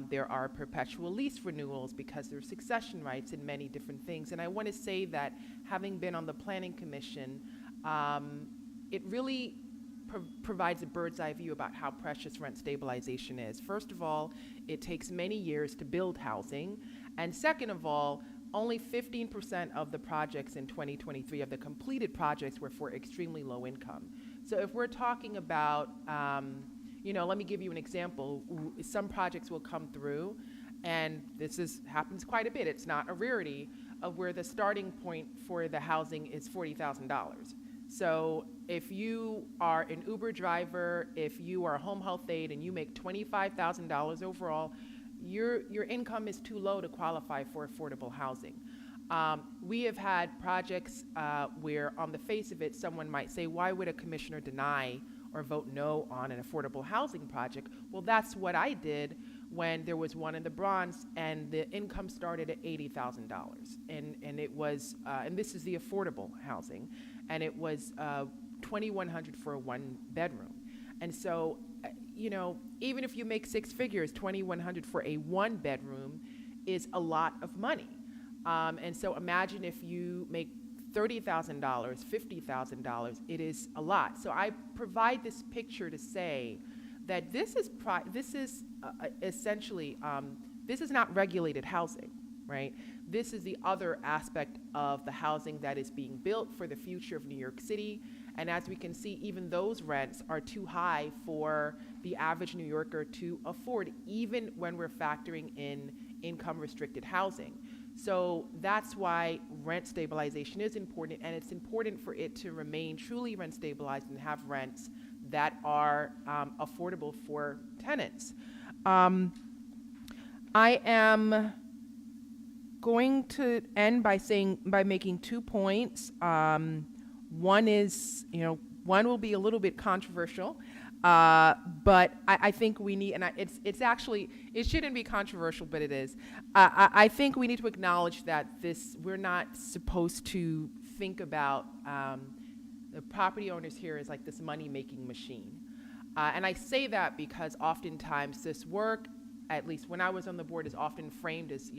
there are perpetual lease renewals, because there's succession rights and many different things. And I want to say that having been on the Planning Commission, it really provides a bird's eye view about how precious rent stabilization is. First of all, it takes many years to build housing. And second of all, only 15% of the projects in 2023 of the completed projects were for extremely low income. So if we're talking about, let me give you an example. Some projects will come through, and happens quite a bit. It's not a rarity, of where the starting point for the housing is $40,000. So if you are an Uber driver, if you are a home health aide and you make $25,000 overall, your income is too low to qualify for affordable housing. We have had projects where on the face of it, someone might say, why would a commissioner deny or vote no on an affordable housing project? Well, that's what I did when there was one in the Bronx, and the income started at $80,000, and it was, and this is the affordable housing, and it was $2,100 for a 1-bedroom, and so, even if you make 6 figures, $2,100 for a 1-bedroom is a lot of money, and so imagine if you make $30,000, $50,000, it is a lot. So I provide this picture to say that this is essentially, this is not regulated housing, right? This is the other aspect of the housing that is being built for the future of New York City. And as we can see, even those rents are too high for the average New Yorker to afford, even when we're factoring in income-restricted housing. So that's why rent stabilization is important, and it's important for it to remain truly rent stabilized and have rents that are affordable for tenants. I am going to end by making 2 points. One is, one will be a little bit controversial, but I think we need, and it's actually, it shouldn't be controversial, but it is. I think we need to acknowledge that we're not supposed to think about the property owners here as like this money-making machine. And I say that because oftentimes this work, at least when I was on the board, is often framed as,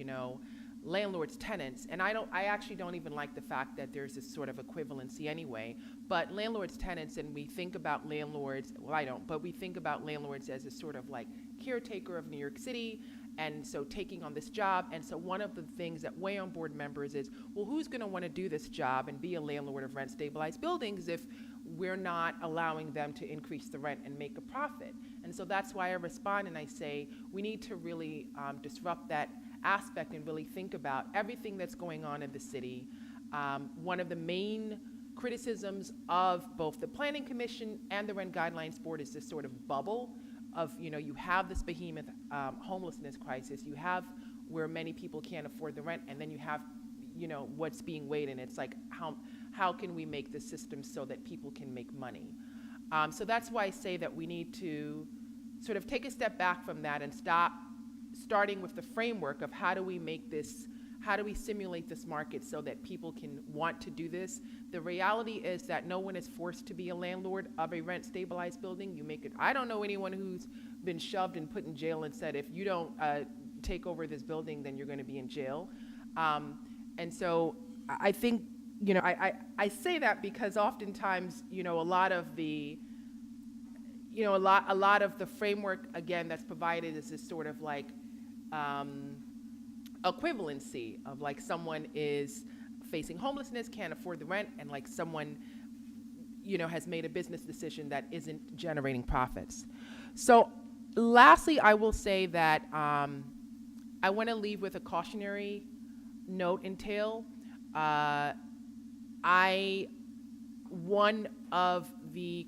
landlords, tenants, and I actually don't even like the fact that there's this sort of equivalency anyway, but landlords, tenants, and we think about landlords, well, I don't, but we think about landlords as a sort of like caretaker of New York City, and so taking on this job, and so one of the things that weigh on board members is, well, who's gonna wanna do this job and be a landlord of rent-stabilized buildings if we're not allowing them to increase the rent and make a profit? And so that's why I respond and I say, we need to really disrupt that aspect and really think about everything that's going on in the city. One of the main criticisms of both the Planning Commission and the Rent Guidelines Board is this sort of bubble of, you have this behemoth homelessness crisis, you have where many people can't afford the rent, and then you have, what's being weighed, and it's like, how can we make the system so that people can make money? So that's why I say that we need to sort of take a step back from that and starting with the framework of how do we simulate this market so that people can want to do this. The reality is that no one is forced to be a landlord of a rent-stabilized building. You make it. I don't know anyone who's been shoved and put in jail and said, if you don't take over this building, then you're going to be in jail. And so I think, I say that because oftentimes, a lot of the framework, again, that's provided is this sort of like equivalency of like someone is facing homelessness, can't afford the rent, and like someone, has made a business decision that isn't generating profits. So lastly, I will say that I want to leave with a cautionary note and tale. One of the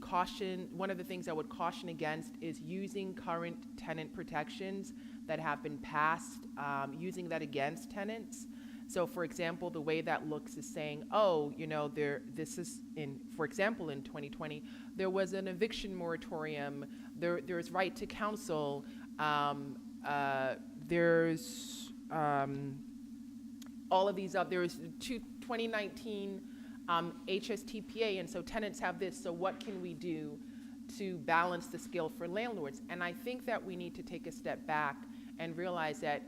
things I would caution against is using current tenant protections that have been passed, using that against tenants. So for example, the way that looks is saying, for example, in 2020, there was an eviction moratorium, there's right to counsel, there's all of these there's 2019 HSTPA, and so tenants have this, so what can we do to balance the scale for landlords? And I think that we need to take a step back and realize that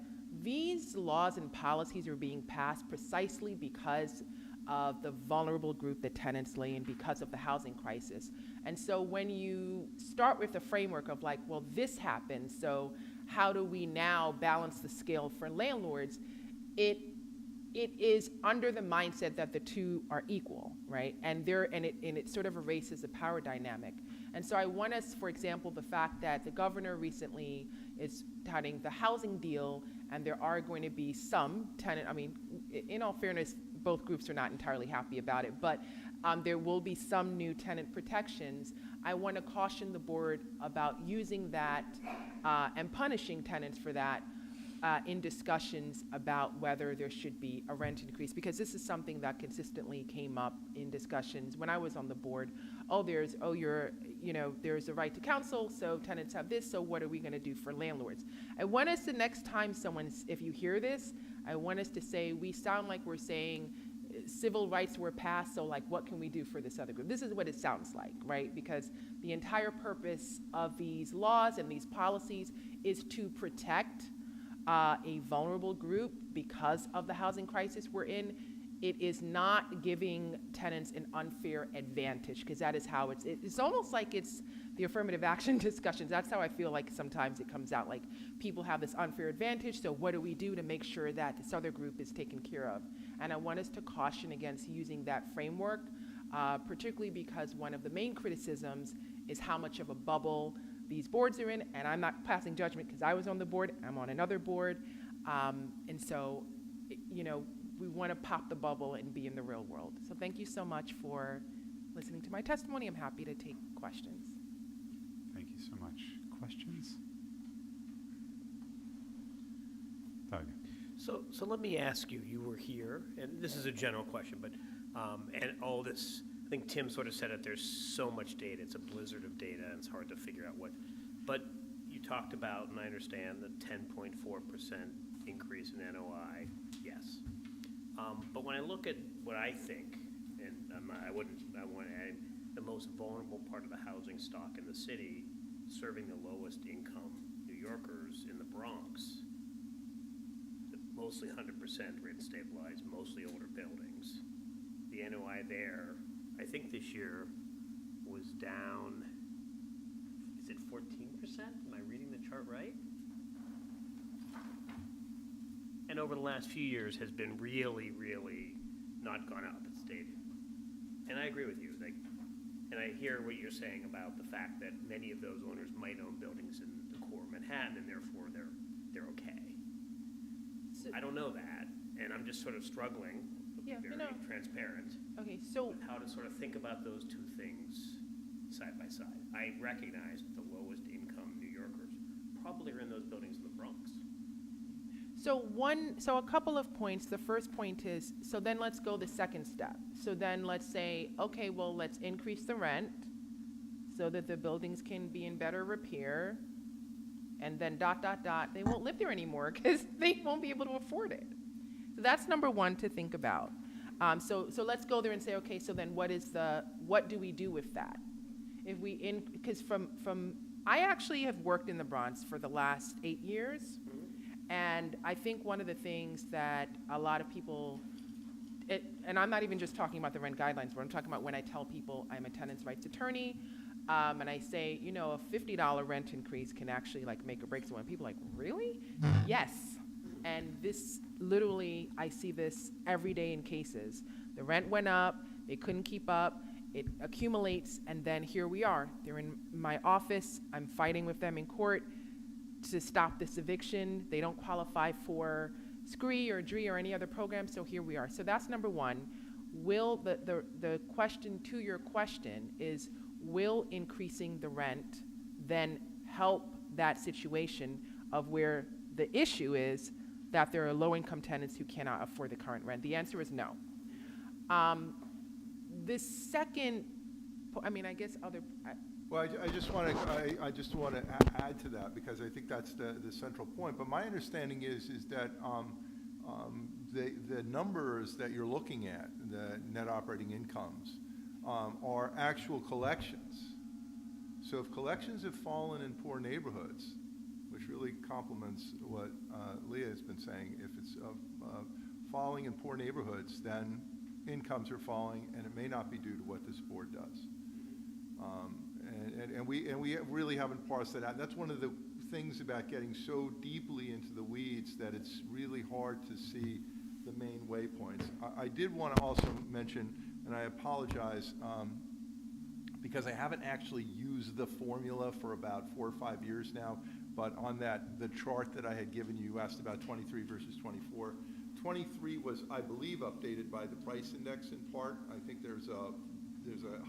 these laws and policies are being passed precisely because of the vulnerable group that tenants lay in because of the housing crisis. And so when you start with the framework of like, well, this happened, so how do we now balance the scale for landlords? It is under the mindset that the two are equal, right? And it sort of erases the power dynamic. And so I want us, for example, the fact that the governor recently is touting the housing deal, and there are going to be some tenant, I mean, in all fairness, both groups are not entirely happy about it, but there will be some new tenant protections. I want to caution the board about using that and punishing tenants for that in discussions about whether there should be a rent increase, because this is something that consistently came up in discussions when I was on the board. There's a right to counsel, so tenants have this, so what are we going to do for landlords? I want us the next time if you hear this, I want us to say, we sound like we're saying civil rights were passed, so like what can we do for this other group? This is what it sounds like, right? Because the entire purpose of these laws and these policies is to protect a vulnerable group because of the housing crisis we're in. It is not giving tenants an unfair advantage, because that is how it's almost like it's the affirmative action discussions. That's how I feel like sometimes it comes out, like people have this unfair advantage, so what do we do to make sure that this other group is taken care of? And I want us to caution against using that framework, particularly because one of the main criticisms is how much of a bubble these boards are in, and I'm not passing judgment because I was on the board, I'm on another board, and so, we want to pop the bubble and be in the real world. So thank you so much for listening to my testimony. I'm happy to take questions. Thank you so much. Questions? Doug. So let me ask you, you were here, and this is a general question, but, and all this, I think Tim sort of said it, there's so much data, it's a blizzard of data, and it's hard to figure out what, but you talked about, and I understand, the 10.4% increase in NOI, yes. But when I look at what I think, and I want to add the most vulnerable part of the housing stock in the city, serving the lowest income New Yorkers in the Bronx, mostly 100% rent stabilized, mostly older buildings. The NOI there, I think this year was down, is it 14%? Am I reading the chart right? And over the last few years has been really, really not gone up. It's stayed. And I agree with you. And I hear what you're saying about the fact that many of those owners might own buildings in the core of Manhattan, and therefore they're okay. So I don't know that, and I'm just sort of struggling, Yeah, very transparent, Okay, so with how to sort of think about those two things side by side. I recognize that the lowest income New Yorkers probably are in those buildings in the Bronx. So a couple of points. The first point is, so then let's go the second step. So then let's say, okay, well, let's increase the rent so that the buildings can be in better repair, and then ... they won't live there anymore because they won't be able to afford it. So that's number one to think about. So let's go there and say, okay, so then what do we do with that? If we because I actually have worked in the Bronx for the last 8 years. And I think one of the things that a lot of people, and I'm not even just talking about the Rent Guidelines Board, I'm talking about when I tell people I'm a tenants' rights attorney, and I say, a $50 rent increase can actually make or break someone. People are like, really? Yes. And this, literally, I see this every day in cases. The rent went up, they couldn't keep up, it accumulates, and then here we are. They're in my office, I'm fighting with them in court to stop this eviction. They don't qualify for SCREE or DREE or any other program, so here we are. So that's number one. Will the question to your question is, will increasing the rent then help that situation of where the issue is that there are low-income tenants who cannot afford the current rent? The answer is no. The second, I guess other. Well, I just want to add to that, because I think that's the central point. But my understanding is that the numbers that you're looking at, the net operating incomes, are actual collections. So if collections have fallen in poor neighborhoods, which really complements what Leah has been saying, if it's falling in poor neighborhoods, then incomes are falling, and it may not be due to what this board does. And we really haven't parsed that out. That's one of the things about getting so deeply into the weeds that it's really hard to see the main waypoints. I did want to also mention, and I apologize, because I haven't actually used the formula for about 4 or 5 years now, but on the chart that I had given you, asked about 23 versus 24. 23 was, I believe, updated by the price index in part. I think there's a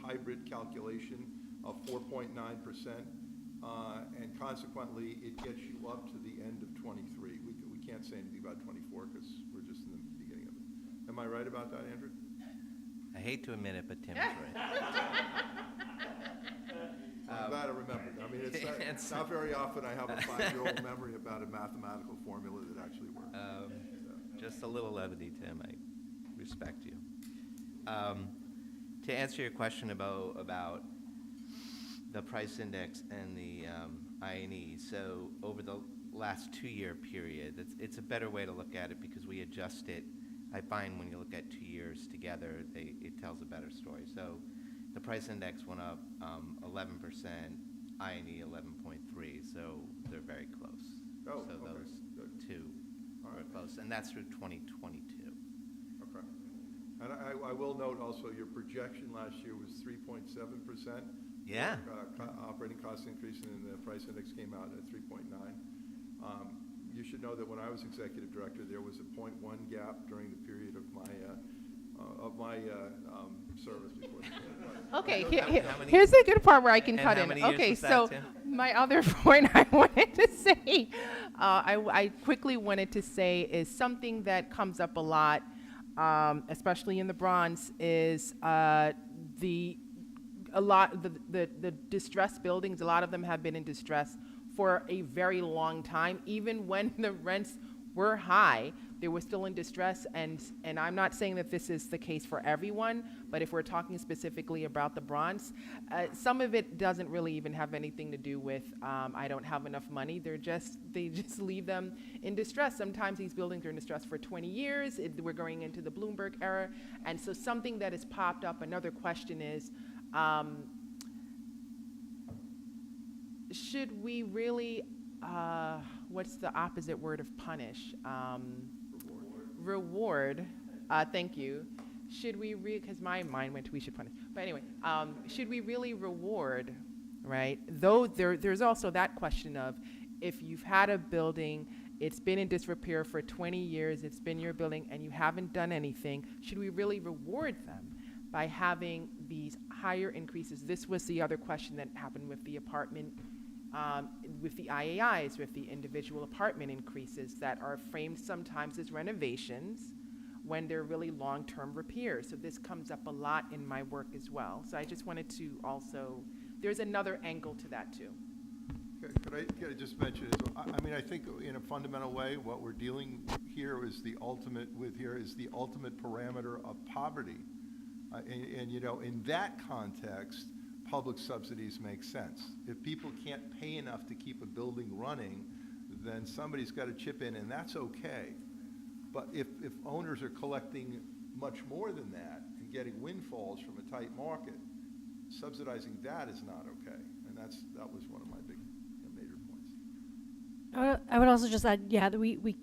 hybrid calculation of 4.9%, and consequently, it gets you up to the end of 23. We can't say anything about 24 because we're just in the beginning of it. Am I right about that, Andrew? I hate to admit it, but Tim is right. I'm glad I remembered. I mean, it's not very often I have a 5-year-old memory about a mathematical formula that actually works. Just a little levity, Tim. I respect you. To answer your question about the price index and the I&E, so over the last 2-year period, it's a better way to look at it because we adjust it. I find when you look at 2 years together, it tells a better story. So the price index went up 11%, I&E 11.3, so they're very close. Oh, so okay. Those Good. two are close, and that's through 2022. Okay. And I will note also your projection last year was 3.7%. Yeah. Operating cost increase, and the price index came out at 3.9. You should know that when I was executive director, there was a 0.1 gap during the period of my service before the Okay, How many- here's the good part where I can and cut how in. many years Okay, was that, so Tim? my other point I wanted to say, I quickly wanted to say is something that comes up a lot, especially in the Bronx, is the distressed buildings. A lot of them have been in distress for a very long time. Even when the rents were high, they were still in distress, and I'm not saying that this is the case for everyone, but if we're talking specifically about the Bronx, some of it doesn't really even have anything to do with I don't have enough money. They just leave them in distress. Sometimes these buildings are in distress for 20 years. We're going into the Bloomberg era, and so something that has popped up, another question is, should we really, what's the opposite word of punish? Reward. Thank you. Should we, because my mind went to we should punish. But anyway, should we really reward, right? Though there's also that question of, if you've had a building, it's been in disrepair for 20 years, it's been your building, and you haven't done anything, should we really reward them by having these higher increases? This was the other question that happened with the apartment, with the IAIs, with the individual apartment increases that are framed sometimes as renovations when they're really long-term repairs. So this comes up a lot in my work as well. So I just wanted to also, there's another angle to that too. Could I just mention, I mean, I think in a fundamental way, what we're dealing here is the ultimate parameter of poverty. And you know, in that context, public subsidies make sense. If people can't pay enough to keep a building running, then somebody's got to chip in, and that's okay. But if owners are collecting much more than that and getting windfalls from a tight market, subsidizing that is not okay. And that was one of my big major points. I would also just add, yeah, that we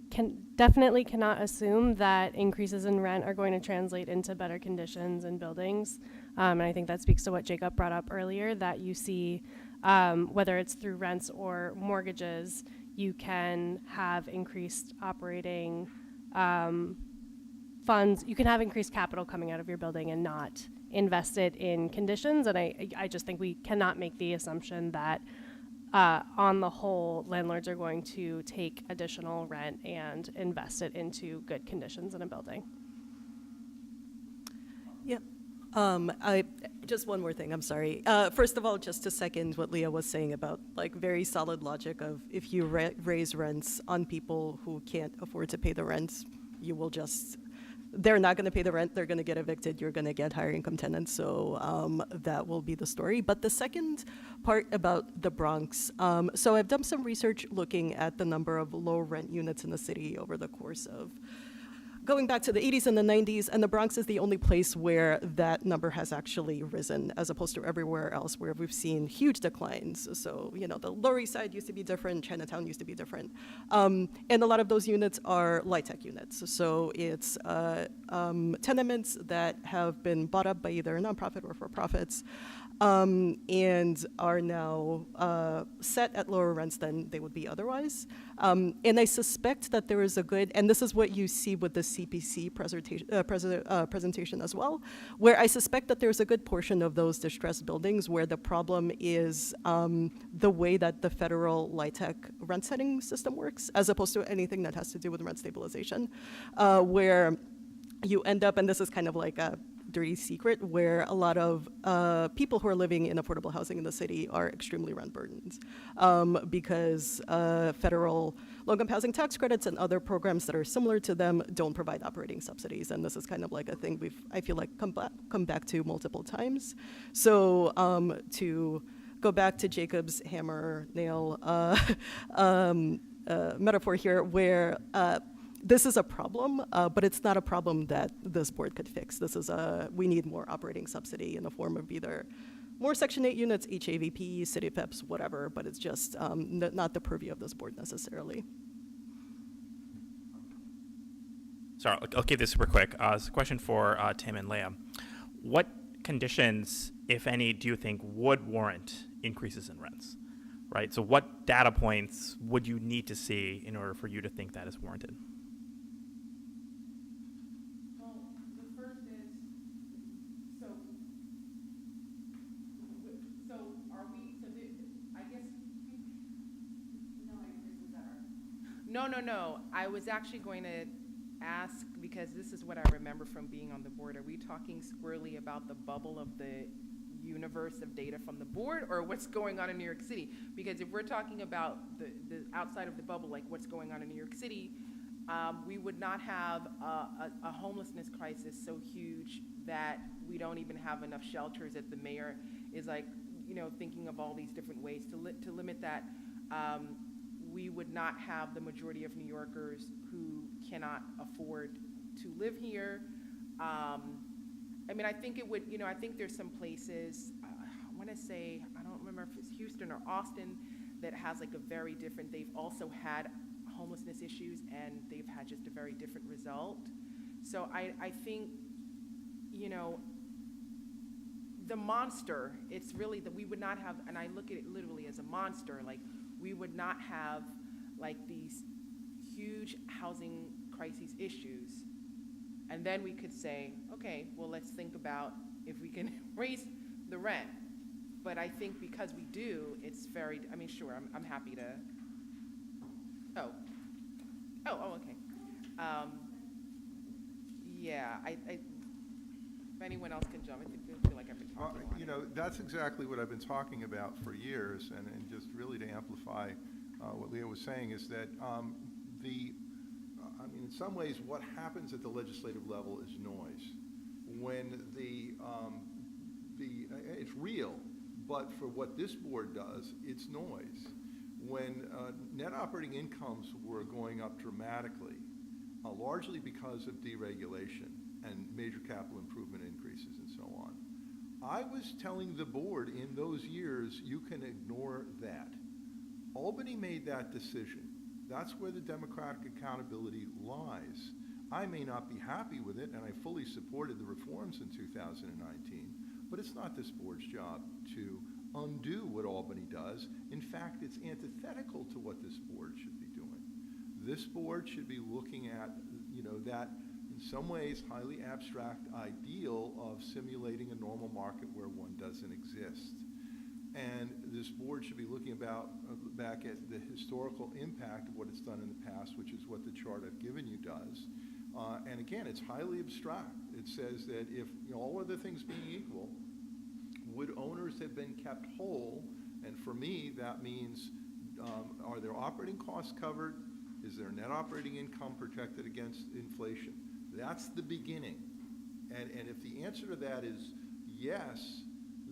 definitely cannot assume that increases in rent are going to translate into better conditions in buildings. And I think that speaks to what Jacob brought up earlier, that you see, whether it's through rents or mortgages, you can have increased operating funds. You can have increased capital coming out of your building and not invest it in conditions. And I just think we cannot make the assumption that on the whole, landlords are going to take additional rent and invest it into good conditions in a building. Yeah. Just one more thing, I'm sorry. First of all, just to second what Leah was saying about like very solid logic of if you raise rents on people who can't afford to pay the rents, you will just, they're not going to pay the rent, they're going to get evicted, you're going to get higher income tenants, so that will be the story. But the second part about the Bronx, so I've done some research looking at the number of low rent units in the city over the course of going back to the 80s and the 90s, and the Bronx is the only place where that number has actually risen, as opposed to everywhere else where we've seen huge declines. So, you know, the Lower East Side used to be different, Chinatown used to be different. And a lot of those units are light-tech units. So it's tenements that have been bought up by either a nonprofit or for-profits, and are now set at lower rents than they would be otherwise. And I suspect that there is a good, and this is what you see with the CPC presentation as well, where I suspect that there's a good portion of those distressed buildings where the problem is the way that the federal LIHTC rent setting system works, as opposed to anything that has to do with rent stabilization, where you end up, and this is kind of like a dirty secret, where a lot of people who are living in affordable housing in the city are extremely rent burdened because federal low-income housing tax credits and other programs that are similar to them don't provide operating subsidies. And this is kind of like a thing I feel like, come back to multiple times. So to go back to Jacob's hammer nail metaphor here, where this is a problem, but it's not a problem that this board could fix. We need more operating subsidy in the form of either more Section 8 units, HAVP, city PEPs, whatever, but it's just not the purview of this board necessarily. Sorry, I'll keep this super quick. It's a question for Tim and Leah. What conditions, if any, do you think would warrant increases in rents? Right, so what data points would you need to see in order for you to think that is warranted? No. I was actually going to ask, because this is what I remember from being on the board. Are we talking squarely about the bubble of the universe of data from the board, or what's going on in New York City? Because if we're talking about the outside of the bubble, like what's going on in New York City, we would not have a homelessness crisis so huge that we don't even have enough shelters, that the mayor is like, you know, thinking of all these different ways to limit that. We would not have the majority of New Yorkers who cannot afford to live here. I mean, I think it would, you know, I think there's some places, I want to say, I don't remember if it's Houston or Austin, that has like a very different, they've also had homelessness issues and they've had just a very different result. So I think, you know, the monster, it's really that we would not have, and I look at it literally as a monster, like we would not have like these huge housing crises issues. And then we could say, okay, well, let's think about if we can raise the rent. But I think because we do, it's very, I mean, sure, I'm happy to, okay. Yeah, if anyone else can jump, I feel like I've been talking a lot. You know, that's exactly what I've been talking about for years, and just really to amplify what Leah was saying is that I mean, in some ways, what happens at the legislative level is noise. When it's real, but for what this board does, it's noise. When net operating incomes were going up dramatically, largely because of deregulation and major capital improvement increases and so on, I was telling the board in those years, you can ignore that. Albany made that decision. That's where the democratic accountability lies. I may not be happy with it, and I fully supported the reforms in 2019, but it's not this board's job to undo what Albany does. In fact, it's antithetical to what this board should be doing. This board should be looking at, you know, that in some ways highly abstract ideal of simulating a normal market where one doesn't exist. And this board should be looking back at the historical impact of what it's done in the past, which is what the chart I've given you does. And again, it's highly abstract. It says that if, you know, all other things being equal, would owners have been kept whole? And for me, that means, are their operating costs covered? Is their net operating income protected against inflation? That's the beginning. And if the answer to that is yes,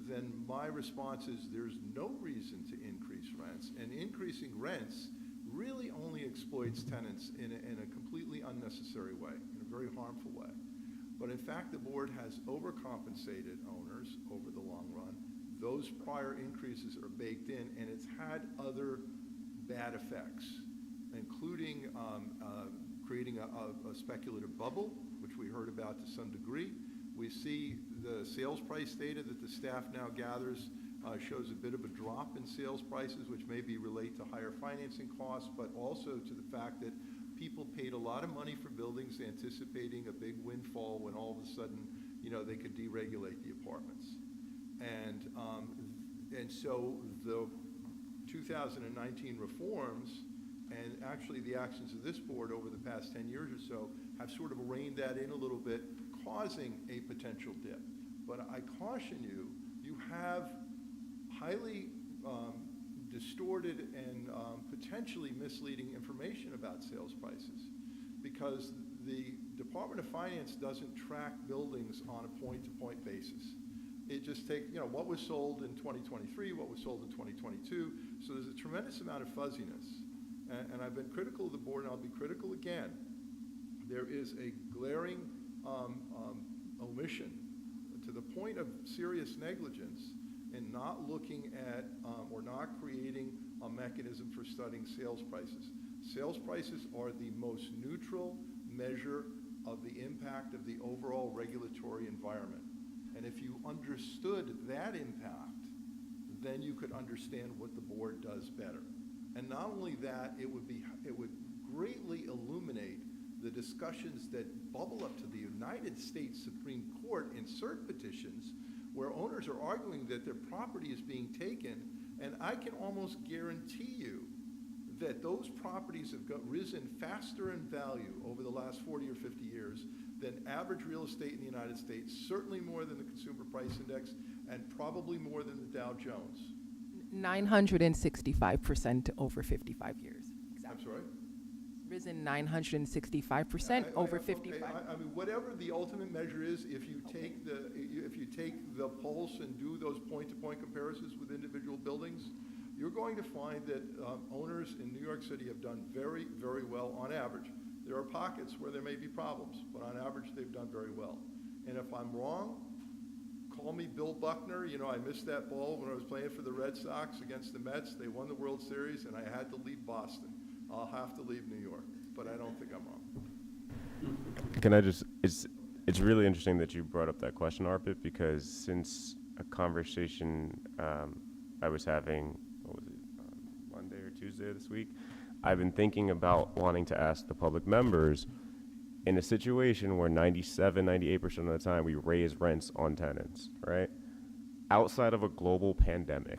then my response is there's no reason to increase rents. And increasing rents really only exploits tenants in a completely unnecessary way, in a very harmful way. But in fact, the board has overcompensated owners over the long run. Those prior increases are baked in, and it's had other bad effects, including creating a speculative bubble, which we heard about to some degree. We see the sales price data that the staff now gathers shows a bit of a drop in sales prices, which maybe relate to higher financing costs, but also to the fact that people paid a lot of money for buildings anticipating a big windfall when all of a sudden, they could deregulate the apartments. And so the 2019 reforms and actually the actions of this board over the past 10 years or so have sort of reined that in a little bit, causing a potential dip. But I caution you, you have highly distorted and potentially misleading information about sales prices, because the Department of Finance doesn't track buildings on a point-to-point basis. It just takes, what was sold in 2023, what was sold in 2022. So there's a tremendous amount of fuzziness. And I've been critical of the board, and I'll be critical again. There is a glaring omission to the point of serious negligence in not looking at or not creating a mechanism for studying sales prices. Sales prices are the most neutral measure of the impact of the overall regulatory environment. And if you understood that impact, then you could understand what the board does better. And not only that, it would greatly illuminate the discussions that bubble up to the United States Supreme Court in cert petitions, where owners are arguing that their property is being taken, and I can almost guarantee you that those properties have risen faster in value over the last 40 or 50 years than average real estate in the United States, certainly more than the Consumer Price Index, and probably more than the Dow Jones. 965% over 55 years. I'm sorry? Risen 965% over 55. I mean, whatever the ultimate measure is, if you take the pulse and do those point-to-point comparisons with individual buildings, you're going to find that owners in New York City have done very, very well on average. There are pockets where there may be problems, but on average, they've done very well. And if I'm wrong, call me Bill Buckner. I missed that ball when I was playing for the Red Sox against the Mets. They won the World Series, and I had to leave Boston. I'll have to leave New York, but I don't think I'm wrong. Can I just, it's really interesting that you brought up that question, Arpit, because since a conversation I was having, what was it, Monday or Tuesday this week, I've been thinking about wanting to ask the public members, in a situation where 97, 98% of the time we raise rents on tenants, right? Outside of a global pandemic,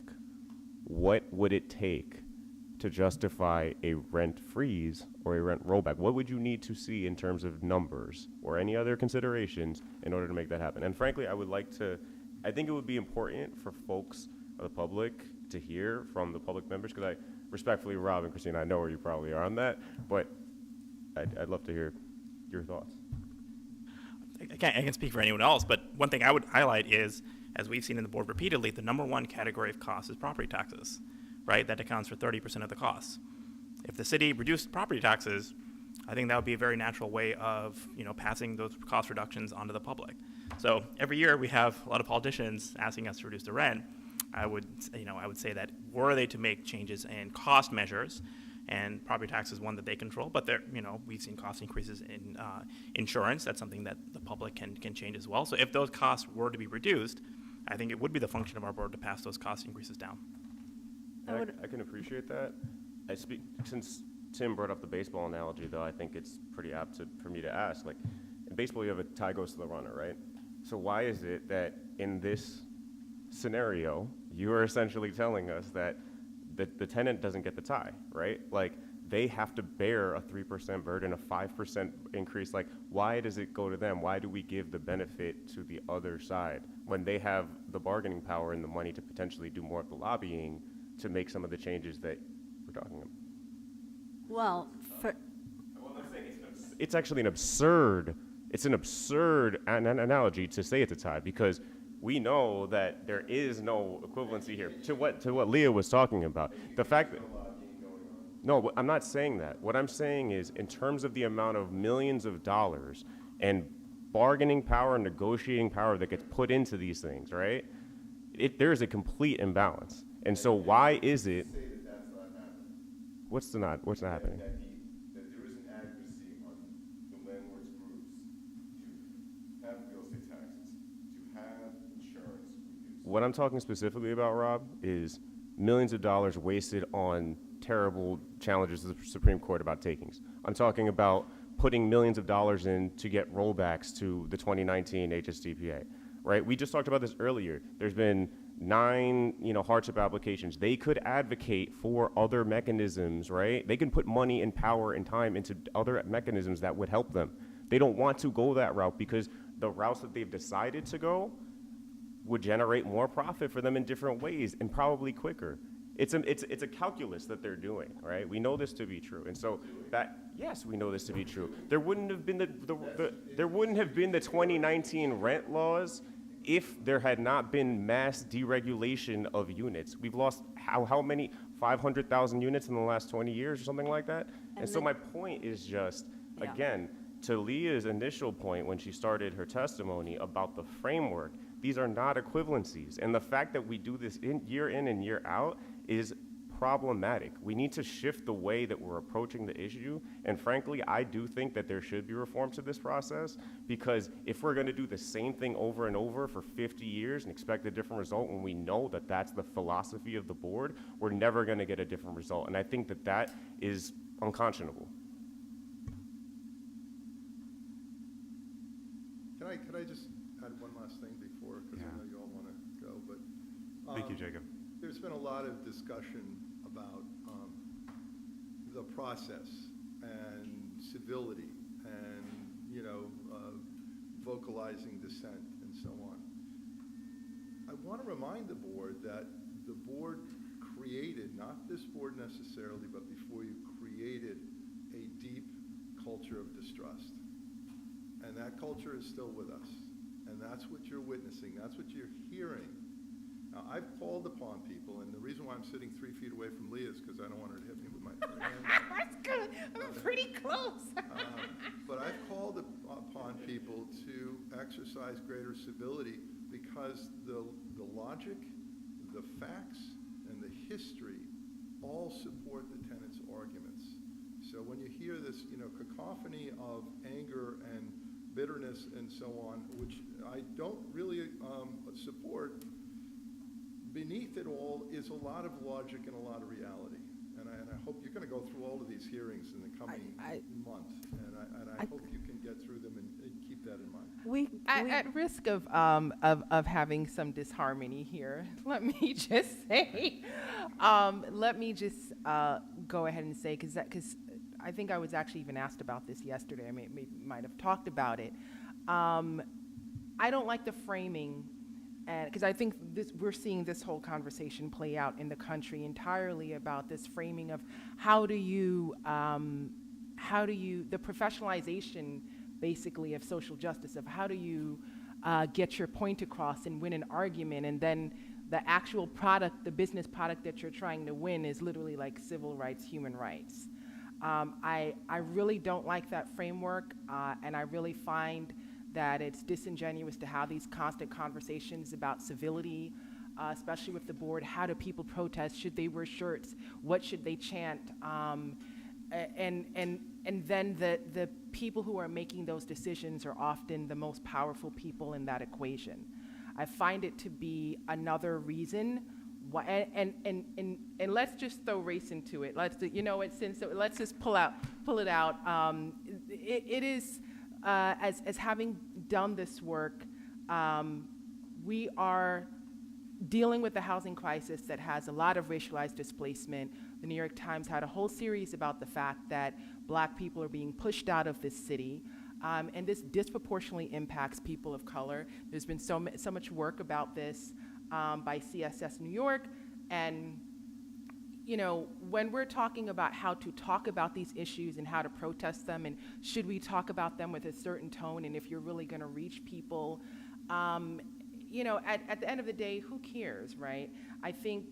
what would it take to justify a rent freeze or a rent rollback? What would you need to see in terms of numbers or any other considerations in order to make that happen? And frankly, I think it would be important for folks of the public to hear from the public members, because I respectfully, Rob and Christina, I know where you probably are on that, but I'd love to hear your thoughts. I can speak for anyone else, but one thing I would highlight is, as we've seen in the board repeatedly, the number one category of cost is property taxes, right? That accounts for 30% of the costs. If the city reduced property taxes, I think that would be a very natural way of, passing those cost reductions onto the public. So every year we have a lot of politicians asking us to reduce the rent. I would say that were they to make changes in cost measures, and property tax is one that they control, but we've seen cost increases in insurance. That's something that the public can change as well. So if those costs were to be reduced, I think it would be the function of our board to pass those cost increases down. I can appreciate that. Since Tim brought up the baseball analogy, though, I think it's pretty apt for me to ask. Like, in baseball, you have a tie goes to the runner, right? So why is it that in this scenario, you are essentially telling us that the tenant doesn't get the tie, right? Like, they have to bear a 3% burden, a 5% increase. Like, why does it go to them? Why do we give the benefit to the other side when they have the bargaining power and the money to potentially do more of the lobbying to make some of the changes that we're talking about? Well, it's actually an absurd analogy to say it's a tie, because we know that there is no equivalency here to what Leah was talking about. The fact that, no, I'm not saying that. What I'm saying is, in terms of the amount of millions of dollars and bargaining power and negotiating power that gets put into these things, right? There's a complete imbalance. And so why is it, Say that that's not happening. what's not happening? That there is an advocacy on the landlord's groups to have real estate taxes, to have insurance reduced. What I'm talking specifically about, Rob, is millions of dollars wasted on terrible challenges to the Supreme Court about takings. I'm talking about putting millions of dollars in to get rollbacks to the 2019 HSDPA, right? We just talked about this earlier. There's been 9, hardship applications. They could advocate for other mechanisms, right? They can put money and power and time into other mechanisms that would help them. They don't want to go that route because the routes that they've decided to go would generate more profit for them in different ways and probably quicker. It's a calculus that they're doing, right? We know this to be true, and so yes, we know this to be true. There wouldn't have been there wouldn't have been the 2019 rent laws if there had not been mass deregulation of units. We've lost how many 500,000 units in the last 20 years or something like that. And so my point is just again to Leah's initial point when she started her testimony about the framework. These are not equivalencies, and the fact that we do this in and year out is problematic. We need to shift the way that we're approaching the issue, and frankly, I do think that there should be reform to this process, because if we're going to do the same thing over and over for 50 years and expect a different result when we know that that's the philosophy of the board, we're never going to get a different result, and I think that that is unconscionable. Could I just add one last thing before, because I know you all want to go, but Thank you, Jacob. there's been a lot of discussion about the process and civility and, vocalizing dissent and so on. I want to remind the board that the board created, not this board necessarily, but before you created a deep culture of distrust. And that culture is still with us. And that's what you're witnessing. That's what you're hearing. Now, I've called upon people, and the reason why I'm sitting 3 feet away from Leah is because I don't want her to hit me with my hand. That's good. I'm pretty close. But I've called upon people to exercise greater civility because the logic, the facts, and the history all support the tenant's arguments. So when you hear this, cacophony of anger and bitterness and so on, which I don't really support, beneath it all is a lot of logic and a lot of reality. And I hope you're going to go through all of these hearings in the coming month, and I hope you can get through them and keep that in mind. At risk of having some disharmony here, let me just say, go ahead and say, because I think I was actually even asked about this yesterday. I might have talked about it. I don't like the framing, because I think we're seeing this whole conversation play out in the country entirely about this framing of how do you the professionalization basically of social justice, of how do you get your point across and win an argument, and then the actual product, the business product that you're trying to win is literally like civil rights, human rights. I really don't like that framework, and I really find that it's disingenuous to have these constant conversations about civility, especially with the board. How do people protest? Should they wear shirts? What should they chant? And then the people who are making those decisions are often the most powerful people in that equation. I find it to be another reason why, and let's just throw race into it. Let's just pull it out. It is, as having done this work, we are dealing with a housing crisis that has a lot of racialized displacement. The New York Times had a whole series about the fact that Black people are being pushed out of this city, and this disproportionately impacts people of color. There's been so much work about this by CSS New York, and when we're talking about how to talk about these issues and how to protest them, and should we talk about them with a certain tone, and if you're really going to reach people, at the end of the day, who cares, right? I think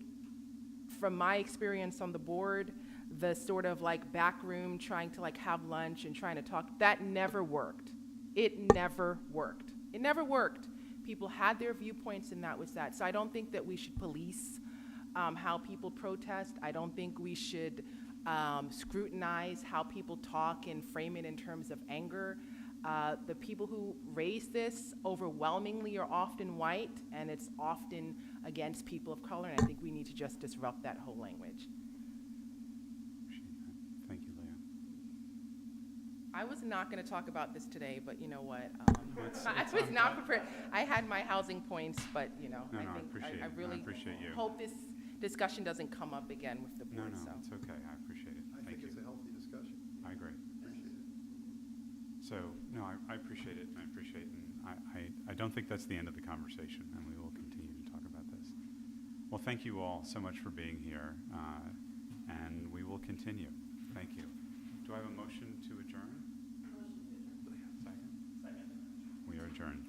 from my experience on the board, the sort of like back room trying to like have lunch and trying to talk, that never worked. It never worked. It never worked. People had their viewpoints, and that was that. So I don't think that we should police how people protest. I don't think we should scrutinize how people talk and frame it in terms of anger. The people who raise this overwhelmingly are often white, and it's often against people of color, and I think we need to just disrupt that whole language. Appreciate that. Thank you, Leah. I was not going to talk about this today, but you know what? It's I was not prepared. I had my housing points, but you know, No, I no, I think appreciate I it. really I appreciate you. hope this discussion doesn't come up again with the No, board. no, So. it's okay. I appreciate it. I Thank think you. it's a healthy discussion. I agree. Appreciate it. So, no, I appreciate it, and I appreciate it, and I don't think that's the end of the conversation, and we will continue to talk about this. Well, thank you all so much for being here, and we will continue. Thank you. Do I have a motion to adjourn? Motion to adjourn. Second? Second. We are adjourned.